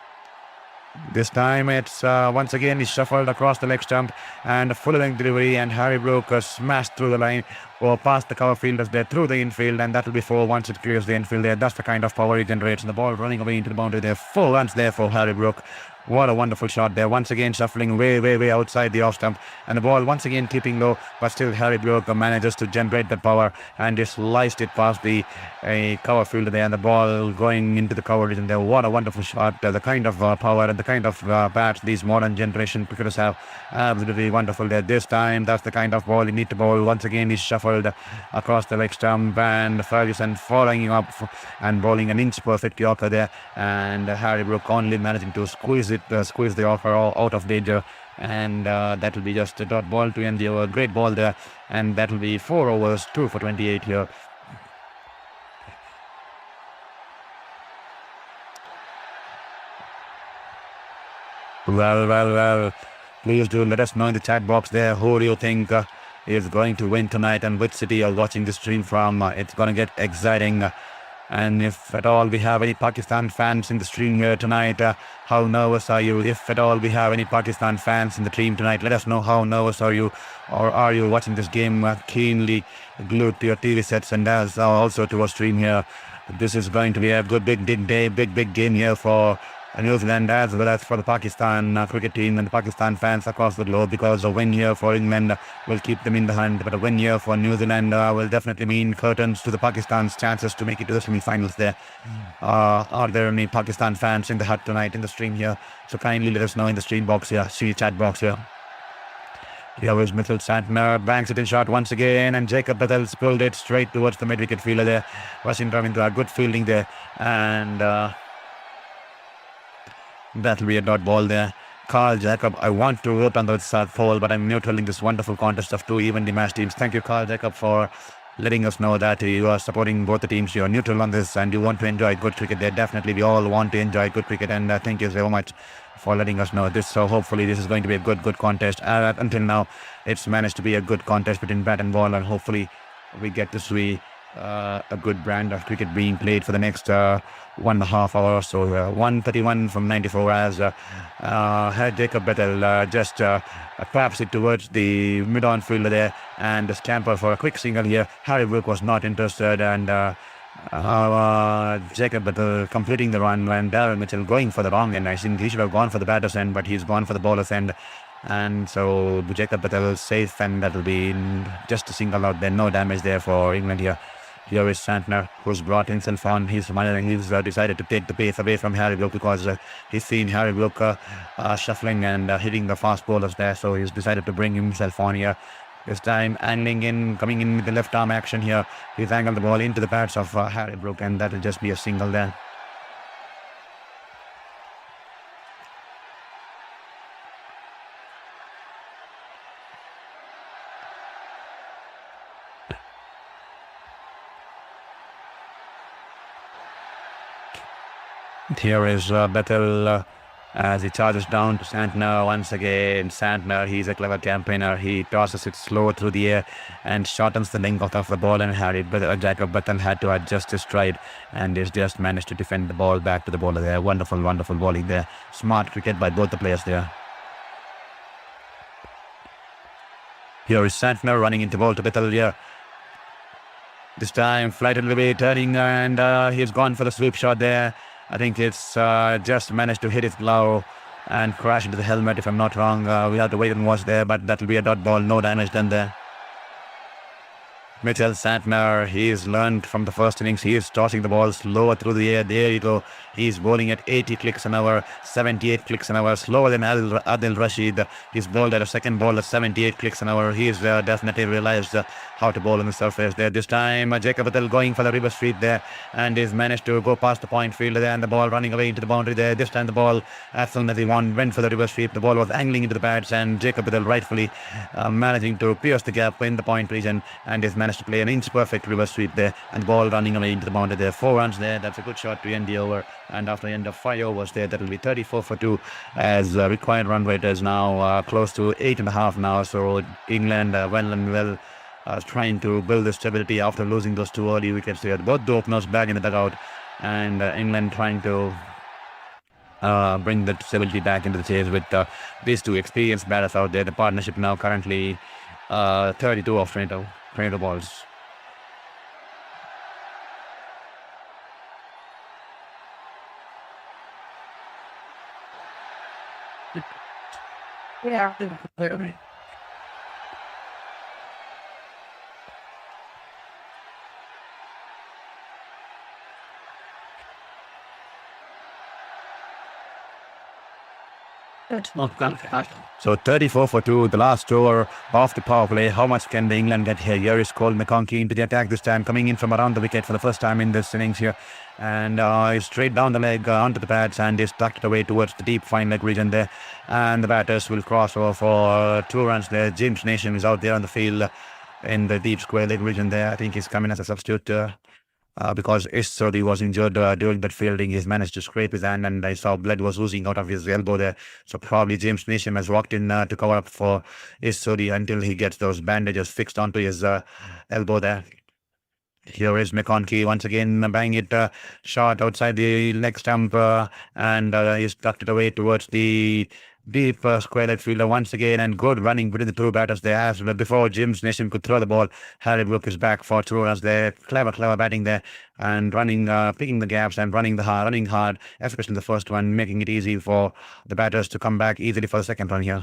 This time it's once again he's shuffled across the leg stump, and a full-length delivery, and Harry Brook smashed through the line or past the cover fielders there through the infield, and that will be 4 once it clears the infield there. That's the kind of power he generates, and the ball running away into the boundary there. 4 runs there for Harry Brook. What a wonderful shot there. Once again shuffling way outside the off stump, and the ball once again keeping low, but still Harry Brook manages to generate that power, and he sliced it past the cover fielder there, and the ball going into the cover region there. What a wonderful shot. The kind of power and the kind of bats these modern generation cricketers have. Absolutely wonderful there. This time that's the kind of ball you need to bowl. Once again he's shuffled across the leg stump, and Ferguson following up and bowling an inch perfect Yorker there, and Harry Brook only managing to squeeze the Yorker out of danger, and that will be just a dot ball to end the over. Great ball there, and that will be 4 overs, 2 for 28 here. Well, please do let us know in the chat box there who do you think is going to win tonight, and which city you're watching the stream from. It's going to get exciting. And if at all we have any Pakistan fans in the stream here tonight, how nervous are you? If at all we have any Pakistan fans in the stream tonight, let us know how nervous are you, or are you watching this game keenly glued to your TV sets, and as also to our stream here. This is going to be a good big day, big game here for New Zealand as well as for the Pakistan cricket team and the Pakistan fans across the globe, because a win here for England will keep them in the hunt, but a win here for New Zealand will definitely mean curtains to the Pakistan's chances to make it to the semi-finals there. Are there any Pakistan fans in the hut tonight in the stream here? So kindly let us know in the stream box here, chat box here. Here is Mitchell Santner, banks it in shot once again, and Jacob Bethels pulled it straight towards the mid-wicket fielder there. Washington into a good fielding there, and that'll be a dot ball there. Carl Jacob, I want to vote on the South Pole, but I'm neutraling this wonderful contest of two evenly matched teams. Thank you, Carl Jacob, for letting us know that you are supporting both the teams. You're neutral on this and you want to enjoy good cricket there. Definitely, we all want to enjoy good cricket, and thank you so much for letting us know this. So hopefully this is going to be a good contest. Until now, it's managed to be a good contest between bat and ball, and hopefully we get to see a good brand of cricket being played for the next 1.5 hours. So 1:31 from 94 as Jacob Bethel just claps it towards the mid-on fielder there, and a scamper for a quick single here. Harry Brook was not interested, and Jacob Bethel completing the run when Darryl Mitchell going for the wrong end. I think he should have gone for the batter's end, but he's gone for the bowler's end. And so Jacob Bethel safe, and that will be just a single out there. No damage there for England here. Here is Santner, who's brought himself on. He's decided to take the pace away from Harry Brook because he's seen Harry Brook shuffling and hitting the fast bowlers there. So he's decided to bring himself on here. This time angling in, coming in with the left arm action here. He's angled the ball into the pads of Harry Brook, and that will just be a single there. Here is Bethel as he charges down to Santner once again. Santner, he's a clever campaigner. He tosses it slow through the air and shortens the length of the ball, and Jacob Bethel had to adjust his stride, and he's just managed to defend the ball back to the bowler there. Wonderful bowling there. Smart cricket by both the players there. Here is Santner running into ball to Bethel here. This time flighted away, turning, and he's gone for the sweep shot there. I think it's just managed to hit his glove and crash into the helmet, if I'm not wrong. We have to wait and watch there, but that'll be a dot ball. No damage done there. Mitchell Santner, he's learned from the first innings. He is tossing the ball slower through the air. There you go. He's bowling at 80 clicks an hour, 78 clicks an hour, slower than Adil Rashid. He's bowled at a second ball at 78 clicks an hour. He's definitely realized how to bowl on the surface there. This time, Jacob Bethel going for the reverse sweep there, and he's managed to go past the point fielder there, and the ball running away into the boundary there. This time the ball, as soon as he went for the reverse sweep, the ball was angling into the pads, and Jacob Bethel rightfully managing to pierce the gap in the point region, and is managed to play an inch perfect reverse sweep there, and the ball running away into the boundary there. 4 runs there. That's a good shot to end the over, and after the end of 5 overs there, that will be 34 for 2 as required run rate is now close to 8.5 now. So England well and well trying to build the stability after losing those 2 early wickets there. Both the openers back in the dugout, and England trying to bring the stability back into the chase with these 2 experienced batters out there. The partnership now currently 32 of 20 balls. Yeah. So 34 for 2, the last over of the power play. How much can the England get here? Here is Cole McConkey into the attack this time, coming in from around the wicket for the first time in this innings here. And he's straight down the leg onto the pads, and he's tucked away towards the deep fine leg region there. And the batters will cross over for 2 runs there. James Nation is out there on the field in the deep square leg region there. I think he's coming as a substitute because Sri was injured during that fielding. He's managed to scrape his hand, and I saw blood was oozing out of his elbow there. So probably James Nation has walked in to cover up for Sri until he gets those bandages fixed onto his elbow there. Here is McConkey once again, bang it shot outside the leg stump, and he's tucked it away towards the deep square leg fielder once again, and good running between the 2 batters there. As before James Nation could throw the ball, Harry Brook is back for 2 runs there. Clever batting there, and running, picking the gaps and running hard, especially the first one, making it easy for the batters to come back easily for the second run here.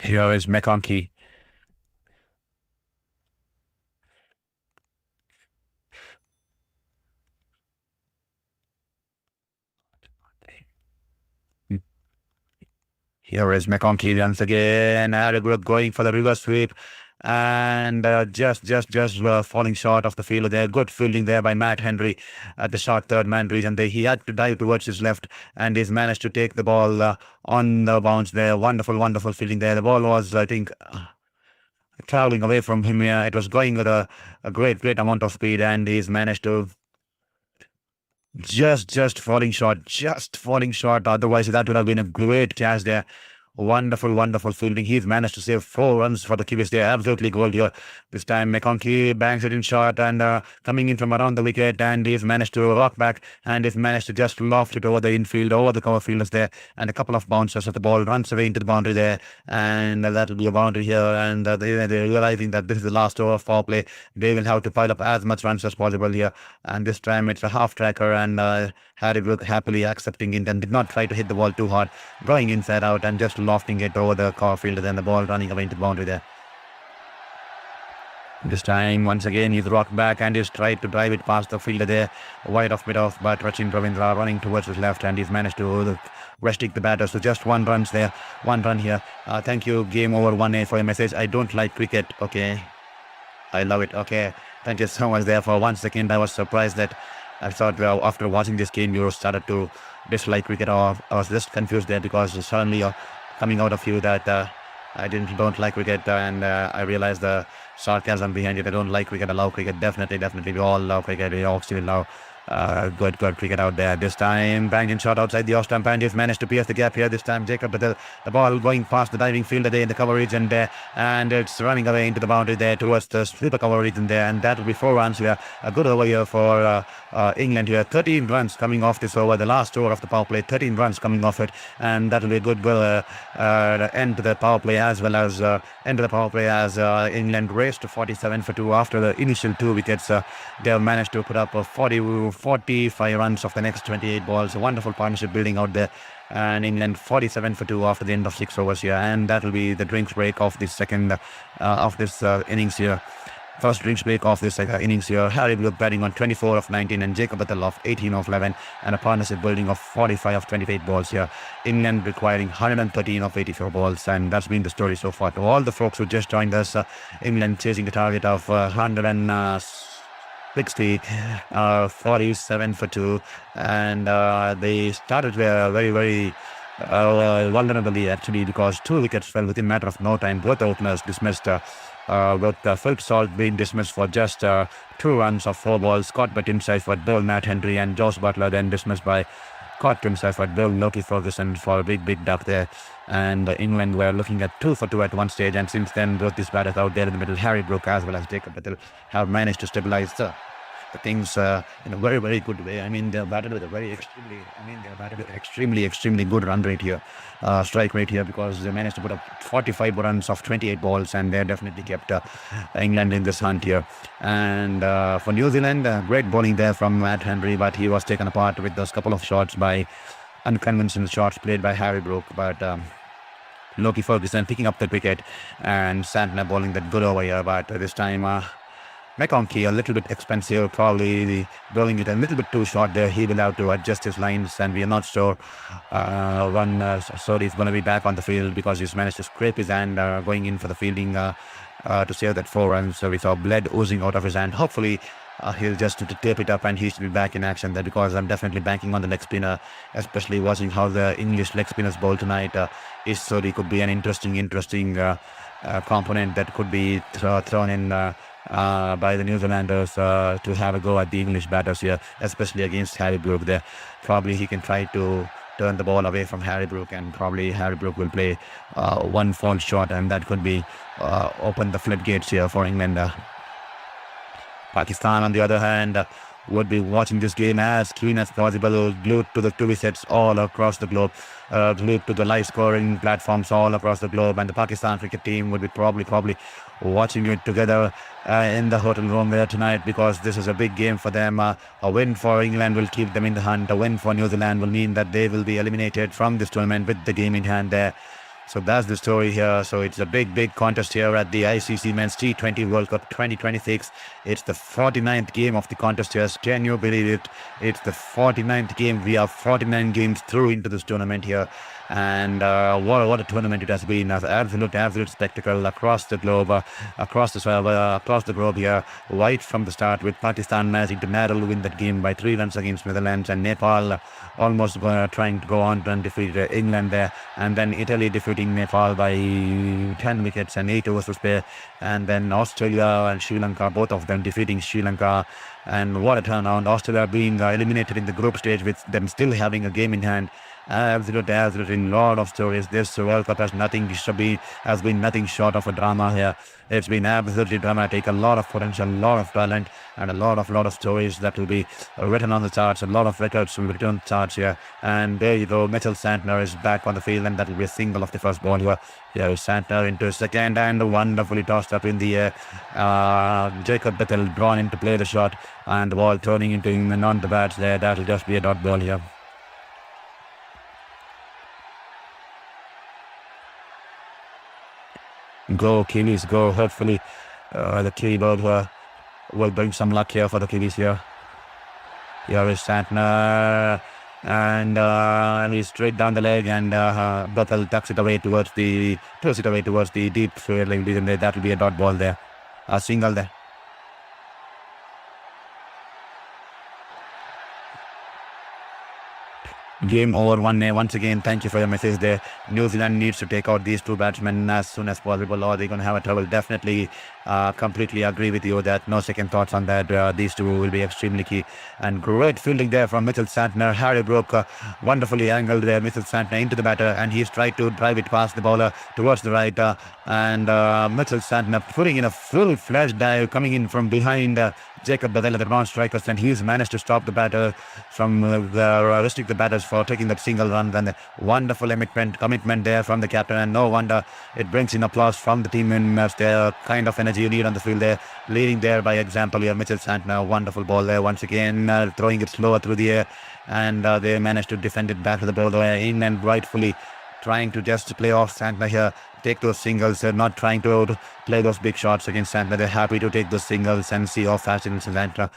Here is McConkey. Here is McConkey once again. Harry Brook going for the reverse sweep. And just falling short of the field there. Good fielding there by Matt Henry at the short third man region. He had to dive towards his left, and he's managed to take the ball on the bounce there. Wonderful fielding there. The ball was, I think, traveling away from him here. It was going with a great amount of speed, and he's managed to just falling short. Otherwise, that would have been a great catch there. Wonderful fielding. He's managed to save 4 runs for the Kiwis there. Absolutely gold here. This time McConkey bangs it in short and coming in from around the wicket, and he's managed to rock back, and he's managed to just loft it over the infield, over the cover fielders there, and a couple of bounces as the ball runs away into the boundary there, and that will be a boundary here. And they're realizing that this is the last over of power play. They will have to pile up as much runs as possible here, and this time it's a half tracker, and Harry Brook happily accepting it and did not try to hit the ball too hard, going inside out and just lofting it over the cover field, and the ball running away into the boundary there. This time, once again, he's rocked back and he's tried to drive it past the fielder there, wide off, mid off, but Rachin Ravindra running towards his left, and he's managed to restrict the batter. So just 1 run there, 1 run here. Thank you, Game Over 1A, for your message. I don't like cricket. Okay, I love it. Okay, thank you so much there. For 1 second, I was surprised that I thought, well, after watching this game, you started to dislike cricket, or I was just confused there, because suddenly coming out of you that I don't like cricket, and I realized the sarcasm behind it. I don't like cricket. I love cricket. Definitely. We all love cricket. We all still love good cricket out there. This time, banged in shot outside the off stump, and he's managed to pierce the gap here. This time, Jacob, but the ball going past the diving fielder there in the cover region there, and it's running away into the boundary there towards the sweeper cover region there, and that will be 4 runs here. A good over here for England here. 13 runs coming off this over, the last over of the power play. 13 runs coming off it, and that will be a good end to the power play, as well as England raced to 47 for 2 after the initial 2 wickets. They have managed to put up 45 runs of the next 28 balls. A wonderful partnership building out there, and England 47 for 2 after the end of 6 overs here, and that will be the drinks break of this second of this innings here. First drinks break of this innings here. Harry Brook batting on 24 of 19 and Jacob Patel of 18 of 11, and a partnership building of 45 of 28 balls here. England requiring 113 of 84 balls, and that's been the story so far. To all the folks who just joined us, England chasing the target of 160, 47 for 2, and they started very vulnerably, actually, because 2 wickets fell within a matter of no time. Both openers dismissed, with Phil Salt being dismissed for just 2 runs of 4 balls. Scott Buttinside for Bill, Matt Henry, and Josh Butler then dismissed by Scott Buttinside for Bill, Loki Ferguson for a big duck there. And England were looking at 2 for 2 at one stage, and since then both these batters out there in the middle, Harry Brook as well as Jacob Patel, have managed to stabilize the things in a very good way. I mean, they're batted with a extremely good run rate here, strike rate here, because they managed to put up 45 runs of 28 balls, and they definitely kept England in this hunt here. And for New Zealand, great bowling there from Matt Henry, but he was taken apart with those couple of shots by unconventional shots played by Harry Brook, but Loki Ferguson picking up the wicket, and Santner bowling that good over here, but this time McConkey a little bit expensive, probably bowling it a little bit too short there. He will have to adjust his lines, and we are not sure when Sodhi's going to be back on the field, because he's managed to scrape his hand going in for the fielding to save that 4 runs. So we saw blood oozing out of his hand. Hopefully he'll just tape it up and he should be back in action there, because I'm definitely banking on the leg spinner, especially watching how the English leg spinners bowl tonight. Sodhi could be an interesting component that could be thrown in by the New Zealanders to have a go at the English batters here, especially against Harry Brook there. Probably he can try to turn the ball away from Harry Brook, and probably Harry Brook will play 1 fall shot, and that could be open the floodgates here for England. Pakistan, on the other hand, would be watching this game as clean as possible, glued to the TV sets all across the globe, glued to the live scoring platforms all across the globe, and the Pakistan cricket team would be probably watching it together in the hotel room there tonight, because this is a big game for them. A win for England will keep them in the hunt. A win for New Zealand will mean that they will be eliminated from this tournament with the game in hand there. So that's the story here. So it's a big contest here at the ICC Men's T20 World Cup 2026. It's the 49th game of the contest here. Can you believe it? It's the 49th game. We are 49 games through into this tournament here. And what a tournament it has been. Absolute spectacle across the globe, across the globe here, right from the start, with Pakistan managing to narrowly win that game by 3 runs against Netherlands, and Nepal almost trying to go on and defeat England there, and then Italy defeating Nepal by 10 wickets and 8 overs to spare, and then Australia and Sri Lanka, both of them defeating Sri Lanka. And what a turnaround. Australia being eliminated in the group stage with them still having a game in hand. Absolutely, lot of stories. This World Cup has been nothing short of a drama here. It's been absolutely dramatic. A lot of potential, a lot of talent, and a lot of stories that will be written on the charts. A lot of records will be written on the charts here. And there you go. Mitchell Santner is back on the field, and that will be a single of the first ball here. Yeah, Santner into second, and wonderfully tossed up in the air. Jacob Bethel drawn in to play the shot, and the ball turning into him on the bats there. That will just be a dot ball here. Go Kiwis, go. Hopefully the keyboard will bring some luck here for the Kiwis here. Here is Santner, and he's straight down the leg, and Bethel throws it away towards the deep field. That will be a dot ball there, a single there. Game over 1-0 once again. Thank you for your message there. New Zealand needs to take out these two batsmen as soon as possible, or they're going to have a trouble. Definitely, completely agree with you that no second thoughts on that. These two will be extremely key. And great fielding there from Mitchell Santner. Harry Brook wonderfully angled there. Mitchell Santner into the batter, and he's tried to drive it past the bowler towards the right. And Mitchell Santner putting in a full-fledged dive, coming in from behind Jacob Bethel, the non-strikers, and he's managed to stop the batter from restrict the batters for taking that single run. And wonderful commitment there from the captain, and no wonder it brings in applause from the team members. Their kind of energy you need on the field there, leading there by example here. Mitchell Santner, wonderful ball there once again, throwing it slower through the air, and they managed to defend it back to the bowler in, and rightfully trying to just play off Santner here, take those singles. They're not trying to play those big shots against Santner. They're happy to take those singles and see how fast it is Santner.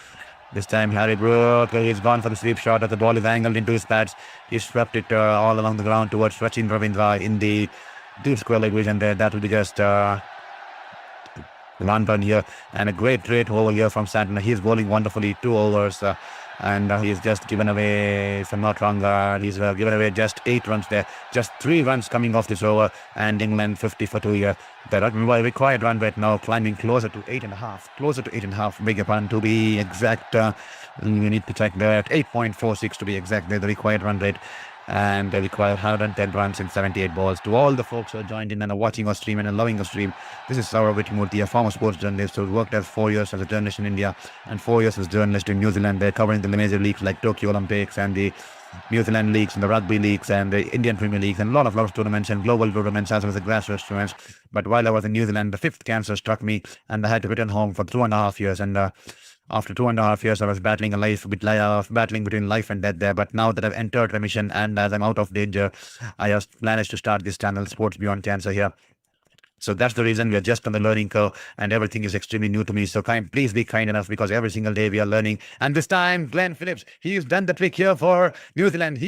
This time Harry Brook, he's gone for the sweep shot as the ball is angled into his pads. He swept it all along the ground towards Sachin Ravindra in the deep square leg vision there. That will be just one run here, and a great over here from Santner. He's bowling wonderfully, 2 overs. And he's just given away, if I'm not wrong, he's given away just 8 runs there. Just 3 runs coming off this over, and England 50 for 2 here. The required run rate now climbing closer to 8.5. Beg your pardon, to be exact. We need to check there at 8.46 to be exact. The required run rate. And they require 110 runs in 78 balls. To all the folks who are joined in and are watching our stream and are loving our stream, this is Saurav Vittimurthy, a former sports journalist who worked as 4 years as a journalist in India and 4 years as a journalist in New Zealand. They're covering the major leagues like Tokyo Olympics and the New Zealand leagues and the rugby leagues and the Indian Premier Leagues and a lot of tournaments and global tournaments as well as the grassroots tournaments. But while I was in New Zealand, the 5th cancer struck me, and I had to return home for 2.5 years. And after 2.5 years, I was battling between life and death there. But now that I've entered remission and as I'm out of danger, I just managed to start this channel, Sports Beyond Cancer here. So that's the reason we are just on the learning curve, and everything is extremely new to me. So please be kind enough, because every single day we are learning. And this time, Glenn Phillips, he's done the trick here for New Zealand.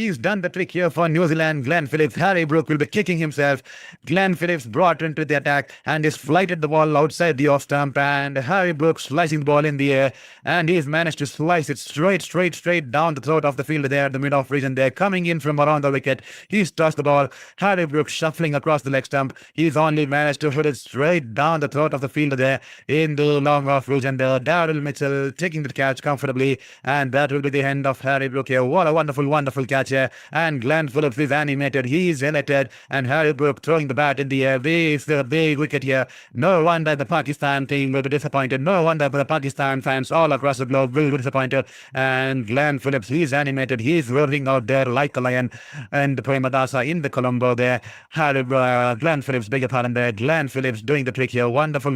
Glenn Phillips, Harry Brook will be kicking himself. Glenn Phillips brought into the attack and he's flighted the ball outside the off stump, and Harry Brook slicing the ball in the air, and he's managed to slice it straight down the throat of the field there, the mid-off region there, coming in from around the wicket. He's tossed the ball. Harry Brook shuffling across the leg stump. He's only managed to hit it straight down the throat of the fielder there in the long off region there. Daryl Mitchell taking the catch comfortably, and that will be the end of Harry Brook here. What a wonderful catch here. And Glenn Phillips is animated. He's elated, and Harry Brook throwing the bat in the air. This is the big wicket here. No wonder the Pakistan team will be disappointed. No wonder the Pakistan fans all across the globe will be disappointed. And Glenn Phillips, he's animated. He's roaring out there like a lion. And Premadasa in the Colombo there. Glenn Phillips, beg your pardon there. Glenn Phillips doing the trick here. Wonderful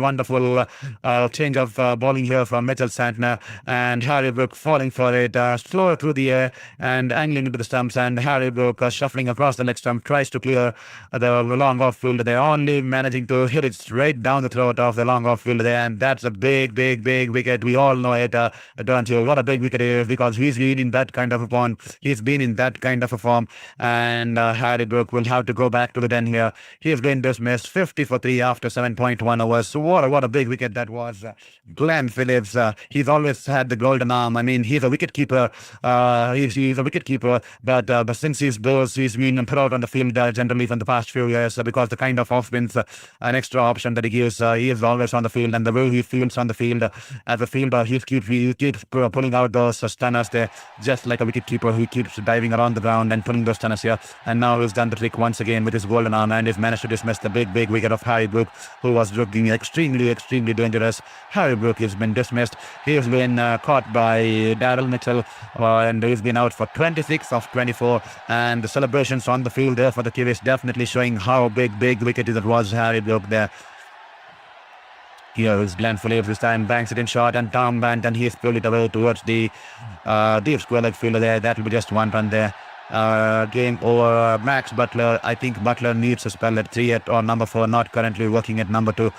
change of bowling here from Mitchell Santner, and Harry Brook falling for it, slower through the air and angling into the stumps, and Harry Brook shuffling across the leg stump, tries to clear the long off field. They're only managing to hit it straight down the throat of the long off field there, and that's a big wicket. We all know it, don't you? What a big wicket it is, because he's been in that kind of a form. He's been in that kind of a form, and Harry Brook will have to go back to the den here. He's been dismissed 50 for 3 after 7.1 overs. So what a big wicket that was. Glenn Phillips, he's always had the golden arm. I mean, he's a wicket keeper. He's a wicket keeper, but since he's been put out on the field generally from the past few years, because the kind of off spins, an extra option that he gives, he is always on the field, and the way he fields on the field as a fielder, he keeps pulling out those stunners there, just like a wicket keeper who keeps diving around the ground and pulling those stunners here. And now he's done the trick once again with his golden arm, and he's managed to dismiss the big wicket of Harry Brook, who was looking extremely dangerous. Harry Brook has been dismissed. He has been caught by Daryl Mitchell, and he's been out for 26 of 24. And the celebrations on the field there for the Kiwis definitely showing how big wicket it was. Harry Brook there. Here is Glenn Phillips this time, banks it in short, and Tom Banton, he's pulled it away towards the deep square leg fielder there. That will be just one run there. Game over. Max Butler, I think Butler needs a spell at 3 or number 4, not currently working at number 2.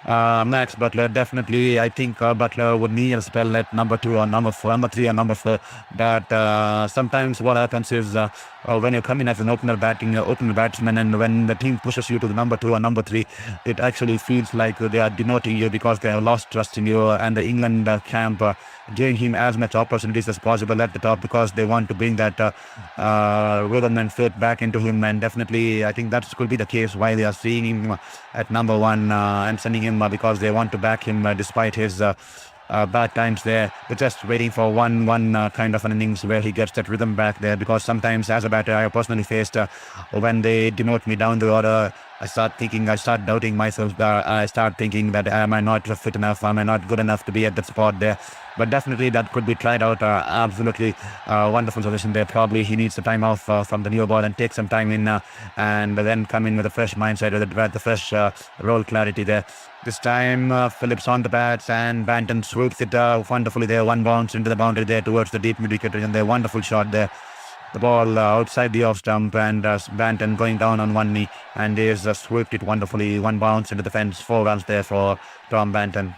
Max Butler, definitely, I think Butler would need a spell at number 2 or number 4, number 3 or number 4. But sometimes what happens is when you come in as an opener batsman, and when the team pushes you to the number 2 or number 3, it actually feels like they are denoting you because they have lost trust in you, and the England camp giving him as much opportunities as possible at the top because they want to bring that rhythm and faith back into him. And definitely, I think that could be the case why they are seeing him at number 1 and sending him because they want to back him despite his bad times there. They're just waiting for one kind of an innings where he gets that rhythm back there, because sometimes as a batter I personally faced when they demote me down the order, I start doubting myself. I start thinking that am I not fit enough? Am I not good enough to be at that spot there? But definitely that could be tried out. Absolutely wonderful solution there. Probably he needs the time off from the new ball and take some time in and then come in with a fresh mindset, with the fresh role clarity there. This time Phillips on the bats, and Banton swoops it wonderfully there. One bounce into the boundary there towards the deep mid wicket, and there, wonderful shot there. The ball outside the off stump, and Banton going down on one knee, and he has swooped it wonderfully. One bounce into the fence, 4 runs there for Tom Banton.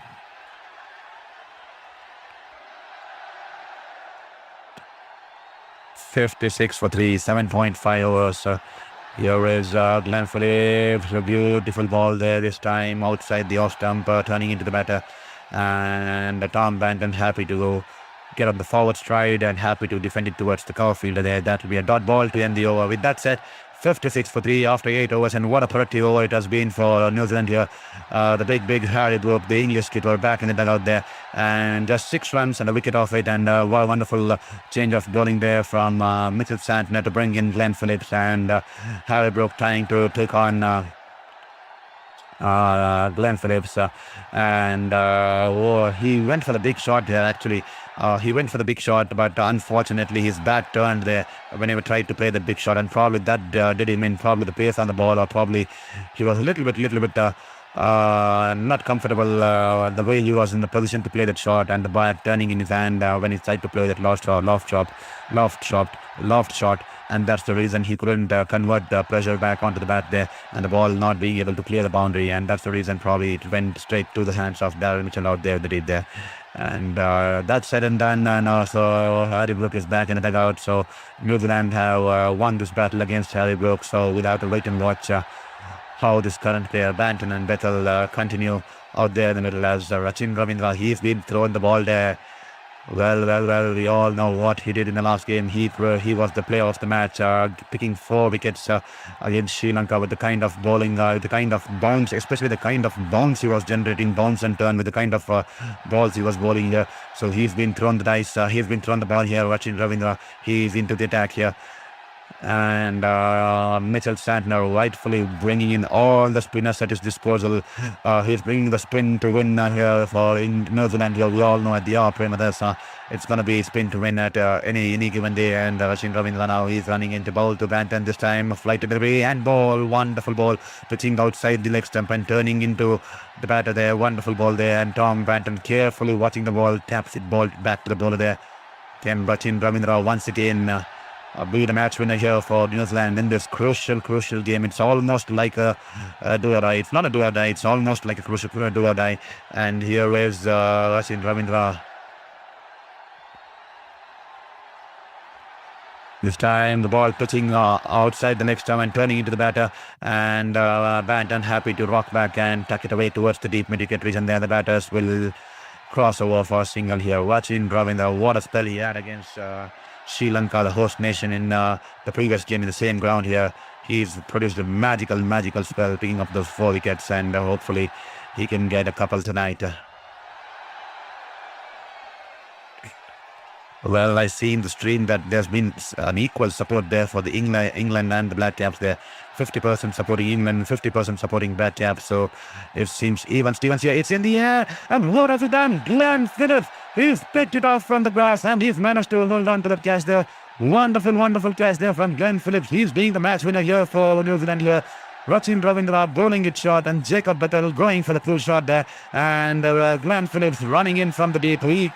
.56 for 3, 7.5 overs. Here is Glenn Phillips, a beautiful ball there this time outside the off stump, turning into the batter, and Tom Banton happy to go get on the forward stride and happy to defend it towards the cover fielder there. That will be a dot ball to end the over. With that said, 56 for 3 after 8 overs, and what a productive over it has been for New Zealand here. The big Harry Brook, the English keeper, back in the dugout there, and just 6 runs and a wicket off it, and what a wonderful change of bowling there from Mitchell Santner to bring in Glenn Phillips, and Harry Brook trying to take on Glenn Phillips, and he went for the big shot there actually. He went for the big shot, but unfortunately his bat turned there whenever tried to play the big shot, and probably that did him in. Probably the pace on the ball, or probably he was a little bit not comfortable the way he was in the position to play that shot, and the bat turning in his hand when he tried to play that loft shot, and that's the reason he couldn't convert the pressure back onto the bat there, and the ball not being able to clear the boundary, and that's the reason probably it went straight to the hands of Daryl Mitchell out there, that did there. And that's said and done, and also Harry Brook is back in the dugout. So New Zealand have won this battle against Harry Brook. So we'll have to wait and watch how this current player Banton and Bethel continue out there in the middle, as Rachin Ravindra, he's been throwing the ball there. Well, we all know what he did in the last game. He was the player of the match, picking 4 wickets against Sri Lanka with the kind of bowling, the kind of bounce, especially the kind of bounce he was generating, bounce and turn with the kind of balls he was bowling here. So he's been thrown the dice, he's been thrown the ball here. Rachin Ravindra, he's into the attack here. And Mitchell Santner rightfully bringing in all the spinners at his disposal. He's bringing the spin to win here for in New Zealand. We all know at the Premadasa it's going to be spin to win at any given day. And Rachin Ravindra now he's running into bowl to Banton this time. Flight to the way and ball. Wonderful ball. Pitching outside the leg stump and turning into the batter there. Wonderful ball there. And Tom Banton carefully watching the ball. Taps it ball back to the bowler there. Can Rachin Ravindra once again be the match winner here for New Zealand in this crucial game. It's almost like a do-or-die. It's not a do-or-die. It's almost like a crucial do-or-die. And here is Rachin Ravindra. This time the ball pitching outside the next time and turning into the batter, and Banton happy to rock back and tuck it away towards the deep mid-wicket region there. The batters will cross over for a single here. Rachin Ravindra, what a spell he had against Sri Lanka, the host nation, in the previous game in the same ground here. He's produced a magical spell, picking up those 4 wickets, and hopefully he can get a couple tonight. Well, I see in the stream that there's been an equal support there for the England and the Black Caps there. 50% supporting England, 50% supporting Black Caps. So it seems even. Stevens here, it's in the air. And what has he done? Glenn Phillips, he's picked it off from the grass and he's managed to hold on to that catch there. Wonderful catch there from Glenn Phillips. He's being the match winner here for New Zealand here. Rachin Ravindra bowling it short and Jacob Battle going for the full shot there, and Glenn Phillips running in from the deep. He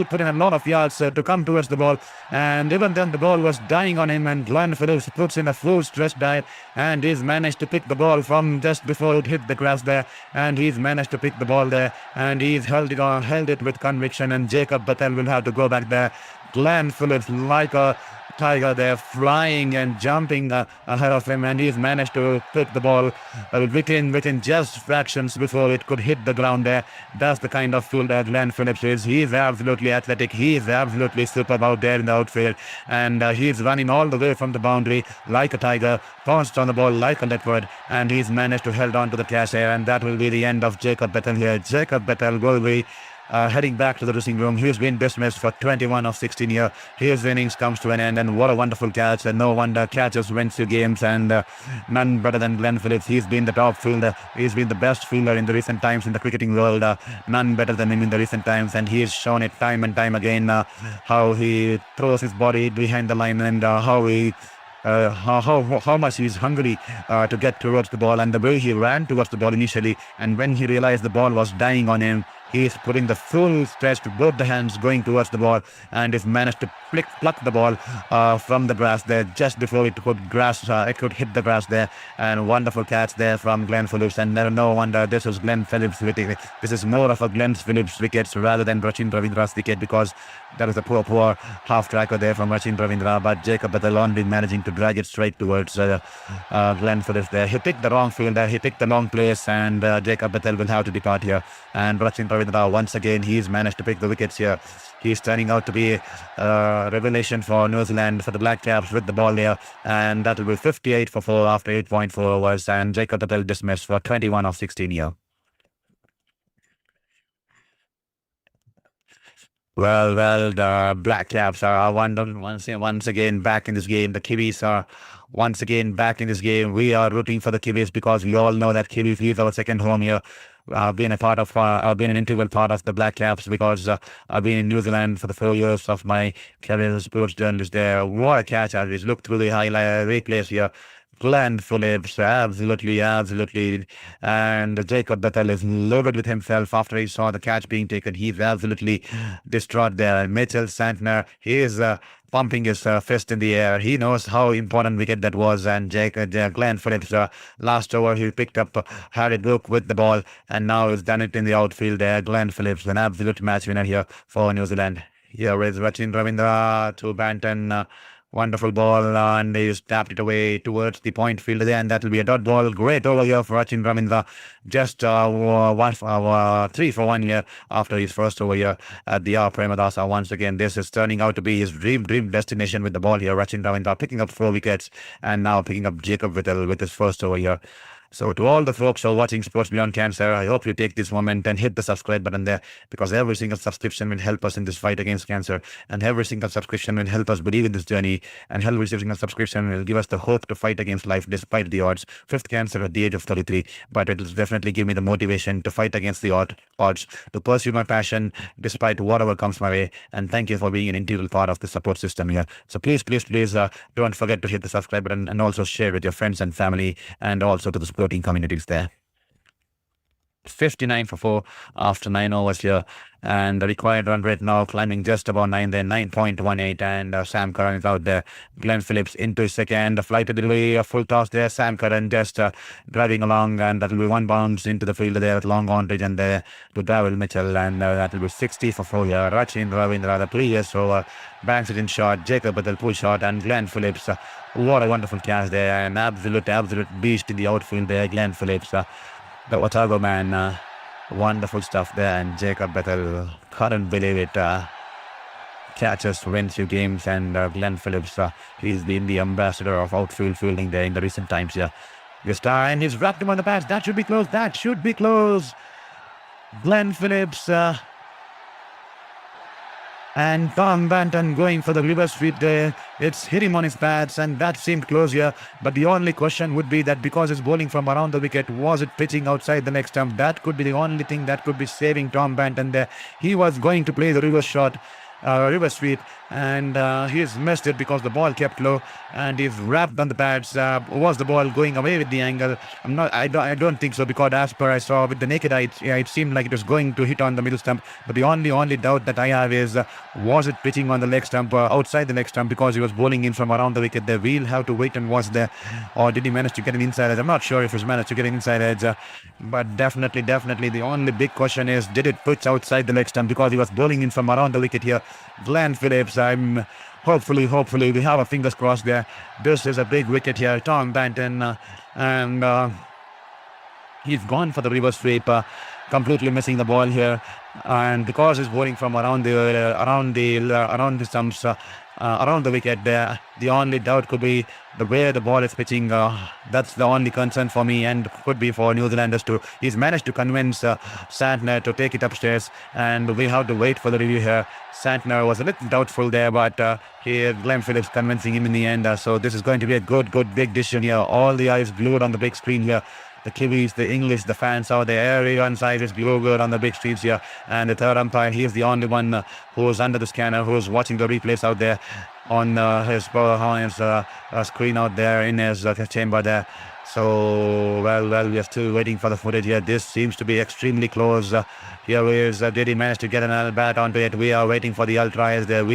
put in a lot of yards to come towards the ball, and even then the ball was dying on him, and Glenn Phillips puts in a full stretch dive and he's managed to pick the ball from just before it hit the grass there, and he's managed to pick the ball there, and he's held it with conviction, and Jacob Battle will have to go back there. Glenn Phillips like a tiger there, flying and jumping ahead of him, and he's managed to pick the ball within just fractions before it could hit the ground there. That's the kind of fool that Glenn Phillips is. He's absolutely athletic. He's absolutely superb out there in the outfield, and he's running all the way from the boundary like a tiger, pounced on the ball like a leopard, and he's managed to hold on to the catch here, and that will be the end of Jacob Battle here. Jacob Battle will be heading back to the dressing room. He's been dismissed for 21 of 16 here. His innings comes to an end, and what a wonderful catch. And no wonder catches wins you games, and none better than Glenn Phillips. He's been the top fielder. He's been the best fielder in the recent times in the cricketing world. None better than him in the recent times, and he's shown it time and time again how he throws his body behind the line, and how much he's hungry to get towards the ball, and the way he ran towards the ball initially, and when he realized the ball was dying on him, he's putting the full stretch to both the hands going towards the ball, and he's managed to pluck the ball from the grass there just before it could hit the grass there. And wonderful catch there from Glenn Phillips, and no wonder this is Glenn Phillips wicket. This is more of a Glenn Phillips wicket rather than Rachin Ravindra's wicket, because that was a poor half tracker there from Rachin Ravindra, but Jacob Battalon been managing to drag it straight towards Glenn Phillips there. He picked the wrong field there, he picked the wrong place, and Jacob Battal will have to depart here. And Rachin Ravindra, once again, he's managed to pick the wickets here. He's turning out to be a revelation for New Zealand, for the Black Caps with the ball there, and that will be 58 for 4 after 8.4 overs, and Jacob Battal dismissed for 21 of 16 here. Well, the Black Caps are once again back in this game. The Kiwis are once again back in this game. We are rooting for the Kiwis because we all know that Kiwis is our second home here. I've been an integral part of the Black Caps because I've been in New Zealand for the 4 years of my career as a sports journalist there. What a catch! I just looked through the highlight replays here. Glenn Phillips, absolutely. And Jacob Battal is loaded with himself after he saw the catch being taken. He's absolutely distraught there. Mitchell Santner, he is pumping his fist in the air. He knows how important wicket that was. And Glenn Phillips, last over, he picked up Harry Brook with the ball, and now he's done it in the outfield there. Glenn Phillips, an absolute match winner here for New Zealand. Here is Rachin Ravindra to Banton. Wonderful ball, and he's tapped it away towards the point field there, and that will be a dot ball. Great over here for Rachin Ravindra. Just 3 for 1 here after his first over here at the Premadasa. Once again, this is turning out to be his dream destination with the ball here. Rachin Ravindra picking up 4 wickets, and now picking up Jacob Battal with his first over here. So to all the folks who are watching Sports Beyond Cancer, I hope you take this moment and hit the subscribe button there, because every single subscription will help us in this fight against cancer, and every single subscription will help us believe in this journey, and every single subscription will give us the hope to fight against life despite the odds. Fifth cancer at the age of 33, but it will definitely give me the motivation to fight against the odds, to pursue my passion despite whatever comes my way. And thank you for being an integral part of the support system here. So please don't forget to hit the subscribe button, and also share with your friends and family, and also to the sporting communities there. 59 for 4 after 9 overs here, and the required run rate now climbing just about 9 there, 9.18, and Sam Curran is out there. Glenn Phillips into his second, flight to delivery, a full toss there. Sam Curran just driving along, and that will be one bounce into the field there with long on region there to Daryl Mitchell, and that will be 60 for 4 here. Rachin Ravindra, the previous over, banks it in short. Jacob with the pull shot, and Glenn Phillips, what a wonderful catch there, an absolute beast in the outfield there. Glenn Phillips, the Otago man, wonderful stuff there. And Jacob Bethel, couldn't believe it. Catches to win few games, and Glenn Phillips, he's been the ambassador of outfield fielding there in the recent times here. This time he's wrapped him on the pads. That should be close. That should be close. Glenn Phillips and Tom Banton going for the reverse sweep there. It's hit him on his pads, and that seemed close here. But the only question would be that because it's bowling from around the wicket, was it pitching outside the leg stump? That could be the only thing that could be saving Tom Banton there. He was going to play the reverse shot, reverse sweep, and he's missed it because the ball kept low, and he's wrapped on the pads. Was the ball going away with the angle? I don't think so, because as per I saw with the naked eye, it seemed like it was going to hit on the middle stump. But the only doubt that I have is, was it pitching on the leg stump, outside the leg stump, because he was bowling in from around the wicket there. We'll have to wait and watch there. Or did he manage to get an inside edge? I'm not sure if he's managed to get an inside edge, but definitely the only big question is, did it pitch outside the leg stump, because he was bowling in from around the wicket here. Glenn Phillips, I'm hopefully we have our fingers crossed there. This is a big wicket here. Tom Banton, and he's gone for the reverse sweep, completely missing the ball here. And because he's bowling from around the stumps, around the wicket there, the only doubt could be the way the ball is pitching. That's the only concern for me, and could be for New Zealanders too. He's managed to convince Santner to take it upstairs, and we have to wait for the review here. Santner was a little doubtful there, but Glenn Phillips convincing him in the end. So this is going to be a good big decision here. All the eyes glued on the big screen here. The Kiwis, the English, the fans out there, everyone's eyes is glued on the big streets here. And the third umpire, he's the only one who's under the scanner, who's watching the replays out there on his screen out there in his chamber there. So, well, we are still waiting for the footage here. This seems to be extremely close. Here is, did he manage to get an bat onto it? We are waiting for the ultra-eyes there.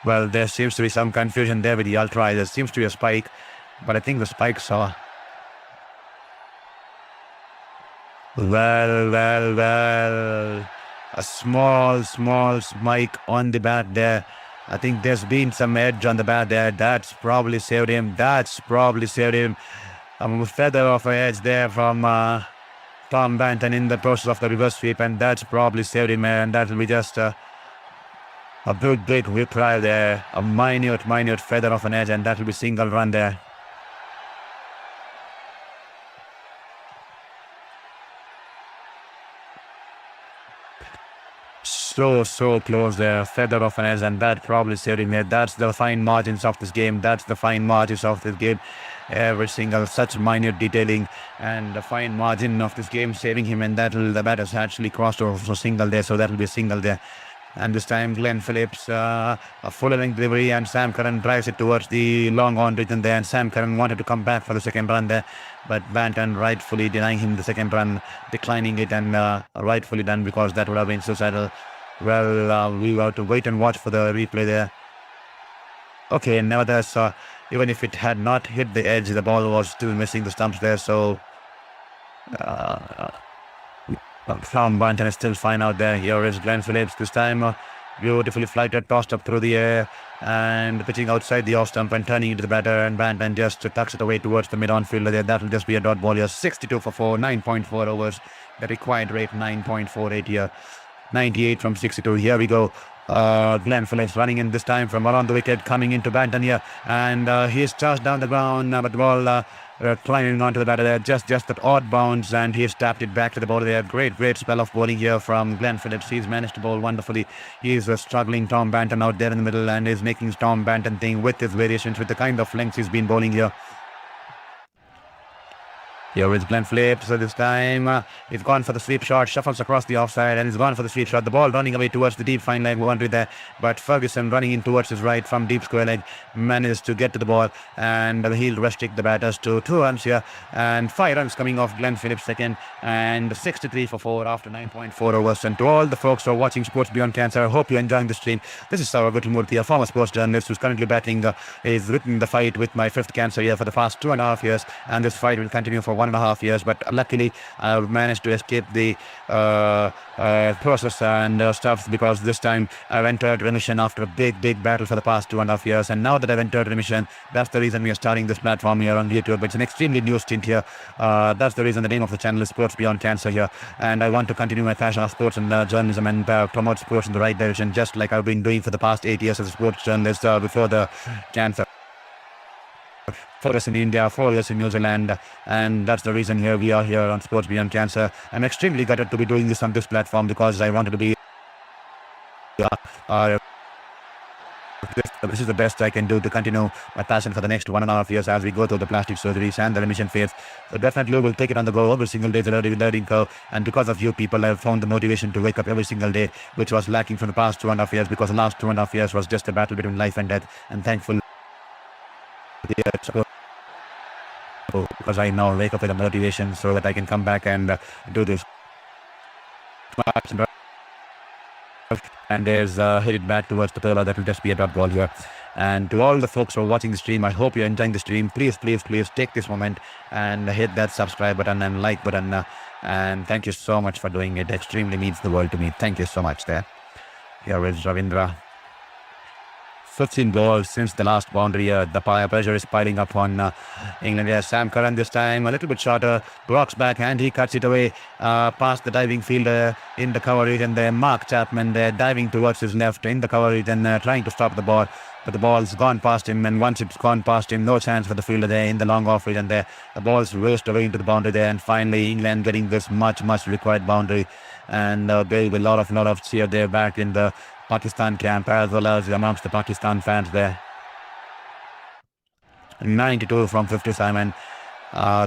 Well, there seems to be some confusion there with the ultra. There seems to be a spike, but I think the spike saw. Well. A small spike on the bat there. I think there's been some edge on the bat there. That's probably saved him. A feather of an edge there from Tom Banton in the process of the reverse sweep, and that's probably saved him, and that will be just a big whip trial there, a minute feather of an edge, and that will be single run there. So close there, feather of an edge, and that probably saved him here. That's the fine margins of this game. Every single such minute detailing and the fine margin of this game saving him, and the bat has actually crossed over for single there, so that will be a single there. And this time Glenn Phillips, a full-length delivery, and Sam Curran drives it towards the long on region there, and Sam Curran wanted to come back for the second run there, but Banton rightfully denying him the second run, declining it, and rightfully done, because that would have been suicidal. Well, we will have to wait and watch for the replay there. Okay, nevertheless, even if it had not hit the edge, the ball was still missing the stumps there, so Tom Banton is still fine out there. Here is Glenn Phillips. This time Beautifully flighted, tossed up through the air, and pitching outside the off stump and turning into the batter, and Banton just tucks it away towards the mid-on fielder there. That will just be a dot ball here. 62 for 4, 9.4 overs. The required rate 9.48 here. 98 from 62. Here we go. Glenn Phillips running in this time from around the wicket, coming into Banton here, and he's charged down the ground, but the ball climbing onto the batter there, just that odd bounce, and he's tapped it back to the bowler there. Great spell of bowling here from Glenn Phillips. He's managed to bowl wonderfully. He's struggling Tom Banton out there in the middle, and is making Tom Banton thing with his variations, with the kind of lengths he's been bowling here. Here is Glenn Phillips. So this time he's gone for the sweep shot, shuffles across the offside, and he's gone for the sweep shot. The ball running away towards the deep fine leg boundary there, but Ferguson running in towards his right from deep square leg managed to get to the ball, and he'll restrict the batters to 2 runs here, and 5 runs coming off Glenn Phillips second, and 63 for 4 after 9.4 overs. And to all the folks who are watching Sports Beyond Cancer, I hope you're enjoying the stream. This is Saurav Guttamurthy, a former sports journalist who's currently batting. He's written the fight with my 5th cancer here for the past 2.5 years, and this fight will continue for 1.5 years, but luckily I managed to escape the process and stuff, because this time I've entered remission after a big battle for the past 2.5 years, and now that I've entered remission, that's the reason we are starting this platform here on YouTube. It's an extremely new stint here. That's the reason the name of the channel is Sports Beyond Cancer here, and I want to continue my passion of sports and journalism, and promote sports in the right direction, just like I've been doing for the past 8 years as a sports journalist before the cancer. 4 years in India, 4 years in New Zealand, and that's the reason here we are here on Sports Beyond Cancer. I'm extremely gutted to be doing this on this platform, because I wanted to be this is the best I can do to continue my passion for the next 1.5 years as we go through the plastic surgeries and the remission phase. So definitely we'll take it on the go every single day, the learning curve, and because of you people, I've found the motivation to wake up every single day, which was lacking from the past 2.5 years, because the last 2.5 years was just a battle between life and death, and thankful because I now wake up with a motivation so that I can come back and do this. And there's hit it back towards the pillar. That will just be a dot ball here. And to all the folks who are watching the stream, I hope you're enjoying the stream. Please take this moment and hit that subscribe button and like button, and thank you so much for doing it. Extremely means the world to me. Thank you so much there. Here is Ravindra. 15 balls since the last boundary. The pressure is piling up on England. Yes, Sam Curran this time a little bit shorter. Brock's back and he cuts it away past the diving fielder in the cover region there. Mark Chapman there diving towards his left in the cover region, trying to stop the ball. But the ball's gone past him, and once it's gone past him, no chance for the fielder there in the long off region there. The ball's raced away into the boundary there, and finally England getting this much required boundary. And there will be a lot of cheer there back in the Pakistan camp, as well as amongst the Pakistan fans there. 92 from 50, Simon.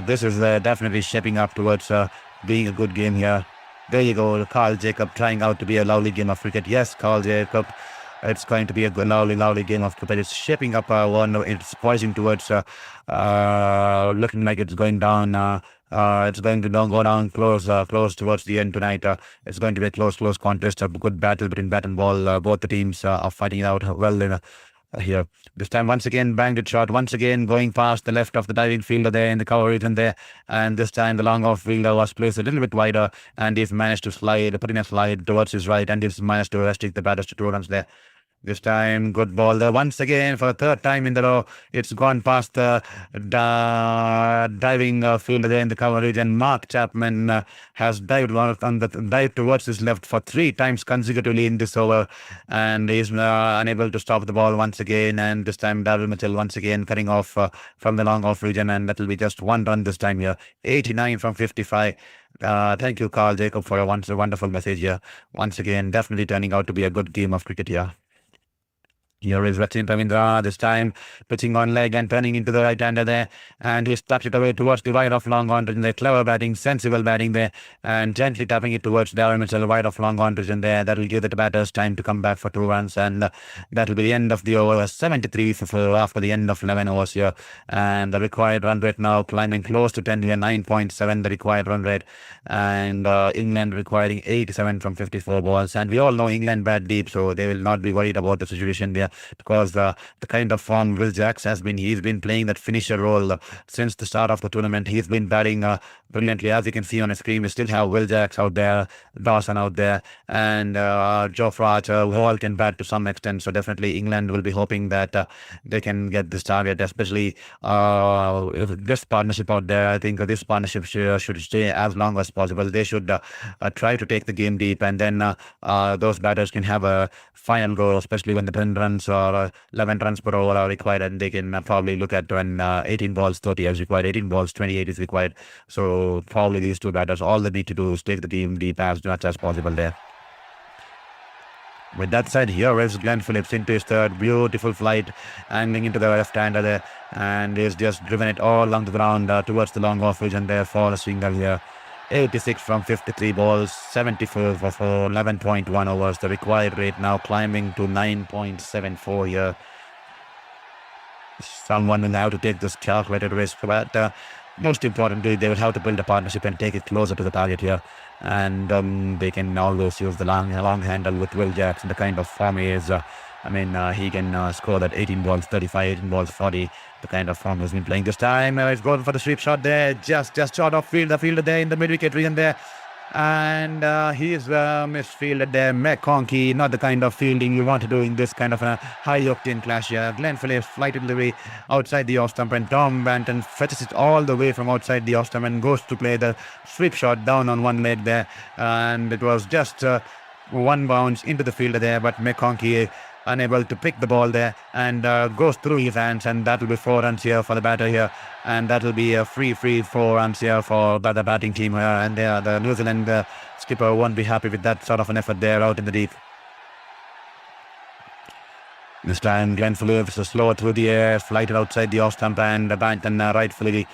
This is definitely shaping up towards being a good game here. There you go, Carl Jacob trying out to be a lovely game of cricket. Yes, Carl Jacob, it's going to be a lovely game of cricket. It's shaping up it's poising towards looking like it's going down. It's going to go down close towards the end tonight. It's going to be a close contest, a good battle between bat and ball. Both the teams are fighting it out well here. This time once again banged it shot, once again going past the left of the diving fielder there in the cover region there, and this time the long off fielder was placed a little bit wider, and he's managed to put in a slide towards his right, and he's managed to restrict the batters to 2 runs there. This time, good ball there. Once again, for the 3rd time in the row, it's gone past the diving fielder there in the cover region. Mark Chapman has dived towards his left for 3 times consecutively in this over, and he's unable to stop the ball once again. And this time, Darryl Mitchell once again cutting off from the long off region, and that will be just 1 run this time here. 89 from 55. Thank you, Carl Jacob, for a wonderful message here. Once again, definitely turning out to be a good game of cricket here. Here is Rachin Ravindra, this time pitching on leg and turning into the right-hander there, and he taps it away towards the wide off long on region there. Clever batting, sensible batting there, and gently tapping it towards Darryl Mitchell, wide off long on region there. That will give the batters time to come back for 2 runs, and that will be the end of the over. 73 after the end of 11 overs here, and the required run rate now climbing close to 10 here, 9.7 the required run rate, and England requiring 87 from 54 balls, and we all know England bat deep, so they will not be worried about the situation there. there, because the kind of form Will Jacks has been, he's been playing that finisher role since the start of the tournament. He's been batting brilliantly. As you can see on the screen, we still have Will Jacks out there, Dawson out there, and Jofra Archer, who all can bat to some extent. So definitely England will be hoping that they can get this target, especially this partnership out there. I think this partnership should stay as long as possible. They should try to take the game deep, and then those batters can have a final goal, especially when the 10 runs or 11 runs per over are required, and they can probably look at when 18 balls 30 is required, 18 balls 28 is required. So probably these two batters, all they need to do is take the team deep as much as possible there. With that said, here is Glenn Phillips into his third. Beautiful flight, angling into the left-hander there, and he's just driven it all along the ground towards the long off region there for a single here. 86 from 53 balls, 74 for 11.1 overs. The required rate now climbing to 9.74 here. Someone will have to take this calculated risk, but most importantly, they will have to build a partnership and take it closer to the target here. And they can always use the long handle with Will Jacks. The kind of form he is, he can score that 18 balls 35, 18 balls 40. The kind of form he's been playing this time. He's going for the sweep shot there, just short off field. The fielder there in the mid-wicket region there. And he's misfielded there. McConkey, not the kind of fielding you want to do in this kind of a high-octane clash here. Glenn Phillips flighted the way outside the off-stump, and Tom Banton fetches it all the way from outside the off-stump and goes to play the sweep shot down on one leg there. And it was just one bounce into the fielder there, but McConkey unable to pick the ball there, and goes through his hands, and that will be 4 runs here for the batter here, and that will be a free 4 runs here for the batting team here. And the New Zealand skipper won't be happy with that sort of an effort there out in the deep. This time Glenn Phillips is slower through the air, flighted outside the off stump, and Banton rightfully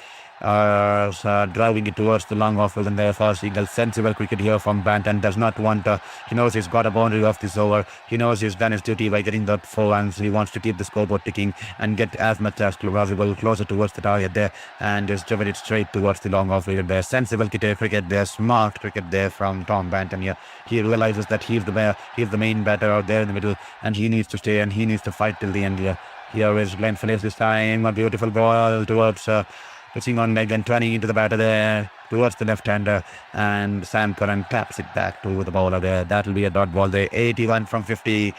driving it towards the long off and there for a single. Sensible cricket here from Banton. Does not want he knows he's got a boundary off this over. He knows he's done his duty by getting that 4 runs. He wants to keep the scoreboard ticking and get as much as possible closer towards the target there, and just driven it straight towards the long off there. Sensible cricket there, smart cricket there from Tom Banton here. He realizes that he's the main batter out there in the middle, and he needs to stay and he needs to fight till the end here. Here is Glenn Phillips this time. A beautiful ball towards pitching on leg and turning into the batter there towards the left-hander, and Sam Curran taps it back to the bowler there. That will be a dot ball there. 81 from 50.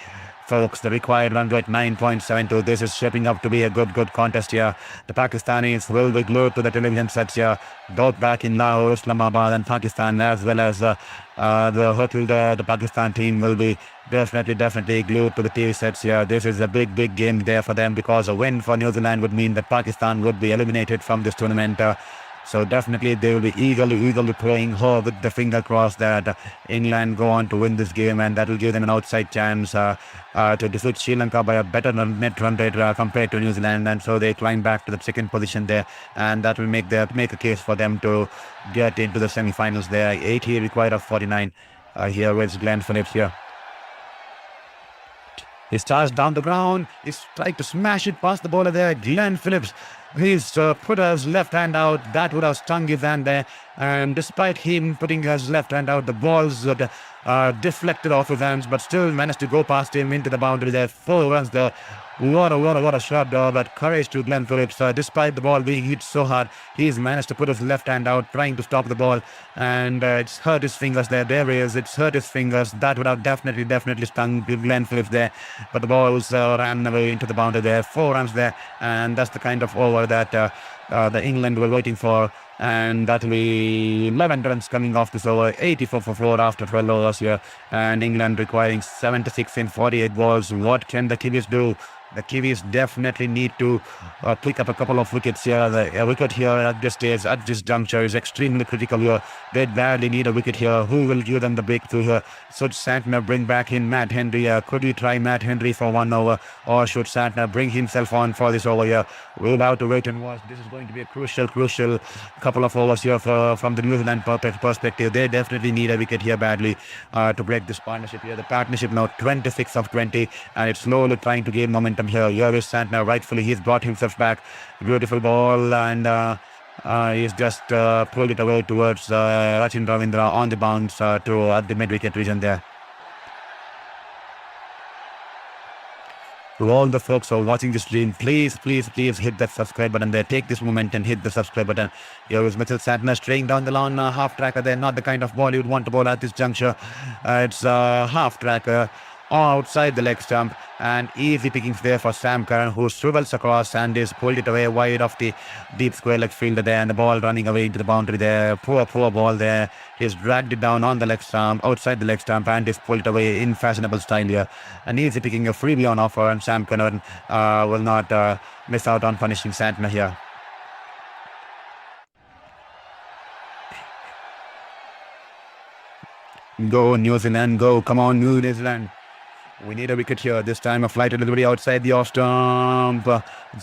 Folks, the required run rate 9.72. This is shaping up to be a good contest here. The Pakistanis will be glued to the television sets here, both back in Lahore, Islamabad and Pakistan, as well as the hotel there. The Pakistan team will be definitely glued to the TV sets here. This is a big game there for them, because a win for New Zealand would mean that Pakistan would be eliminated from this tournament. So definitely they will be eagerly praying with the finger crossed that England go on to win this game, and that will give them an outside chance to defeat Sri Lanka by a better net run rate compared to New Zealand, and so they climb back to the second position there, and that will make a case for them to get into the semi-finals there. 80 required of 49. Here is Glenn Phillips here. He starts down the ground. He's trying to smash it past the bowler there. Glenn Phillips, he's put his left hand out. That would have stung his hand there. And despite him putting his left hand out, the balls deflected off his hands, but still managed to go past him into the boundary there. 4 runs there. What a shot, but courage to Glenn Phillips. Despite the ball being hit so hard, he's managed to put his left hand out, trying to stop the ball, and it's hurt his fingers there. There he is. It's hurt his fingers. That would have definitely stung Glenn Phillips there, but the balls ran away into the boundary there. 4 runs there, and that's the kind of over that the England were waiting for. And that will be 11 runs coming off this over. 84 for 4 after 12 overs here, and England requiring 76 in 48 balls. What can the Kiwis do? The Kiwis definitely need to pick up a couple of wickets here. The wicket here at this stage, at this juncture, is extremely critical here. They badly need a wicket here. Who will give them the breakthrough here? Should Santner bring back in Matt Henry? Could he try Matt Henry for 1 over? Or should Santner bring himself on for this over here? We'll have to wait and watch. This is going to be a crucial couple of overs here from the New Zealand perspective. They definitely need a wicket here badly to break this partnership here. The partnership now 26 of 20, and it's slowly trying to gain momentum here. Here is Santner. Rightfully, he's brought himself back. Beautiful ball, and he's just pulled it away towards Rachin Ravindra on the bounce to the mid-wicket region there. to all the folks who are watching this stream, please, please, please hit that subscribe button there. Take this moment and hit the subscribe button. Here is Mitchell Santner straying down the lawn, half tracker there. Not the kind of ball you'd want to bowl at this juncture. It's a half tracker outside the leg stump, and easy pickings there for Sam Curran, who swivels across and is pulled it away wide of the deep square leg fielder there, and the ball running away into the boundary there. Poor ball there. He's dragged it down on the leg stump, outside the leg stump, and is pulled it away in fashionable style here. An easy picking, a freebie on offer, and Sam Curran will not miss out on punishing Santner here. Go New Zealand, go. Come on, New Zealand. We need a wicket here. This time a flight delivery outside the off stump.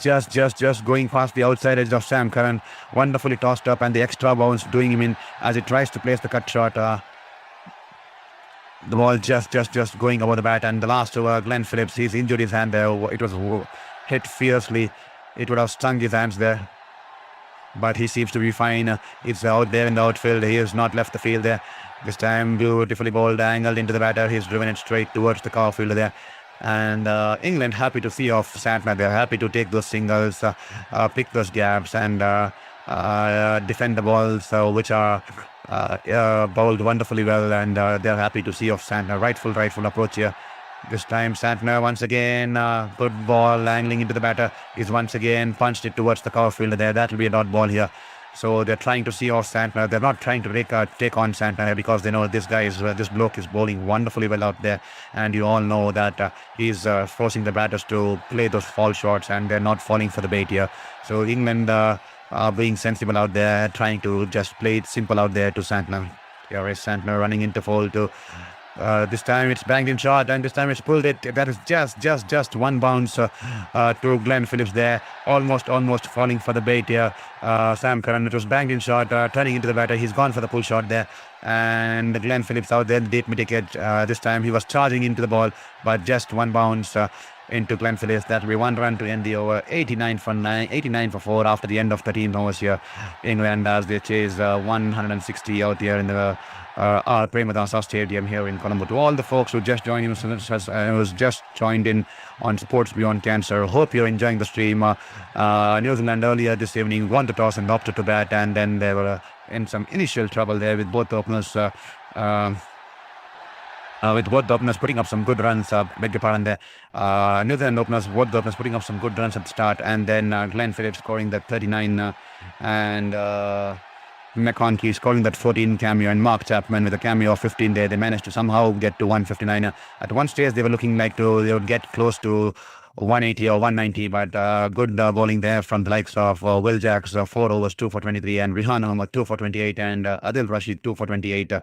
Just going past the outside edge of Sam Curran. Wonderfully tossed up, and the extra bounce doing him in as he tries to place the cut shot. The ball just going over the bat, and the last over, Glenn Phillips, he's injured his hand there. It was hit fiercely. It would have stung his hands there. But he seems to be fine. It's out there in the outfield. He has not left the field there. This time beautifully bowled, angled into the batter. He's driven it straight towards the cover fielder there. And England happy to see off Santner. They're happy to take those singles, pick those gaps, and defend the balls which are bowled wonderfully well. And they're happy to see off Santner. Rightful approach here. This time Santner once again, good ball angling into the batter. He's once again punched it towards the cover fielder there. That will be a dot ball here. So they're trying to see off Santner. They're not trying to take on Santner because they know this bloke is bowling wonderfully well out there. And you all know that he's forcing the batters to play those fall shots, and they're not falling for the bait here. So England are being sensible out there, trying to just play it simple out there to Santner. Here is Santner running into foul to... this time it's banged in shot, and this time it's pulled it. That is just one bounce to Glenn Phillips there. Almost falling for the bait here. Sam Curran, it was banged in shot, turning into the batter. He's gone for the pull shot there. And Glenn Phillips out there, the deep mid-wicket. This time he was charging into the ball, but just one bounce into Glenn Phillips. That will be one run to end the over. 89 for 4 after the end of 13 overs here. England as they chase 160 out here in the Premadasa Stadium here in Colombo. To all the folks who just joined in, was just joined in on Sports Beyond Cancer, hope you're enjoying the stream. New Zealand earlier this evening won the toss and opted to bat, and then they were in some initial trouble there with both openers. Putting up some good runs, beg your pardon there. New Zealand openers, both the openers putting up some good runs at the start, and then Glenn Phillips scoring that 39, and McConkey scoring that 14 cameo, and Mark Chapman with a cameo of 15 there. They managed to somehow get to 159. At one stage, they were looking like they would get close to 180 or 190, but good bowling there from the likes of Will Jacks, 4 overs, 2 for 23, and Rihan Ahmed, 2 for 28, and Adil Rashid, 2 for 28.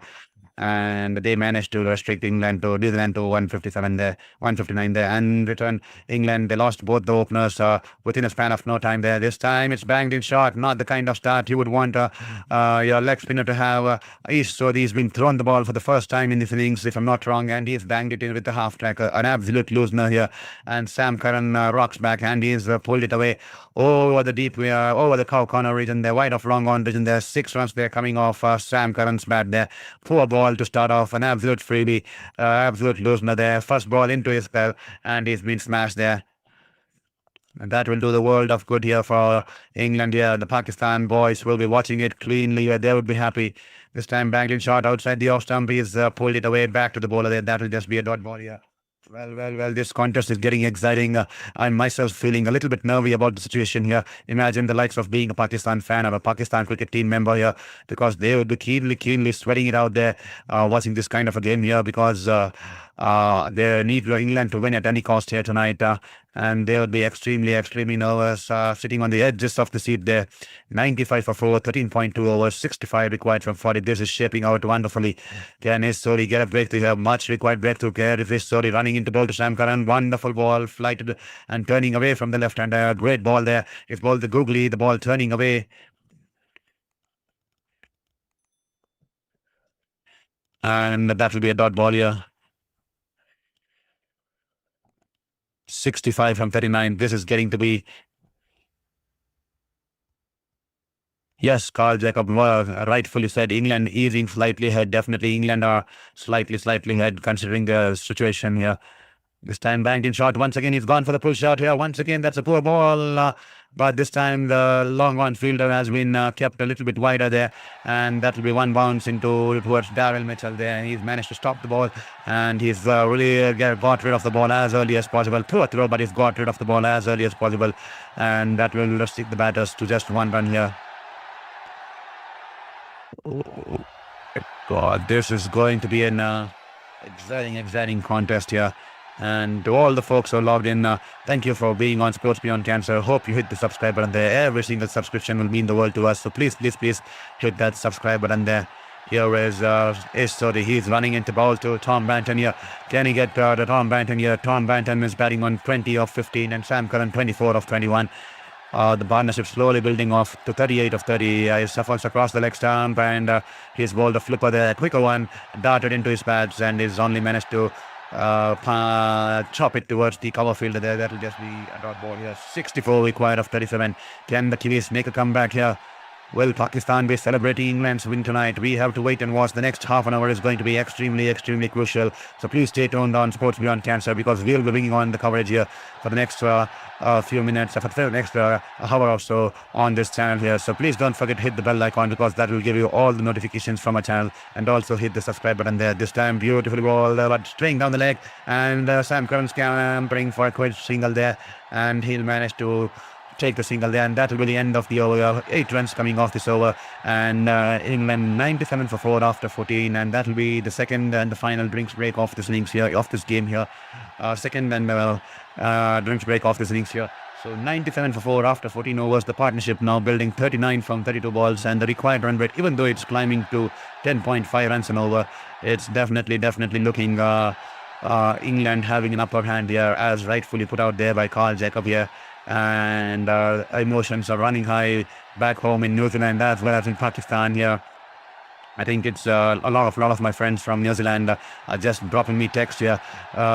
And they managed to restrict New Zealand to 157 there, 159 there, and return England. They lost both the openers within a span of no time there. This time it's banged in short, not the kind of start you would want your leg spinner to have. He's been thrown the ball for the first time in this innings, if I'm not wrong, and he's banged it in with the half tracker, an absolute loosener here. And Sam Curran rocks back, and he's pulled it away over the deep, over the cow corner region there, wide of long on region there. 6 runs there coming off Sam Curran's bat there. Poor ball to start off, an absolute freebie, absolute loosener there. First ball into his spell, and he's been smashed there. And that will do the world of good here for England here. The Pakistan boys will be watching it cleanly. They would be happy. This time banged in shot outside the off stump. He's pulled it away back to the bowler there. That will just be a dot ball here. Well, this contest is getting exciting. I'm myself feeling a little bit nervy about the situation here. Imagine the likes of being a Pakistan fan or a Pakistan cricket team member here, because they would be keenly sweating it out there, watching this kind of a game here, because they need England to win at any cost here tonight. And they would be extremely nervous, sitting on the edges of the seat there. 95 for 4, 13.2 overs, 65 required from 40. This is shaping out wonderfully. Can Isori get a breakthrough here? Much required breakthrough care. If Isori running into ball to Sam Curran, wonderful ball, flighted and turning away from the left-hander. Great ball there. It's ball the googly, the ball turning away. And that will be a dot ball here. 65 from 39. This is getting to be... Yes, Carl Jacob rightfully said England easing slightly ahead. Definitely England are slightly ahead considering the situation here. This time banked in shot. Once again, he's gone for the pull shot here. Once again, that's a poor ball. But this time, the long on fielder has been kept a little bit wider there. And that will be one bounce towards Darryl Mitchell there. And he's managed to stop the ball. And he's really got rid of the ball as early as possible. Poor throw, but he's got rid of the ball as early as possible. And that will restrict the batters to just one run here. Oh, God, this is going to be an exciting contest here. And to all the folks who are logged in, thank you for being on Sports Beyond Cancer. Hope you hit the subscribe button there. Every single subscription will mean the world to us. So please hit that subscribe button there. Here is Sodi. He's running into ball to Tom Banton here. Can he get to Tom Banton here? Tom Banton is batting on 20 of 15 and Sam Curran 24 of 21. The partnership slowly building off to 38 of 30. He suffers across the leg stump and he's bowled a flipper there. A quicker one, darted into his pads and he's only managed to chop it towards the cover fielder there. That will just be a dot ball here. 64 required of 37. Can the Kiwis make a comeback here? Will Pakistan be celebrating England's win tonight? We have to wait and watch. The next half an hour is going to be extremely crucial. So please stay tuned on Sports Beyond Cancer because we'll be bringing on the coverage here for the next few minutes, for the next hour or so on this channel here. So please don't forget to hit the bell icon because that will give you all the notifications from our channel, and also hit the subscribe button there. This time beautifully ball, but straying down the leg, and Sam Curran scampering for a quick single there, and he'll manage to take the single there, and that will be the end of the over. 8 runs coming off this over, and England 97 for 4 after 14, and that will be the second and the final drinks break off this game here. Second and drinks break off this innings here. So 97 for 4 after 14 overs. The partnership now building 39 from 32 balls, and the required run rate, even though it's climbing to 10.5 runs an over, it's definitely looking England having an upper hand here, as rightfully put out there by Carl Jacob here. And emotions are running high back home in New Zealand as well as in Pakistan here. I think it's a lot of my friends from New Zealand are just dropping me text here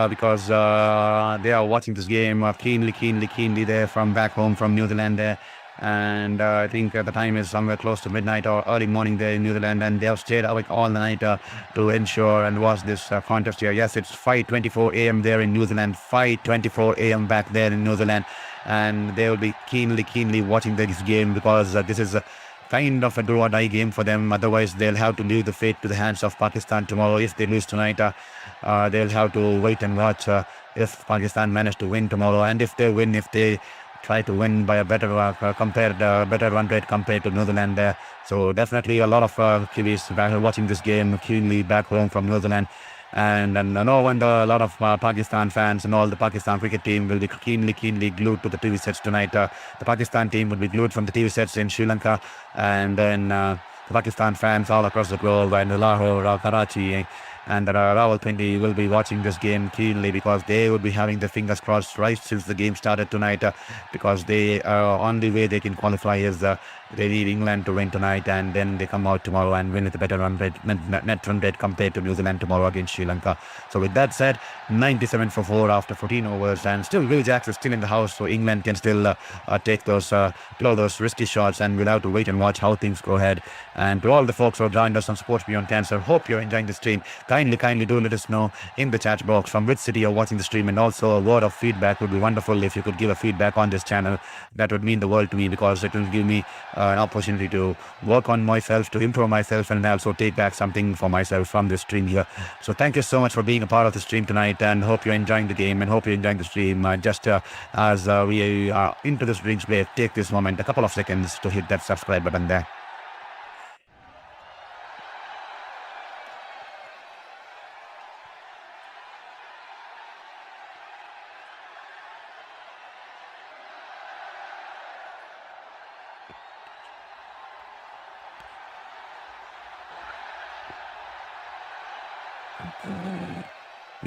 because they are watching this game keenly there from back home from New Zealand there. And I think the time is somewhere close to midnight or early morning there in New Zealand, and they have stayed awake all the night to ensure and watch this contest here. Yes, it's 5:24 a.m. there in New Zealand, 5:24 a.m. back there in New Zealand, and they will be keenly watching this game because this is kind of a do or die game for them. Otherwise, they'll have to leave the fate to the hands of Pakistan tomorrow. If they lose tonight, they'll have to wait and watch if Pakistan manage to win tomorrow, and if they win, if they try to win by a better run rate compared to New Zealand there. So definitely a lot of Kiwis watching this game keenly back home from New Zealand. And no wonder a lot of Pakistan fans and all the Pakistan cricket team will be keenly glued to the TV sets tonight. The Pakistan team will be glued from the TV sets in Sri Lanka, and then the Pakistan fans all across the globe, and Lahore, Karachi, and Rawalpindi will be watching this game keenly because they will be having their fingers crossed right since the game started tonight, because they only way they can qualify is they need England to win tonight, and then they come out tomorrow and win with a better net run rate compared to New Zealand tomorrow against Sri Lanka. So with that said, 97 for 4 after 14 overs, and still Will Jacks is still in the house, so England can still take those blow those risky shots, and we'll have to wait and watch how things go ahead. And to all the folks who have joined us on Sports Beyond Cancer, hope you're enjoying the stream. Kindly do let us know in the chat box from which city you're watching the stream, and also a word of feedback would be wonderful. If you could give a feedback on this channel, that would mean the world to me, because it will give me an opportunity to work on myself, to improve myself, and also take back something for myself from this stream here. So thank you so much for being a part of the stream tonight, and hope you're enjoying the game and hope you're enjoying the stream. As we are into this drinks break, take this moment, a couple of seconds, to hit that subscribe button there.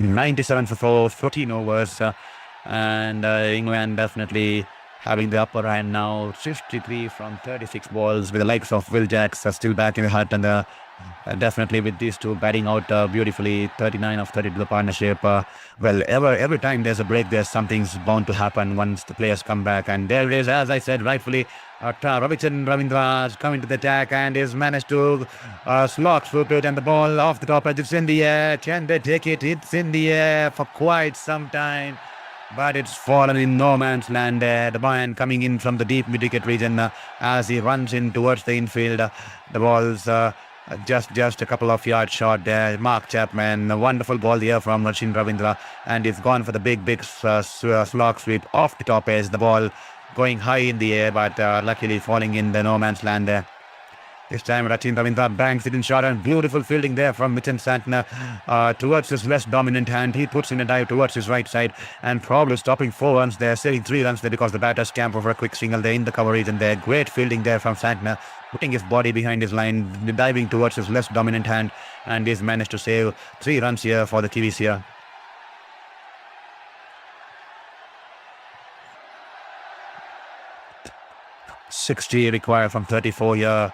(97 for 4, 14 overs, and England definitely having the upper hand now. 53 from 36 balls with the likes of Will Jacks still back in the hut, and definitely with these two batting out beautifully. 39 of 30 to the partnership. Well, every time there's a break, there's something's bound to happen once the players come back. And there it is, as I said, rightfully, Ravichandran Ravindra is coming to the attack and is managed to slog through it, and the ball off the top edge. It's in the air. Can they take it? It's in the air for quite some time, but it's fallen in no man's land there. The man coming in from the deep mid-wicket region as he runs in towards the infield. The ball's just a couple of yards short there. Mark Chapman, a wonderful ball here from Rachin Ravindra, and he's gone for the big slog sweep off the top edge. The ball going high in the air, but luckily falling in the no man's land there. This time Rachin Ravindra banks it in short, and beautiful fielding there from Michan Santner towards his less dominant hand. He puts in a dive towards his right side and probably stopping 4 runs there, saving 3 runs there because the batters camp over a quick single there in the cover region there. Great fielding there from Santner, putting his body behind his line, diving towards his less dominant hand, and he's managed to save 3 runs here for the Kiwis here. 60 required from 34 here.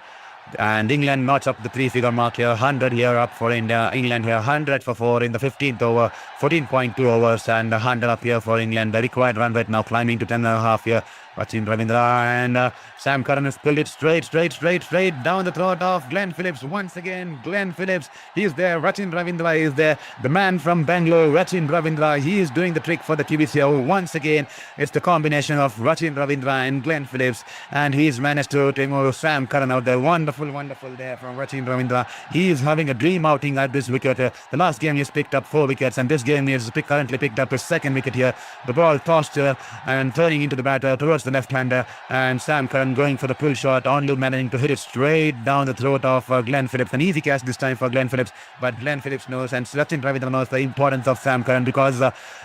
And England notch up the 3-figure mark here. 100 here up for India. England here 100 for 4 in the 15th over. 14.2 overs and 100 up here for England. The required run rate now climbing to 10.5 here. Rachin Ravindra and Sam Curran has pulled it straight down the throat of Glenn Phillips. Once again, Glenn Phillips, he's there. Rachin Ravindra is there. The man from Bangalore, Rachin Ravindra, he is doing the trick for the Kiwis here. Once again, it's the combination of Rachin Ravindra and Glenn Phillips, and he's managed to take Sam Curran out there. Wonderful there from Rachin Ravindra. He is having a dream outing at this wicket. The last game he's picked up 4 wickets, and this game he's currently picked up his 2nd wicket here. The ball tossed and turning into the batter towards the left-hander, and Sam Curran going for the pull shot, only managing to hit it straight down the throat of Glenn Phillips. An easy catch this time for Glenn Phillips, but Glenn Phillips knows, and Rachin Ravindra knows the importance of Sam Curran, because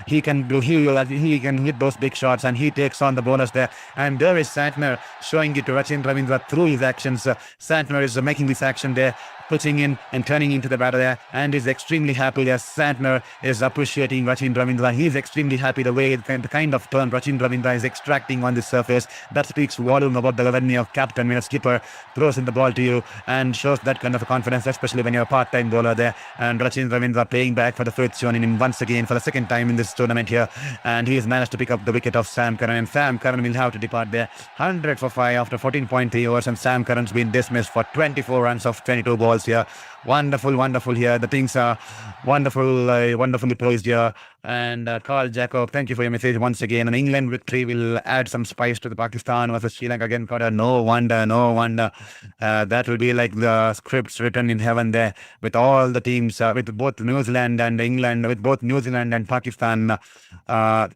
he can hit those big shots, and he takes on the bowlers there. And there is Santner showing it to Rachin Ravindra through his actions. Santner is making this action there, putting in and turning into the batter there, and is extremely happy as Santner is appreciating Rachin Ravindra. He is extremely happy the way the kind of turn Rachin Ravindra is extracting on the surface. That speaks volume about the revenue of captain when a skipper throws in the ball to you and shows that kind of confidence, especially when you're a part-time bowler there. And Rachin Ravindra playing back for the 5th shot in once again for the 2nd time in this tournament here, and he has managed to pick up the wicket of Sam Curran, and Sam Curran will have to depart there. 100 for 5 after 14.3 overs, and Sam Curran's been dismissed for 24 runs of 22 balls here. Wonderful here. The things are wonderfully poised here. And Carl Jacob, thank you for your message once again. An England victory will add some spice to the Pakistan versus Sri Lanka again. No wonder. That will be like the scripts written in heaven there, with all the teams, with both New Zealand and England, with both New Zealand and Pakistan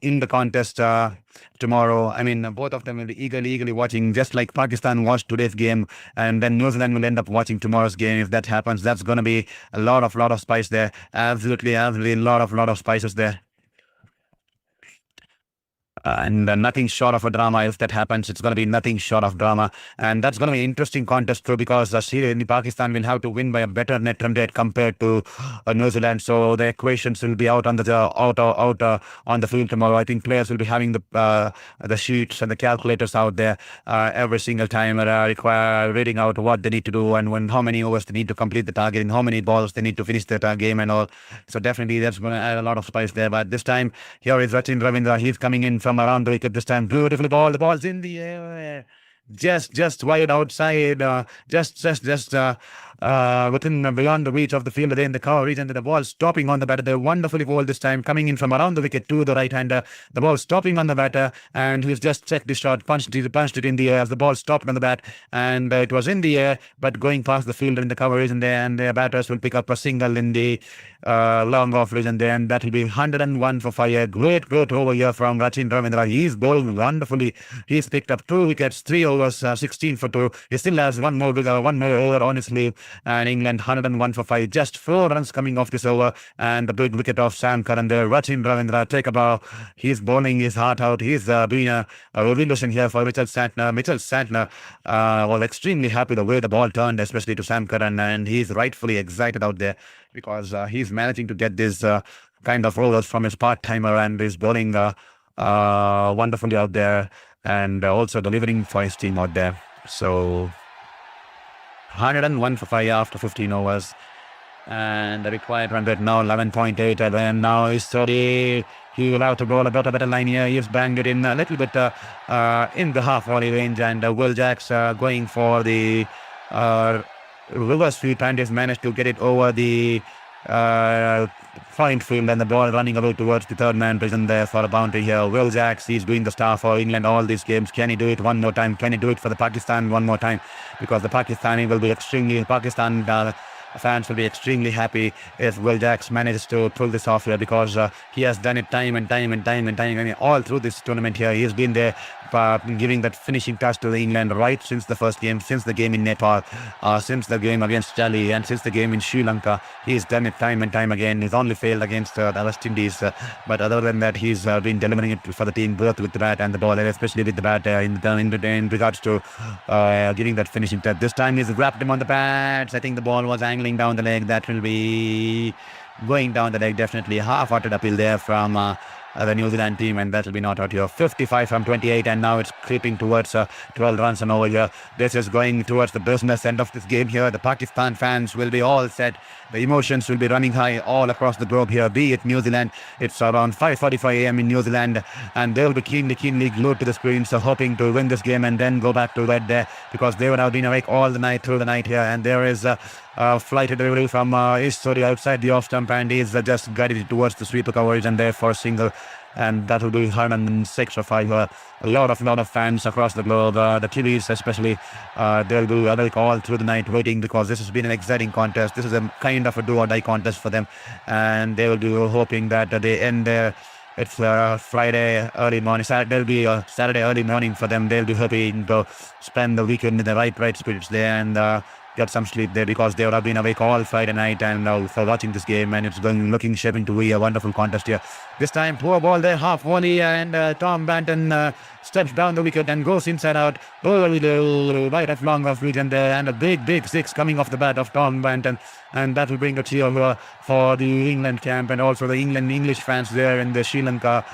in the contest tomorrow. I mean, both of them will be eagerly watching, just like Pakistan watched today's game, and then New Zealand will end up watching tomorrow's game. If that happens, that's going to be a lot of spice there. Absolutely a lot of spices there. And nothing short of a drama. If that happens, it's going to be nothing short of drama, and that's going to be an interesting contest too, because Pakistan will have to win by a better net run rate compared to New Zealand. So the equations will be out on the field tomorrow. I think players will be having the sheets and the calculators out there every single time, reading out what they need to do, and how many overs they need to complete the target, and how many balls they need to finish the game and all. So definitely that's going to add a lot of spice there. But this time, here is Rachin Ravindra. He's coming in from around the wicket this time. Beautiful ball. The ball's in the air. Just wide outside. Within beyond the reach of the fielder there in the cover region. The ball stopping on the batter. They're wonderfully bowled this time, coming in from around the wicket to the right-hander. The ball stopping on the batter, and he's just checked the shot, punched it in the air as the ball stopped on the bat, and it was in the air, but going past the fielder in the cover region there, and the batters will pick up a single in the long off region there, and that will be 101 for 5. Great over here from Rachin Ravindra. He's bowled wonderfully. He's picked up 2 wickets, 3 overs, 16 for 2. He still has one more over on his sleeve. And England 101 for 5. Just 4 runs coming off this over, and the big wicket of Sam Curran there. Rachin Ravindra take a bow. He's bowling his heart out. He's doing a revolution here for Mitchell Santner. Mitchell Santner was extremely happy the way the ball turned, especially to Sam Curran, and he's rightfully excited out there, because he's managing to get this kind of rollers from his part-timer, and is bowling wonderfully out there. and also delivering for his team out there. So 101 for 5 after 15 overs. And the required run rate now 11.8, and then now he's 30. He will have to roll a better line here. He's banged it in a little bit in the half volley range, and Will Jacks going for the reverse sweep, and he's managed to get it over the fine field, and the ball running away towards the third man prison there for a boundary here. Will Jacks, he's doing the star for England all these games. Can he do it one more time? Can he do it for the Pakistan one more time? Because the Pakistan fans will be extremely happy if Will Jacks manages to pull this off here, because he has done it time and time all through this tournament here. He's been there giving that finishing touch to England right since the first game, since the game in Nepal, since the game against Chile, and since the game in Sri Lanka. He's done it time and time again. He's only failed against the West Indies, but other than that, he's been delivering it for the team, both with the bat and the ball, and especially with the bat in regards to getting that finishing touch. This time he's grabbed him on the bats. I think the ball was angling down the leg. That will be going down the leg, definitely. Half-hearted appeal there from the New Zealand team, and that will be not out here. 55 from 28, and now it's creeping towards 12 runs and over here. This is going towards the business end of this game here. The Pakistan fans will be all set. The emotions will be running high all across the globe here, be it New Zealand. It's around 5:45 a.m. in New Zealand, and they'll be keenly glued to the screen, so hoping to win this game and then go back to bed there, because they would have been awake all the night, through the night here. And there is a flight delivery from Ishtori outside the off stump, and he's just guided it towards the sweeper coverage, and there for a single. And that will be 106 or 5. A lot of fans across the globe, the Chilis especially, they'll be awake all through the night waiting, because this has been an exciting contest. This is a kind of a do-or-die contest for them, and they will be hoping that they end there. It's Friday early morning. There'll be a Saturday early morning for them. They'll be hoping to spend the weekend in the right spirits there, and get some sleep there, because they would have been awake all Friday night and for watching this game, and it's shaping to be a wonderful contest here. This time, poor ball there, half volley, and Tom Banton steps down the wicket and goes inside out, right at long off region there, and a big six coming off the bat of Tom Banton, and that will bring a cheer for the England camp, and also the English fans there in the Sri Lanka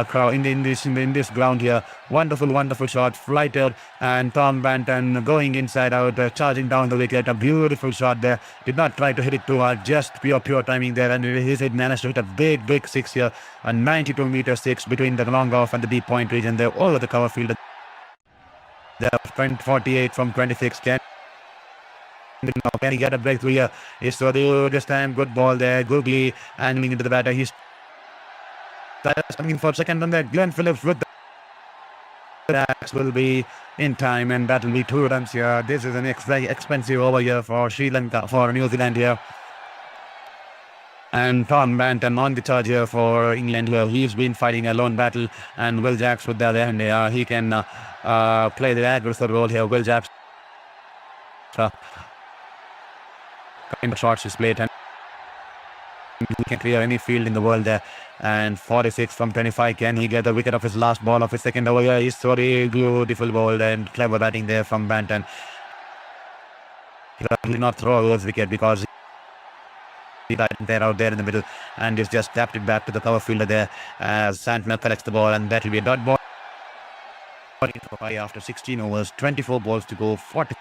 crowd in this ground here. Wonderful shot, flighted, and Tom Banton going inside out, charging down the wicket. A beautiful shot there. Did not try to hit it too hard, just pure timing there, and he managed to hit a big six here, a 92-meter six between the long off and the deep point region there, over the cover field. There, 48 from 26. Can he get a breakthrough here? So this time, good ball there. Googly angling into the batter. He's coming for second on there. Glenn Phillips with the bats will be in time, and that will be 2 runs here. This is an very expensive over here for Sri Lanka, for New Zealand here. And Tom Banton on the charge here for England, where he's been fighting a lone battle, and Will Jacks with the other hand. He can play the aggressive role here. Will Jacks kind of shots his plate, and he can clear any field in the world there. And 46 from 25, can he get the wicket of his last ball of his second over here? He's sorry, beautiful ball and clever batting there from Banton. He did not throw his wicket, because he batted there out there in the middle, and he's just tapped it back to the cover fielder there as Santner collects the ball, and that will be a dot ball. After 16 overs, 24 balls to go, 46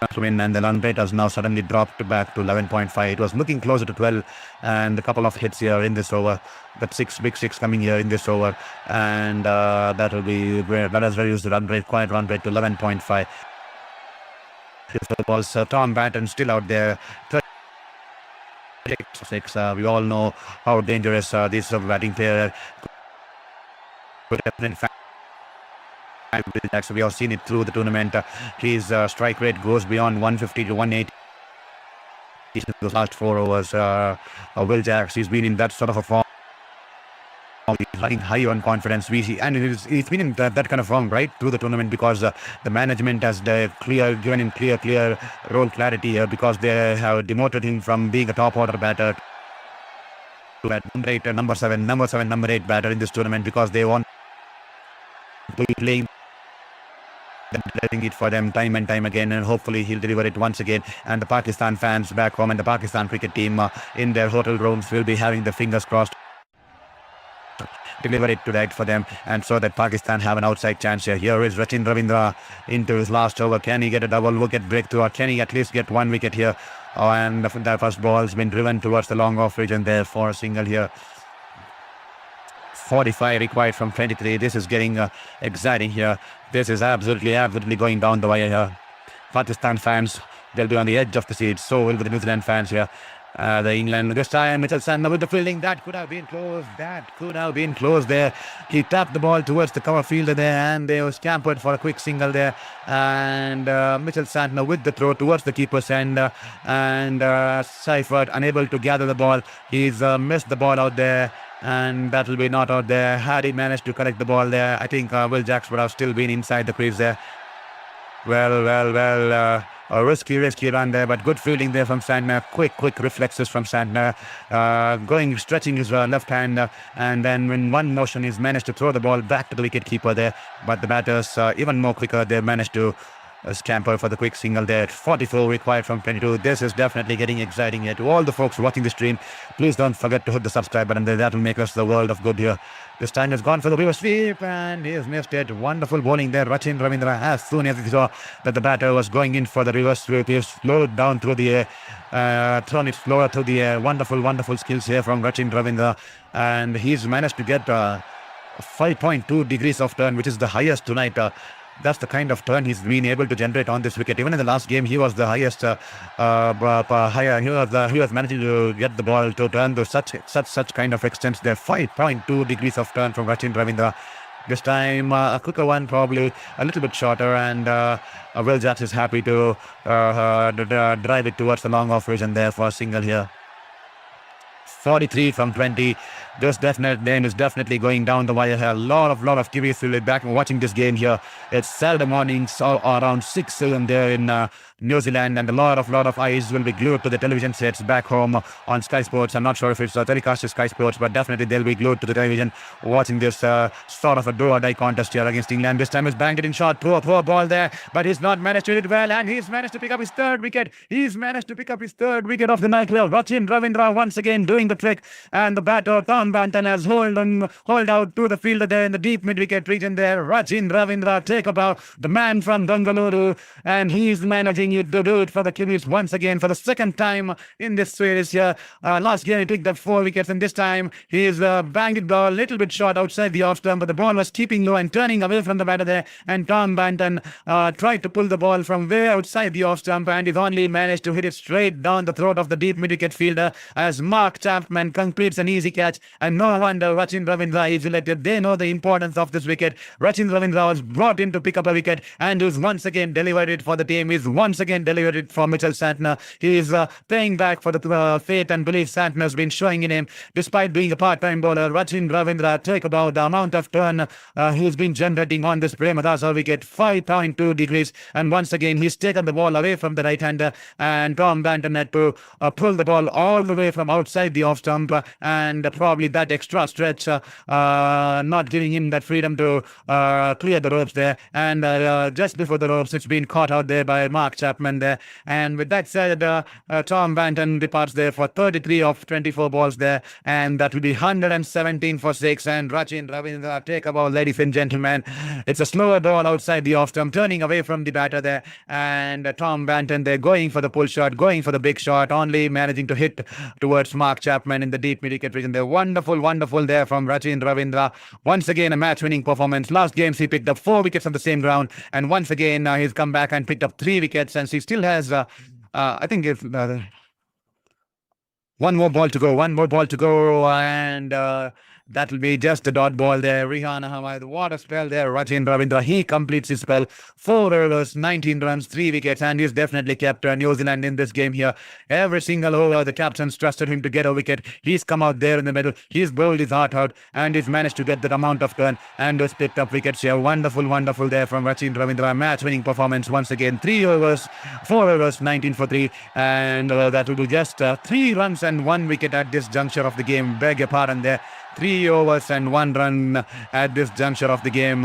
runs to win, and the run rate has now suddenly dropped back to 11.5. It was looking closer to 12, and a couple of hits here in this over. That big six coming here in this over, and that has reduced the run rate, quiet run rate, to 11.5. Balls, Tom Banton still out there. 36. We all know how dangerous this batting player. We have seen it through the tournament. His strike rate goes beyond 150 to 180. Those last 4 overs, Will Jacks, he's been in that sort of a form. He's running high on confidence. And he's been in that kind of form right through the tournament, because the management has given him clear role clarity here, because they have demoted him from being a top order batter to number 7, number 8 batter in this tournament, because they want to be playing it for them time and time again, and hopefully he'll deliver it once again. And the Pakistan fans back home and the Pakistan cricket team in their hotel rooms will be having the fingers crossed deliver it to right for them, and so that Pakistan have an outside chance here. Here is Rachin Ravindra into his last over. Can he get a double wicket breakthrough, or can he at least get one wicket here? Oh, and the first ball has been driven towards the long off region there for a single here. 45 required from 23. This is getting exciting here. This is absolutely going down the wire here. Pakistan fans, they'll be on the edge of the seat. So will the New Zealand fans here. The England this time, Mitchell Santner with the fielding. That could have been close. There. He tapped the ball towards the cover fielder there, and they were scampered for a quick single there. And Mitchell Santner with the throw towards the keeper's end, and Seifert unable to gather the ball. He's missed the ball out there, and that will be not out there. Had he managed to collect the ball there, I think Will Jacks would have still been inside the crease there. Well, a risky run there, but good fielding there from Santner. Quick reflexes from Santner. Stretching his left hand, and then in one motion he's managed to throw the ball back to the wicket keeper there. But the batters, even more quicker, they managed to scamper for the quick single there. 44 required from 22. This is definitely getting exciting here. To all the folks watching the stream, please don't forget to hit the subscribe button there. That will make us the world of good here. This time has gone for the reverse sweep, and he has missed it. Wonderful bowling there. Rachin Ravindra, as soon as he saw that the batter was going in for the reverse sweep, he slowed down through the air, thrown it slower through the air. Wonderful skills here from Rachin Ravindra, and he's managed to get 5.2 degrees of turn, which is the highest tonight. That's the kind of turn he's been able to generate on this wicket. Even in the last game, he was the highest higher. He was managing to get the ball to turn to such kind of extents there. 5.2 degrees of turn from Rachin Ravindra. This time, a quicker one, probably a little bit shorter, and Will Jacks is happy to drive it towards the long off region there for a single here. 43 from 20. This game is definitely going down the wire here. A lot of Kiwis will be back watching this game here. It's Saturday mornings around 6 a.m. there in New Zealand, and a lot of eyes will be glued to the television sets back home on Sky Sports. I'm not sure if it's telecast to Sky Sports, but definitely they'll be glued to the television watching this sort of a do-or-die contest here against England. This time he's banged it in short. Poor ball there, but he's not managed to hit it well, and he's managed to pick up his third wicket. Of the night. Rachin Ravindra once again doing the trick, and the batter Tom Banton has hold out to the fielder there in the deep mid-wicket region there. Rachin Ravindra take about the man from Bengaluru, and he's managing to do it for the Kiwis once again for the second time in this series here. Last game he picked up 4 wickets, and this time he's banged it a little bit short outside the off stump, but the ball was keeping low and turning away from the batter there, and Tom Banton tried to pull the ball from way outside the off stump, and he's only managed to hit it straight down the throat of the deep mid-wicket fielder as Mark Chapman completes an easy catch. And no wonder Rachin Ravindra is elected. They know the importance of this wicket. Rachin Ravindra was brought in to pick up a wicket, and who's once again delivered it for the team. He's once again delivered it for Mitchell Santner. He is paying back for the faith and belief Santner has been showing in him. Despite being a part-time bowler, Rachin Ravindra take about the amount of turn he's been generating on this Premadasa wicket. 5.2 degrees, and once again he's taken the ball away from the right-hander, and Tom Banton had to pull the ball all the way from outside the off stump, and probably that extra stretch not giving him that freedom to clear the ropes there, and just before the ropes it's been caught out there by Mark Chapman there. And with that said, Tom Banton departs there for 33 of 24 balls there, and that will be 117 for 6, and Rachin Ravindra take a ball, ladies and gentlemen. It's a slower ball outside the off stump, turning away from the batter there, and Tom Banton there going for the pull shot, going for the big shot, only managing to hit towards Mark Chapman in the deep mid-wicket region there. Wonderful there from Rachin Ravindra. Once again a match-winning performance. Last games he picked up 4 wickets on the same ground, and once again he's come back and picked up 3 wickets, and he still has I think if one more ball to go, and that will be just a dot ball there. Rihan Ahmed, what a spell there. Rachin Ravindra, he completes his spell. 4 overs, 19 runs, 3 wickets, and he's definitely kept New Zealand in this game here. Every single over, the captains trusted him to get a wicket. He's come out there in the middle. He's bowled his heart out, and he's managed to get that amount of turn, and he's picked up wickets here. Wonderful there from Rachin Ravindra. Match-winning performance once again. 4 overs, 19 for 3, and that will be just 3 runs and 1 wicket at this juncture of the game. Beg your pardon there. 3 overs and 1 run at this juncture of the game.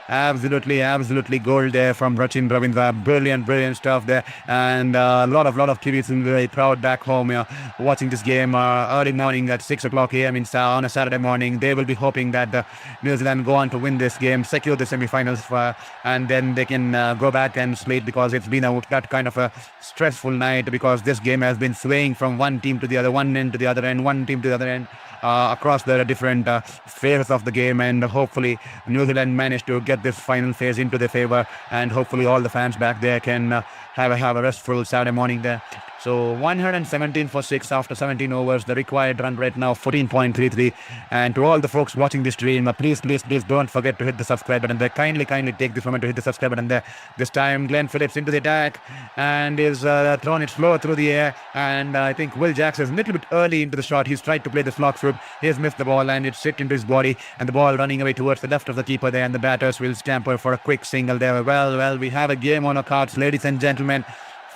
Absolutely gold there from Rachin Ravindra. Brilliant stuff there. And a lot of Kiwis will be very proud back home watching this game early morning at 6 o'clock a.m. on a Saturday morning. They will be hoping that New Zealand go on to win this game, secure the semi-finals, and then they can go back and sleep, because it's been that kind of a stressful night, because this game has been swaying from one team to the other, one end to the other end, one team to the other end. Across the different phases of the game, and hopefully New Zealand managed to get this final phase into their favor, and hopefully all the fans back there can have a restful Saturday morning there. So 117 for 6 after 17 overs. The required run rate now 14.33. And to all the folks watching this stream, please don't forget to hit the subscribe button there. Kindly take this moment to hit the subscribe button there. This time Glenn Phillips into the attack and is thrown it slow through the air. And I think Will Jacks is a little bit early into the shot. He's tried to play the slog swoop. He has missed the ball and it's hit into his body. And the ball running away towards the left of the keeper there. And the batters will scamper for a quick single there. Well, we have a game on our cards, ladies and gentlemen.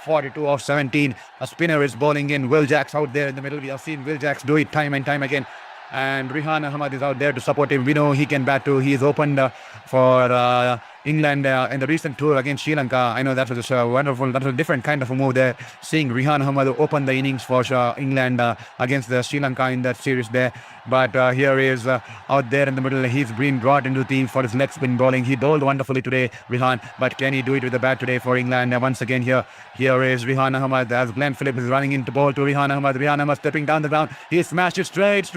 42 of 17. A spinner is bowling in. Will Jacks out there in the middle. We have seen Will Jacks do it time and time again. And Rihan Ahmad is out there to support him. We know he can bat too. He is opened for England in the recent tour against Sri Lanka. I know that was wonderful. That was a different kind of a move there. Seeing Rihan Ahmad open the innings for England against the Sri Lanka in that series there. But here he is out there in the middle. He's been brought into the team for his leg spin bowling. He bowled wonderfully today, Rihan. But can he do it with the bat today for England? Once again here is Rihan Ahmad as Glenn Phillips is running into ball to Rihan Ahmad. Rihan Ahmad stepping down the ground. He smashed it straight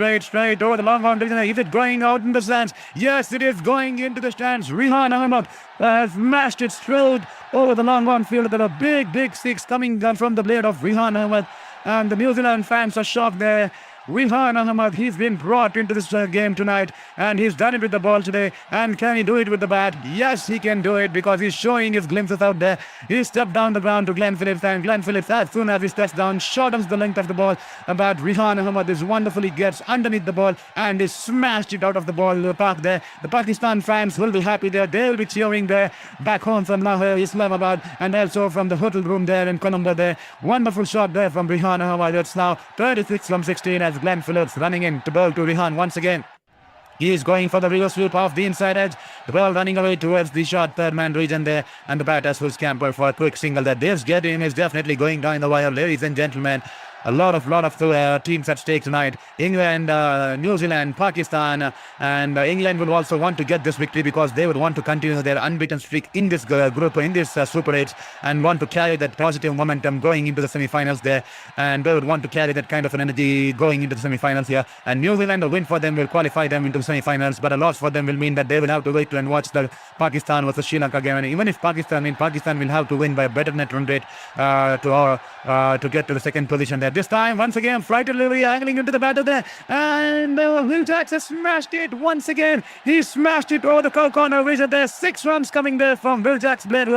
over the long on. Is it going out in the stands? Yes, it is going into the stands. Rihan Ahmad has smashed it straight over the long on field. There are big six coming down from the blade of Rihan Ahmad. And the New Zealand fans are shocked there. Rihan Ahmad, he's been brought into this game tonight, and he's done it with the ball today. And can he do it with the bat? Yes, he can do it, because he's showing his glimpses out there. He stepped down the ground to Glenn Phillips, and Glenn Phillips, as soon as he steps down, shortens the length of the ball. But Rihan Ahmad is wonderfully gets underneath the ball and is smashed it out of the ball park there. The Pakistan fans will be happy there. They will be cheering there back home from Lahore, Islamabad, and also from the hotel room there in Colombo there. Wonderful shot there from Rihan Ahmad. It's now 36 from 16 as Glenn Phillips running in to bowl to Rihan once again. He is going for the reverse sweep off the inside edge. The ball running away towards the short third man region there. And the batters will scamper for a quick single there. This game is definitely going down the wire, ladies and gentlemen. A lot of teams at stake tonight. England, New Zealand, Pakistan, and England will also want to get this victory, because they would want to continue their unbeaten streak in this group, in this Super 8, and want to carry that positive momentum going into the semi-finals there. And they would want to carry that kind of an energy going into the semi-finals here. And New Zealand, a win for them will qualify them into the semi-finals, but a loss for them will mean that they will have to wait and watch the Pakistan versus Sri Lanka game. And even if Pakistan will have to win by a better net run rate to get to the second position there. This time, once again, Flight Delivery angling into the batter there. And Will Jacks has smashed it once again. He smashed it over the corner vision there. 6 runs coming there from Will Jacks' blade.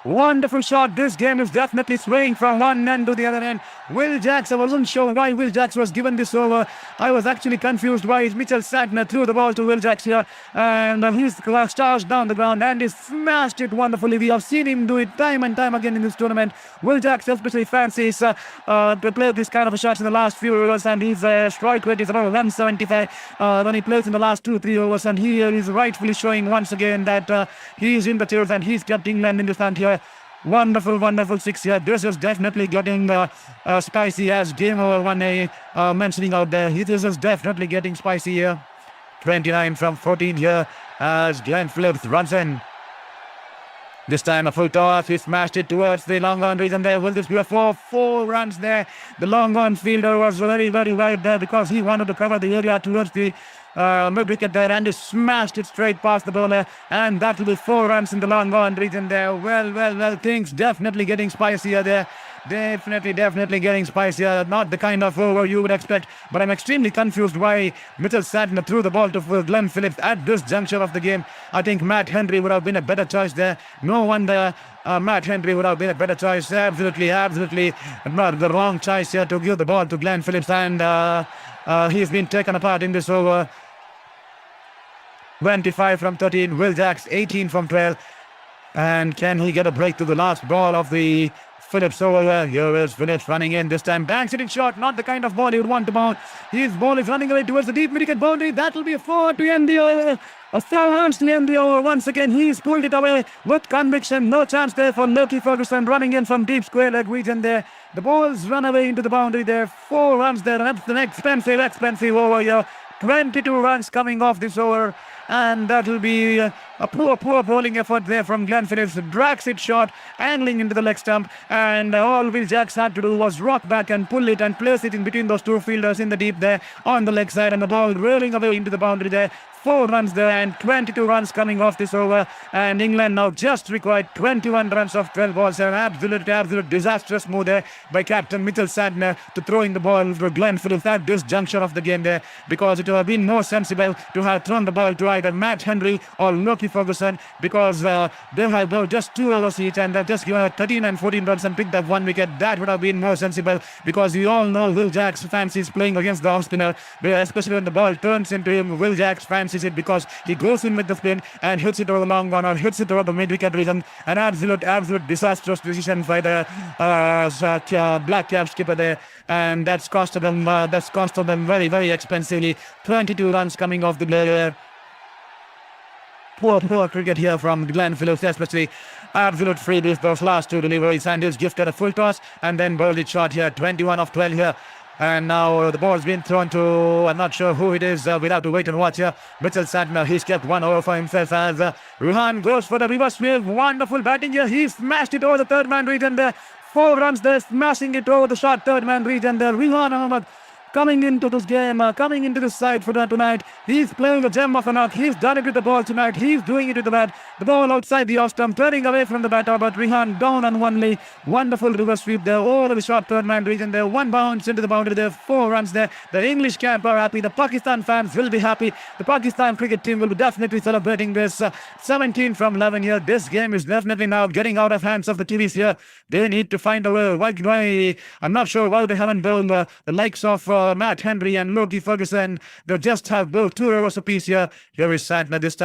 Wonderful shot. This game is definitely swaying from one end to the other end. Will Jacks, I wasn't sure why Will Jacks was given this over. I was actually confused why Mitchell Santner threw the ball to Will Jacks here. And he's charged down the ground and he smashed it wonderfully. We have seen him do it time and time again in this tournament. Will Jacks especially fancies to play this kind of a shots in the last few overs, and his strike rate is around 175 when he plays in the last 2-3 overs. And he is rightfully showing once again that he is in the tiers and he's kept England in the stand here. Wonderful 6 here. This is definitely getting spicy, as Game Over 1A mentioning out there. This is definitely getting spicy here. 29 from 14 here as Glenn Phillips runs in. This time a full toss, he smashed it towards the long on region there. Will this be a 4 runs there? The long on fielder was very wide there, because he wanted to cover the area towards the mid-wicket there, and he smashed it straight past the bowler, and that will be 4 runs in the long on region there. Well, things definitely getting spicier there. Definitely getting spicier. Not the kind of over you would expect, but I'm extremely confused why Mitchell Santner threw the ball to Glenn Phillips at this juncture of the game. I think Matt Henry would have been a better choice there. No wonder Matt Henry would have been a better choice. Absolutely not the wrong choice here to give the ball to Glenn Phillips, and he's been taken apart in this over. 25 from 13. Will Jacks 18 from 12. And can he get a break to the last ball of the Phillips over here. Here is Phillips running in. This time banks it in short. Not the kind of ball he would want to bounce. His ball is running away towards the deep mid-wicket boundary. That will be a 4 to end the over. A 4 runs to end the over. Once again, he's pulled it away with conviction. No chance there for Loki Ferguson running in from deep square leg region there. The ball's run away into the boundary there. 4 runs there. That's an expensive over here. 22 runs coming off this over. And that will be a poor bowling effort there from Glenn Phillips. Drags it short, angling into the leg stump. And all Will Jacks had to do was rock back and pull it and place it in between those 2 fielders in the deep there on the leg side. And the ball rolling away into the boundary there. 4 runs there and 22 runs coming off this over. And England now just required 21 runs off 12 balls. An absolute disastrous move there by Captain Mitchell Santner to throw in the ball to Glenn Phillips at this juncture of the game there, because it would have been more sensible to have thrown the ball to either Matt Henry or Loki Ferguson, because they have just 2 overs each and they've just given 13 and 14 runs and picked up 1 wicket. That would have been more sensible, because we all know Will Jacks fancies playing against the off spinner, especially when the ball turns into him. Will Jacks fancies it because he goes in with the spin and hits it over the long one or hits it over the mid-wicket region. An absolute disastrous decision by the black cap skipper there, and that's costed them very, very expensively. 22 runs coming off the player. Poor cricket here from Glenn Phillips, especially. Absolute freebies those last 2 deliveries, and he's gifted a full toss and then bowled it short here. 21 of 12 here. And now the ball's been thrown to, I'm not sure who it is. We'll have to wait and watch here. Mitchell Santner, he's kept 1 over for himself as Ruhan goes for the reverse wave. Wonderful batting here. He smashed it over the third man region there. 4 runs there, smashing it over the short third man region there. Ruhan Ahmed coming into this game, coming into this side for tonight. He's playing a gem of a knock. He's done it with the ball tonight. He's doing it with the bat. The ball outside the off stump, turning away from the batter, but Rehan down on one leg. Wonderful reverse sweep there over the short third man region there. 1 bounce into the boundary there. 4 runs there. The English camp are happy. The Pakistan fans will be happy. The Pakistan cricket team will be definitely celebrating this. 17 from 11 here. This game is definitely now getting out of hands of the TVs here. They need to find a way. Why? I'm not sure why they haven't bowled the likes of Matt Henry and Loki Ferguson. They just have bowled 2 overs apiece here. Here is Santner this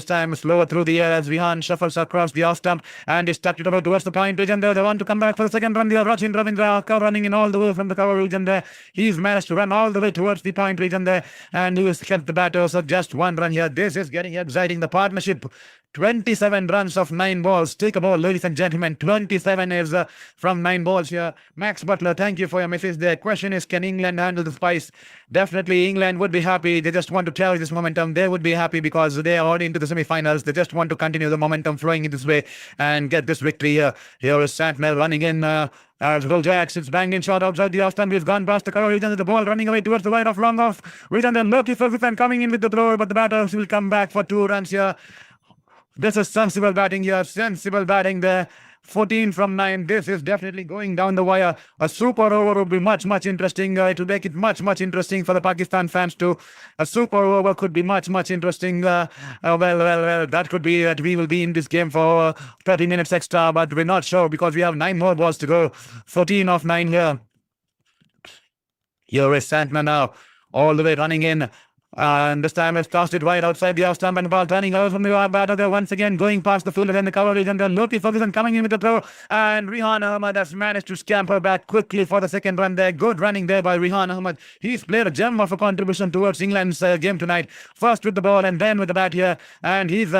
time slower through the air as Vihan shuffles across the off stump and is tucked it over towards the point region there. They want to come back for the second run. They are Rachin Ravindra running in all the way from the cover region there. He's managed to run all the way towards the point region there, and he has kept the batters of just 1 run here. This is getting exciting. The partnership 27 runs of 9 balls. Take a ball, ladies and gentlemen. 27 is from 9 balls here. Max Butler, thank you for your message there. Question is, can England handle the spice? Definitely England would be happy. They just want to carry this momentum. They would be happy because they are already into the semi-finals. They just want to continue the momentum flowing in this way and get this victory here. Here is Santner running in. As Will Jacks, it's banged in short outside the off stump. We've gone past the cover region. The ball running away towards the right of long off region. Then Loki Ferguson coming in with the throw, but the batters will come back for 2 runs here. This is sensible batting here. Sensible batting there. 14 from 9. This is definitely going down the wire. A super over would be much interesting. It will make it much interesting for the Pakistan fans too. A super over could be much interesting. Well, that could be that we will be in this game for 30 minutes extra, but we're not sure because we have 9 more balls to go. 14 of 9 here. Here is Santner now, all the way running in. And this time it's tossed it wide outside the off stump and the ball turning out from the batter there once again, going past the fielder and the coverage, and then Loki Ferguson coming in with the throw, and Rehan Ahmed has managed to scamper back quickly for the second run there. Good running there by Rehan Ahmed. He's played a gem of a contribution towards England's game tonight. First with the ball and then with the bat here, and he's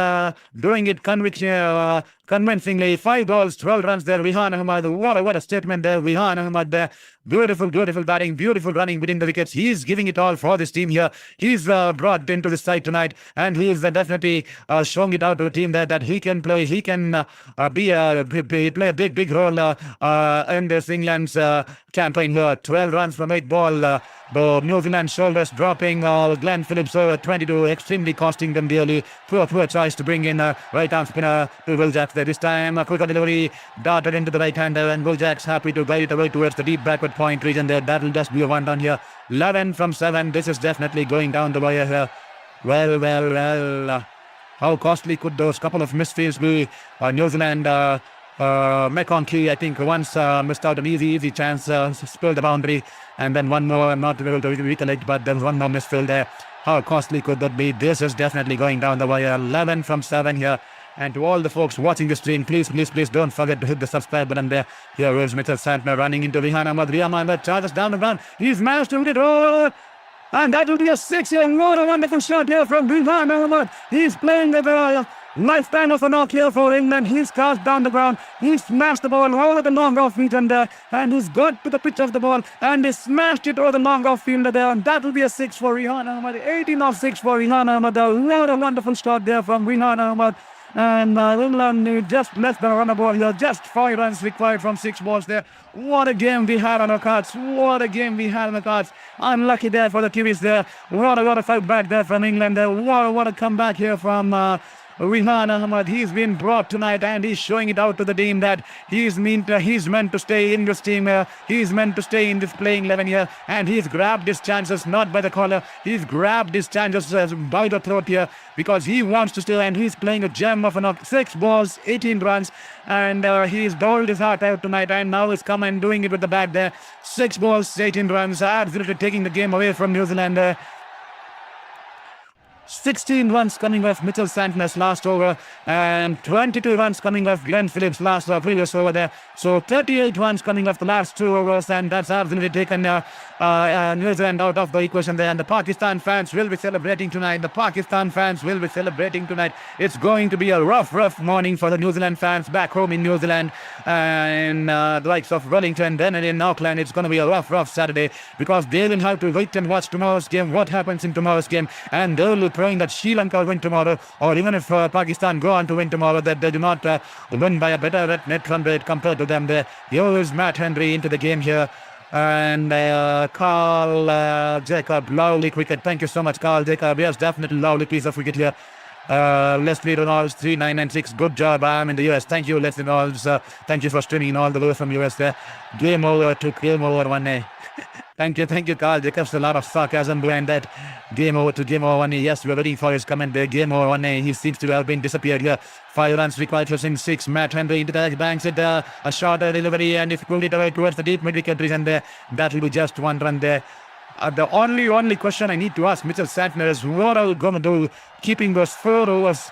doing it convincingly. 5 balls, 12 runs there. Rehan Ahmed, what a statement there. Rehan Ahmed there. Beautiful batting, beautiful running within the wickets. He's giving it all for this team here. He's brought into the side tonight, and he's definitely showing it out to the team there that he can play. He can play a big role in this England's campaign here. 12 runs from 8 ball. The New Zealand shoulders dropping. Glenn Phillips 22, extremely costing them dearly. Poor choice to bring in right arm spinner to Will Jacks there. This time a quicker delivery darted into the right hander, and Will Jacks happy to guide it away towards the deep backward point region there. That'll just be a 1 down here. 11 from 7. This is definitely going down the wire here. Well. How costly could those couple of misfields be? New Zealand McConkey, I think, once missed out an easy chance, spilled the boundary, and then one more. I'm not able to recollect, but there's one more misfield there. How costly could that be? This is definitely going down the wire. 11 from 7 here. And to all the folks watching the stream, please don't forget to hit the subscribe button there. Here is Mitchell Santner running into Rihan Ahmed. Rihan Ahmed charges down the ground. He's managed to hit it all. And that will be a 6-year. What a wonderful shot here from Rihan Ahmed. He's playing with the lifespan of a knock here for England. He's cast down the ground. He smashed the ball over the long off field and he's got to the pitch of the ball and he smashed it over the long off fielder there. And that will be a 6 for Rihan Ahmed. 18 of 6 for Rihan Ahmed. A wonderful shot there from Rihan Ahmed. And England just less than a run ball here. Just 5 runs required from 6 balls there. What a game we had on our cards. What a game we had on the cards. Unlucky there for the Kiwis there. What a fight back there from England there. What a comeback here from Rihan Ahmed. He's been brought tonight and he's showing it out to the team that he's meant to stay in this team here. He's meant to stay in this playing 11 here. And he's grabbed his chances not by the collar. He's grabbed his chances by the throat here because he wants to stay and he's playing a gem of a knock. 6 balls, 18 runs. And he's doled his heart out tonight and now he's come and doing it with the bat there. 6 balls, 18 runs. Absolutely taking the game away from New Zealand. 16 runs coming off Mitchell Santner's last over and 22 runs coming off Glenn Phillips' previous over there. So 38 runs coming off the last 2 overs and that's absolutely taken New Zealand out of the equation there. And the Pakistan fans will be celebrating tonight. It's going to be a rough morning for the New Zealand fans back home in New Zealand and the likes of Wellington, then and in Auckland. It's going to be a rough Saturday because they will have to wait and watch tomorrow's game, what happens in tomorrow's game, and they will be praying that Sri Lanka will win tomorrow, or even if Pakistan go on to win tomorrow, that they do not win by a better net run rate compared to them there. Here is Matt Henry into the game here. And Carl Jacob, lovely cricket. Thank you so much, Carl Jacob. Yes, definitely lovely piece of cricket here. Leslie Reynolds 3996. Good job. I'm in the US. Thank you, Leslie Reynolds. Thank you for streaming all the way from US there. Game over to game over 1A. Thank you, Carl Jacobs. A lot of sarcasm behind that. Game over to game over 1A. Yes, we're waiting for his comment there. Game over 1A. He seems to have been disappeared here. 5 runs required for 6. Matt Henry into the banks it. A short delivery and if pulled it away towards the deep mid-wicket region there. That will be just 1 run there. The only question I need to ask Mitchell Santner is what are we going to do keeping those 4 overs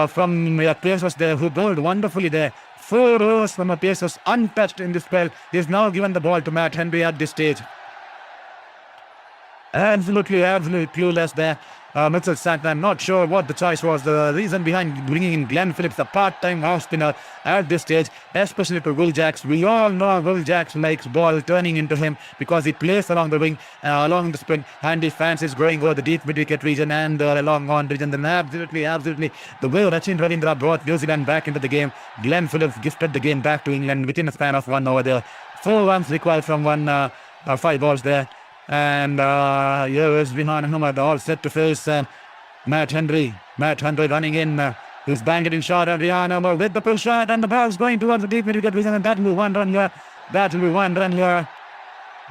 from pacers there who bowled wonderfully there. 4 overs from a pacers untouched in this spell. He's now given the ball to Matt Henry at this stage. Absolutely clueless there. Mitchell Santner, I'm not sure what the choice was. The reason behind bringing in Glenn Phillips, a part-time off spinner at this stage, especially to Will Jacks. We all know Will Jacks likes ball turning into him because he plays along the wing, along the spin, and his fans is growing over the deep mid-wicket region and along on region. Then absolutely, the way Rachin Ravindra brought New Zealand back into the game, Glenn Phillips gifted the game back to England within a span of 1 over there. 4 runs required from 5 balls there. And here is Rihan Ahmed all set to face Matt Henry. Matt Henry running in. He's banging in shot and Rihan Ahmed with the pull shot and the ball's going towards the deep mid-wicket region and that will be 1 run here.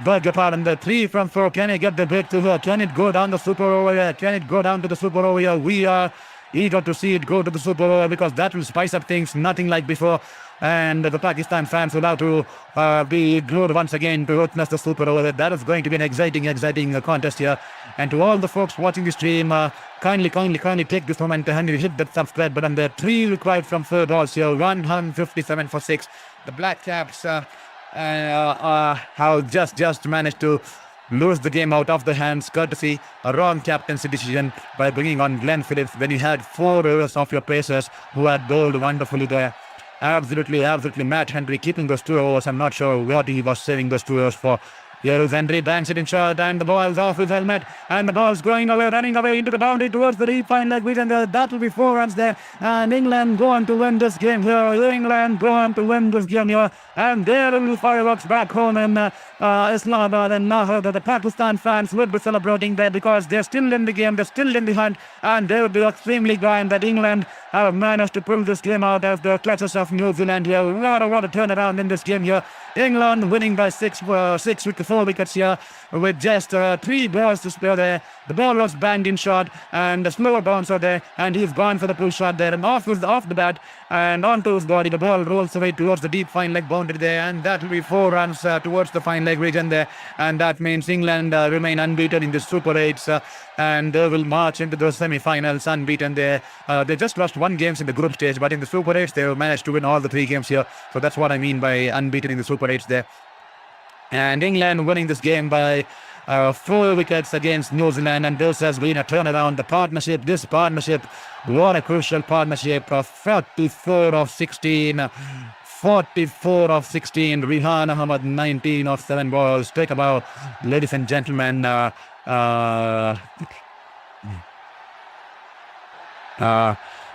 Beg your pardon, the 3 from 4. Can he get the breakthrough here? Can it go down the super over here? Can it go down to the super over here? We are eager to see it go to the super over because that will spice up things, nothing like before. And the Pakistan fans will have to be glued once again to witness the super over. That is going to be an exciting contest here. And to all the folks watching the stream, kindly take this moment and hit that subscribe button. There 3 required from 4 balls here, 157 for 6. The Black Caps have just managed to lose the game out of the hands courtesy a wrong captaincy decision by bringing on Glenn Phillips when you had 4 overs of your pacers who had bowled wonderfully there. Absolutely. Matt Henry keeping those 2 overs. I'm not sure what he was saving those 2 overs for. Here is Henry, banks it in short, and the ball is off his helmet, and the ball is going away, running away into the boundary towards the deep fine leg region. That will be 4 runs there, and England go on to win this game here. And there will be fireworks back home in Islamabad and Lahore. The Pakistan fans will be celebrating there because they're still in the game, they're still in the hunt, and they will be extremely glad that England have managed to pull this game out of the clutches of New Zealand here. What a turnaround in this game here. England winning by 6 wickets 4 wickets here with just 3 balls to spare there. The ball was banged in short and a slower bouncer there, and he's gone for the pull shot there, and off the bat and onto his body. The ball rolls away towards the deep fine leg boundary there, and that will be 4 runs towards the fine leg region there, and that means England remain unbeaten in the Super 8s and they will march into the semi-finals unbeaten there. They just lost 1 game in the group stage, but in the Super 8s they managed to win all the 3 games here. So that's what I mean by unbeaten in the Super 8s there. And England winning this game by 4 wickets against New Zealand, and this has been a turnaround. This partnership, what a crucial partnership. 44 of 16, 44 of 16. Rihan Ahmed 19 of 7 balls. Take about, ladies and gentlemen,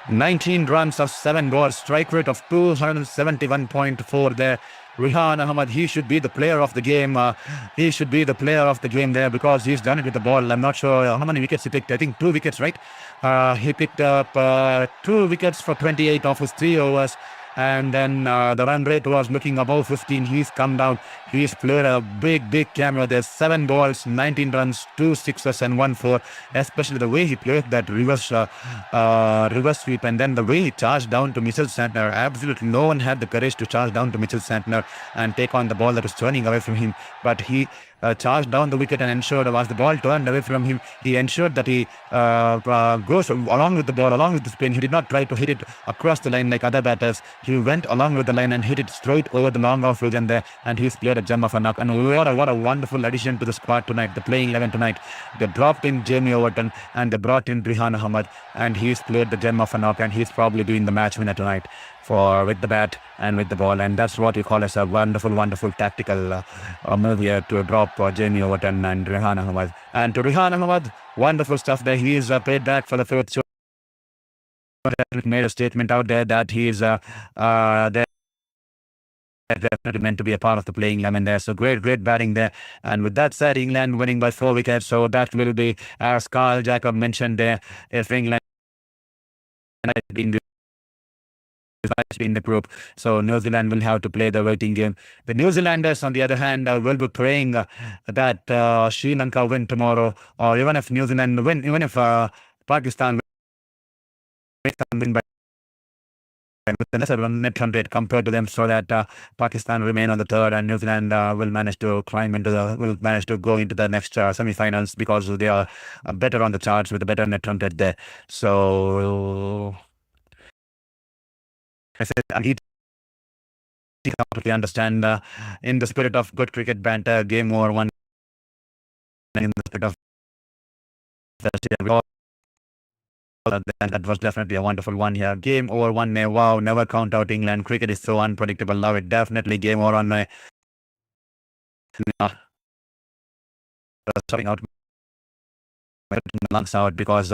19 runs of 7 balls, strike rate of 271.4 there. Rihan Ahmed, he should be the player of the game. He should be the player of the game there because he's done it with the ball. I'm not sure how many wickets he picked. I think 2 wickets, right? He picked up 2 wickets for 28 of his 3 overs. And then the run rate was looking above 15. He's come down. He's played a big camera. There's 7 balls, 19 runs, 2 sixes and 1 4. Especially the way he played that reverse sweep, and then the way he charged down to Mitchell Santner. Absolutely no one had the courage to charge down to Mitchell Santner and take on the ball that was turning away from him. But he charged down the wicket and ensured, as the ball turned away from him, he ensured that he goes along with the ball, along with the spin. He did not try to hit it across the line like other batters. He went along with the line and hit it straight over the long off region there, and he's played a gem of a knock. And what a wonderful addition to the squad tonight, the playing 11 tonight. They dropped in Jamie Overton and they brought in Rihan Ahmed, and he's played the gem of a knock, and he's probably doing the match winner tonight with the bat and with the ball. And that's what you call as a wonderful tactical move here to drop Jamie Overton and Rihan Ahmed. And to Rihan Ahmed, wonderful stuff there. He is paid back for the 3rd show. Made a statement out there that he is definitely meant to be a part of the playing 11 there. So great batting there. And with that said, England winning by 4 wickets. So that will be, as Carl Jacob mentioned there, if England in the group, so New Zealand will have to play the waiting game. The New Zealanders, on the other hand, will be praying that Sri Lanka win tomorrow, or even if New Zealand win, even if Pakistan win by with the lesser net run rate compared to them, so that Pakistan remain on the 3rd and New Zealand will manage to go into the next semi-finals because they are better on the charts with a better net run rate there. So I said I need to completely understand in the spirit of good cricket banter, game over 1 in the spirit of and that was definitely a wonderful one here. Game over 1. Wow, never count out England. Cricket is so unpredictable now. It definitely game over on my starting out my lungs out because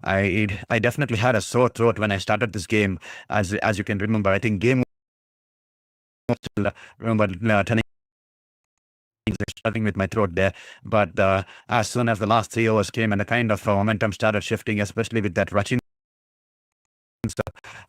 I definitely had a sore throat when I started this game. As you can remember, I think game turning struggling with my throat there, but as soon as the last 3 overs came and the kind of momentum started shifting, especially with that Rachin,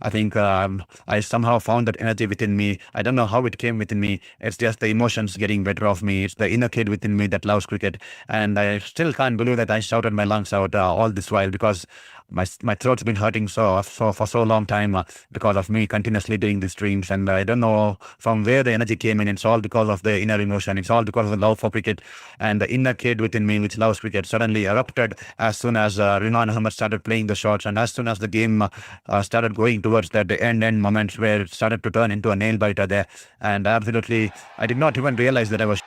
I think I somehow found that energy within me. I don't know how it came within me. It's just the emotions getting better of me. It's the inner kid within me that loves cricket, and I still can't believe that I shouted my lungs out all this while because my throat's been hurting for so long time because of me continuously doing these streams, and I don't know from where the energy came in. It's all because of the inner emotion. It's all because of the love for cricket, and the inner kid within me which loves cricket suddenly erupted as soon as Rihan Ahmed started playing the shots, and as soon as the game started going towards the end moments where it started to turn into a nail biter there. And absolutely, I did not even realize that I was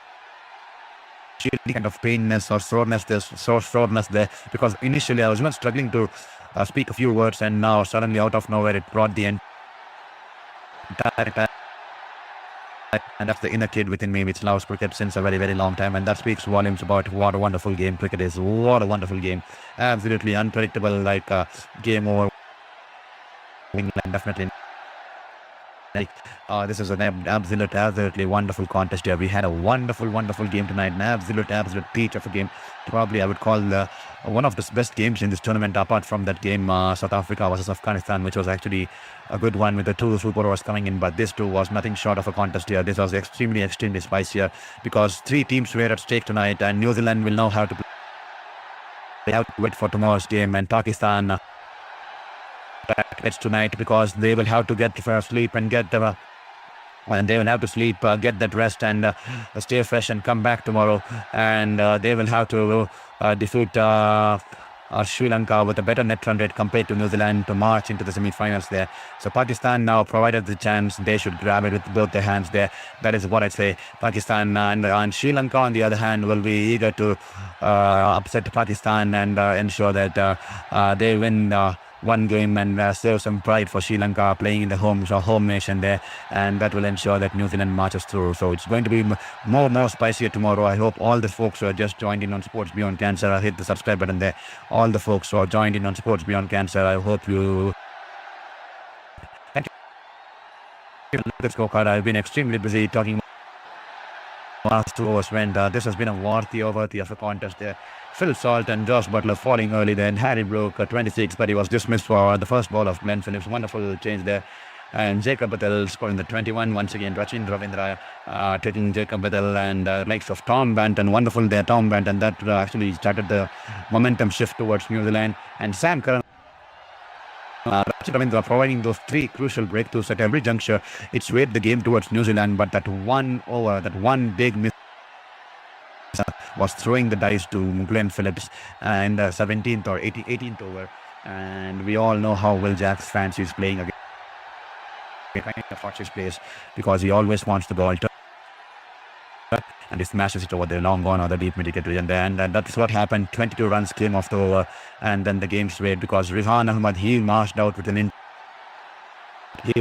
kind of painness or soreness there, because initially I was even struggling to speak a few words, and now suddenly out of nowhere it brought the end. And that's the inner kid within me which loves cricket since a very long time, and that speaks volumes about what a wonderful game cricket is. What a wonderful game. Absolutely unpredictable, like game over England definitely This is an absolutely wonderful contest here. We had a wonderful game tonight. An absolute peach of a game. Probably I would call one of the best games in this tournament, apart from that game South Africa versus Afghanistan, which was actually a good one with the two super overs coming in. But this too was nothing short of a contest here. This was extremely spicy here because three teams were at stake tonight, and New Zealand will now have to wait for tomorrow's game, and Pakistan it's tonight because they will have to get sleep and get and they will have to sleep, get that rest, and stay fresh and come back tomorrow. And they will have to defeat Sri Lanka with a better net run rate compared to New Zealand to march into the semi-finals there. So Pakistan now, provided the chance, they should grab it with both their hands there. That is what I'd say. Pakistan and Sri Lanka, on the other hand, will be eager to upset Pakistan and ensure that they win one game and save some pride for Sri Lanka playing in the home nation there, and that will ensure that New Zealand marches through. So it's going to be more spicier tomorrow. I hope all the folks who are just joined in on Sports Beyond Cancer, hit the subscribe button there. All the folks who are joined in on Sports Beyond Cancer, I hope you. Thank you. Look at scorecard. I've been extremely busy talking. Last 2 overs went. This has been a worthy of a contest there. Phil Salt and Josh Butler falling early then. Harry Brook 26, but he was dismissed for the first ball of Glenn Phillips. Wonderful change there. And Jacob Patel scoring the 21 once again. Rachin Ravindra taking Jacob Patel, and likes of Tom Banton. Wonderful there, Tom Banton. That actually started the momentum shift towards New Zealand. And Sam Curran. Rachin Ravindra providing those three crucial breakthroughs at every juncture. It swayed the game towards New Zealand, but that one over, that one big miss was throwing the dice to Glenn Phillips in the 17th or 18th over. And we all know how Will Jacks fancy is playing again. Kind of watch his plays because he always wants the ball to, and he smashes it over the long on or the deep mid-wicket region. And that's what happened. 22 runs came off the over, and then the game swayed because Rihan Ahmed, he marched out with he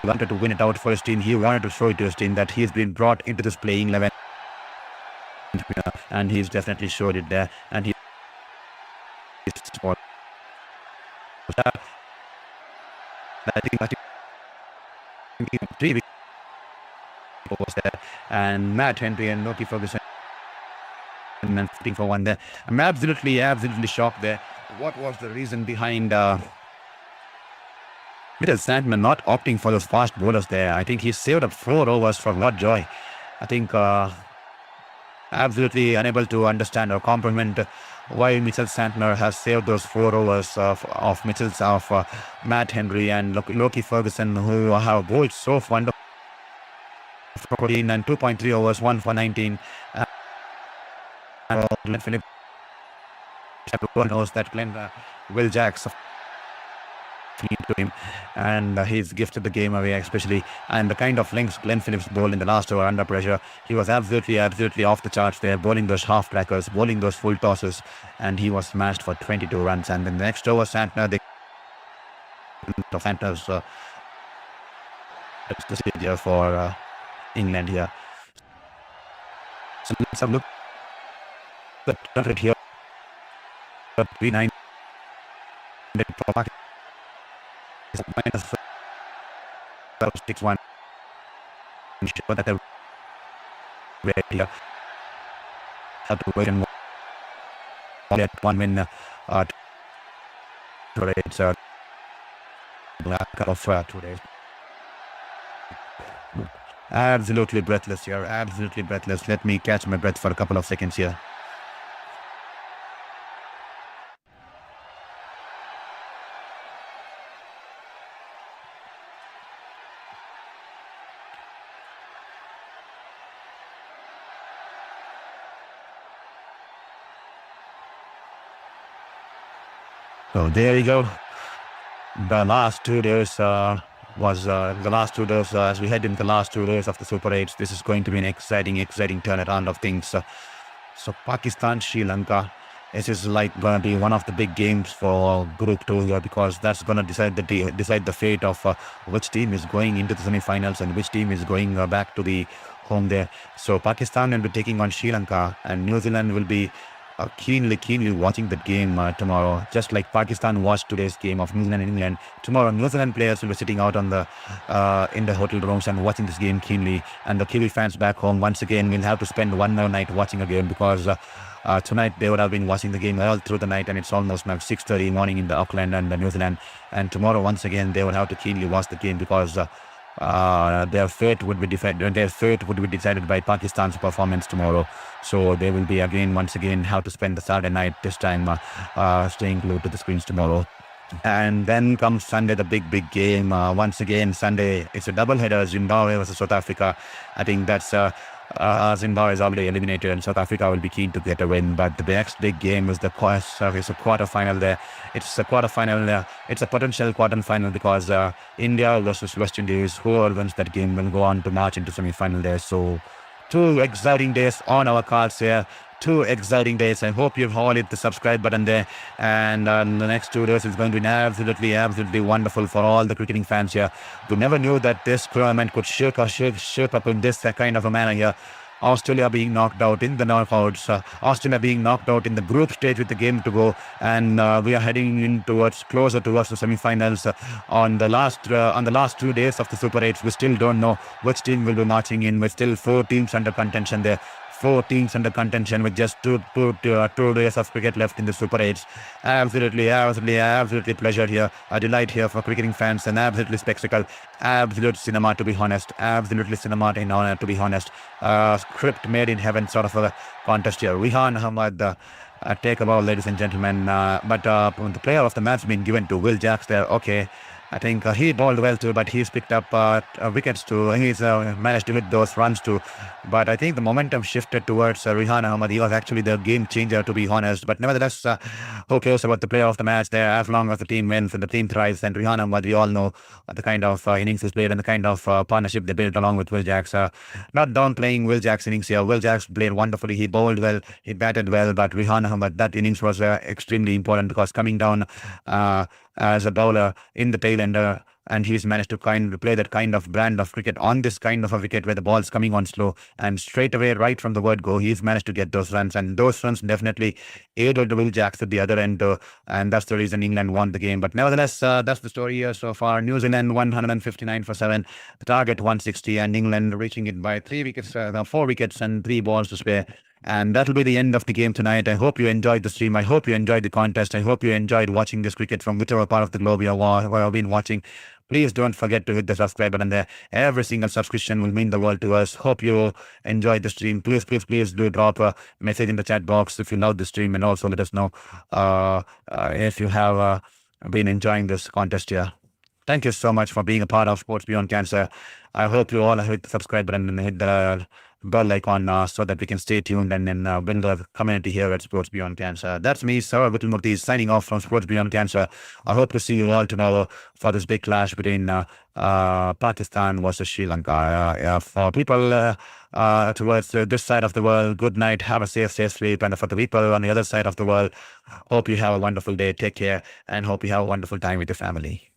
wanted to win it out for his team. He wanted to show it to his team that he's been brought into this playing 11. And he's definitely showed it there, and he's I think 3 was there, and Matt Henry and Loki Ferguson and fitting for one there. I'm absolutely shocked there. What was the reason behind Mitchell Sandman not opting for those fast bowlers there? I think he saved up 4 overs for Lovejoy. I think absolutely unable to understand or comprehend why Mitchell Santner has saved those 4 overs of Matt Henry and Loki Ferguson, who have bowled so wonderful. 14 and 2.3 overs, 1 for 19. Glenn Phillips knows that Will Jacks to him, and he's gifted the game away, especially, and the kind of links Glenn Phillips bowled in the last over under pressure. He was absolutely off the charts there, bowling those half crackers, bowling those full tosses, and he was smashed for 22 runs. And then the next over, Santner, Santner's the stage here for England here. So let's have a look at it here. 3-9 minus 6-1. Sure that they're ready here. Have to wait and get 1 win. Today it's black of 2 days. Absolutely breathless here. Absolutely breathless. Let me catch my breath for a couple of seconds here. So there you go. The last 2 days as we head into the last 2 days of the Super 8s. This is going to be an exciting turnaround of things. So Pakistan, Sri Lanka. This is like going to be one of the big games for Group 2 here, because that's going to decide the fate of which team is going into the semi-finals and which team is going back to the home there. So Pakistan will be taking on Sri Lanka, and New Zealand will be keenly watching that game tomorrow. Just like Pakistan watched today's game of New Zealand and England, tomorrow New Zealand players will be sitting out on the in the hotel rooms and watching this game keenly. And the Kiwi fans back home once again will have to spend one more night watching a game because tonight they would have been watching the game all through the night, and it's almost now 6:30 morning in the Auckland and New Zealand. And tomorrow once again they will have to keenly watch the game because their fate would be decided by Pakistan's performance tomorrow. So they will be once again have to spend the Saturday night this time staying glued to the screens tomorrow. And then comes Sunday, the big game. Once again, Sunday, it's a double-header, Zimbabwe versus South Africa. I think that's Zimbabwe is already eliminated and South Africa will be keen to get a win. But the next big game is it's a quarter-final there. It's a quarter-final there. It's a potential quarter-final because India versus West Indies, whoever wins that game will go on to march into semi-final there. So 2 exciting days on our cards here. 2 exciting days. I hope you've all hit the subscribe button there. And the next 2 days is going to be absolutely wonderful for all the cricketing fans here. We never knew that this tournament could shape up in this kind of a manner here. Australia being knocked out in the knockouts, Australia being knocked out in the group stage with the game to go, and we are heading in closer towards the semi-finals. On the last 2 days of the Super 8s, we still don't know which team will be marching in. We're still 4 teams under contention there. 4 teams under contention with just two days of cricket left in the Super 8s. Absolutely pleasure here. A delight here for cricketing fans, and absolutely spectacle. Absolute cinema, to be honest. Absolutely cinema in honor, to be honest. Script made in heaven sort of a contest here. Rihan Ahmad take a ball, ladies and gentlemen. But the player of the match being given to Will Jacks there. Okay. I think he bowled well too, but he's picked up wickets too. He's managed to hit those runs too. But I think the momentum shifted towards Rihan Ahmad. He was actually the game changer, to be honest. But nevertheless, who cares about the player of the match there? As long as the team wins and the team thrives, and Rihan Ahmad, we all know the kind of innings he's played and the kind of partnership they built along with Will Jacks. Not downplaying Will Jacks' innings here. Will Jacks played wonderfully. He bowled well, he batted well, but Rihan Ahmad, that innings was extremely important because coming down as a bowler in the tail ender, and he's managed to play that kind of brand of cricket on this kind of a wicket where the ball's coming on slow, and straight away right from the word go he's managed to get those runs, and those runs definitely aided Will Jacks at the other end, and that's the reason England won the game. But nevertheless, that's the story here so far. New Zealand 159 for 7, the target 160, and England reaching it by 4 wickets and 3 balls to spare. And that'll be the end of the game tonight. I hope you enjoyed the stream. I hope you enjoyed the contest. I hope you enjoyed watching this cricket from whichever part of the globe you have been watching. Please don't forget to hit the subscribe button there. Every single subscription will mean the world to us. Hope you enjoyed the stream. Please do drop a message in the chat box if you love the stream, and also let us know if you have been enjoying this contest here. Thank you so much for being a part of Sports Beyond Cancer. I hope you all hit the subscribe button and hit the bell icon so that we can stay tuned and then build a community here at Sports Beyond Cancer. That's me, Sarah Vitulmurthy, signing off from Sports Beyond Cancer. I hope to see you all tomorrow for this big clash between Pakistan versus Sri Lanka. For people towards this side of the world, good night, have a safe sleep. And for the people on the other side of the world, hope you have a wonderful day, take care, and hope you have a wonderful time with your family.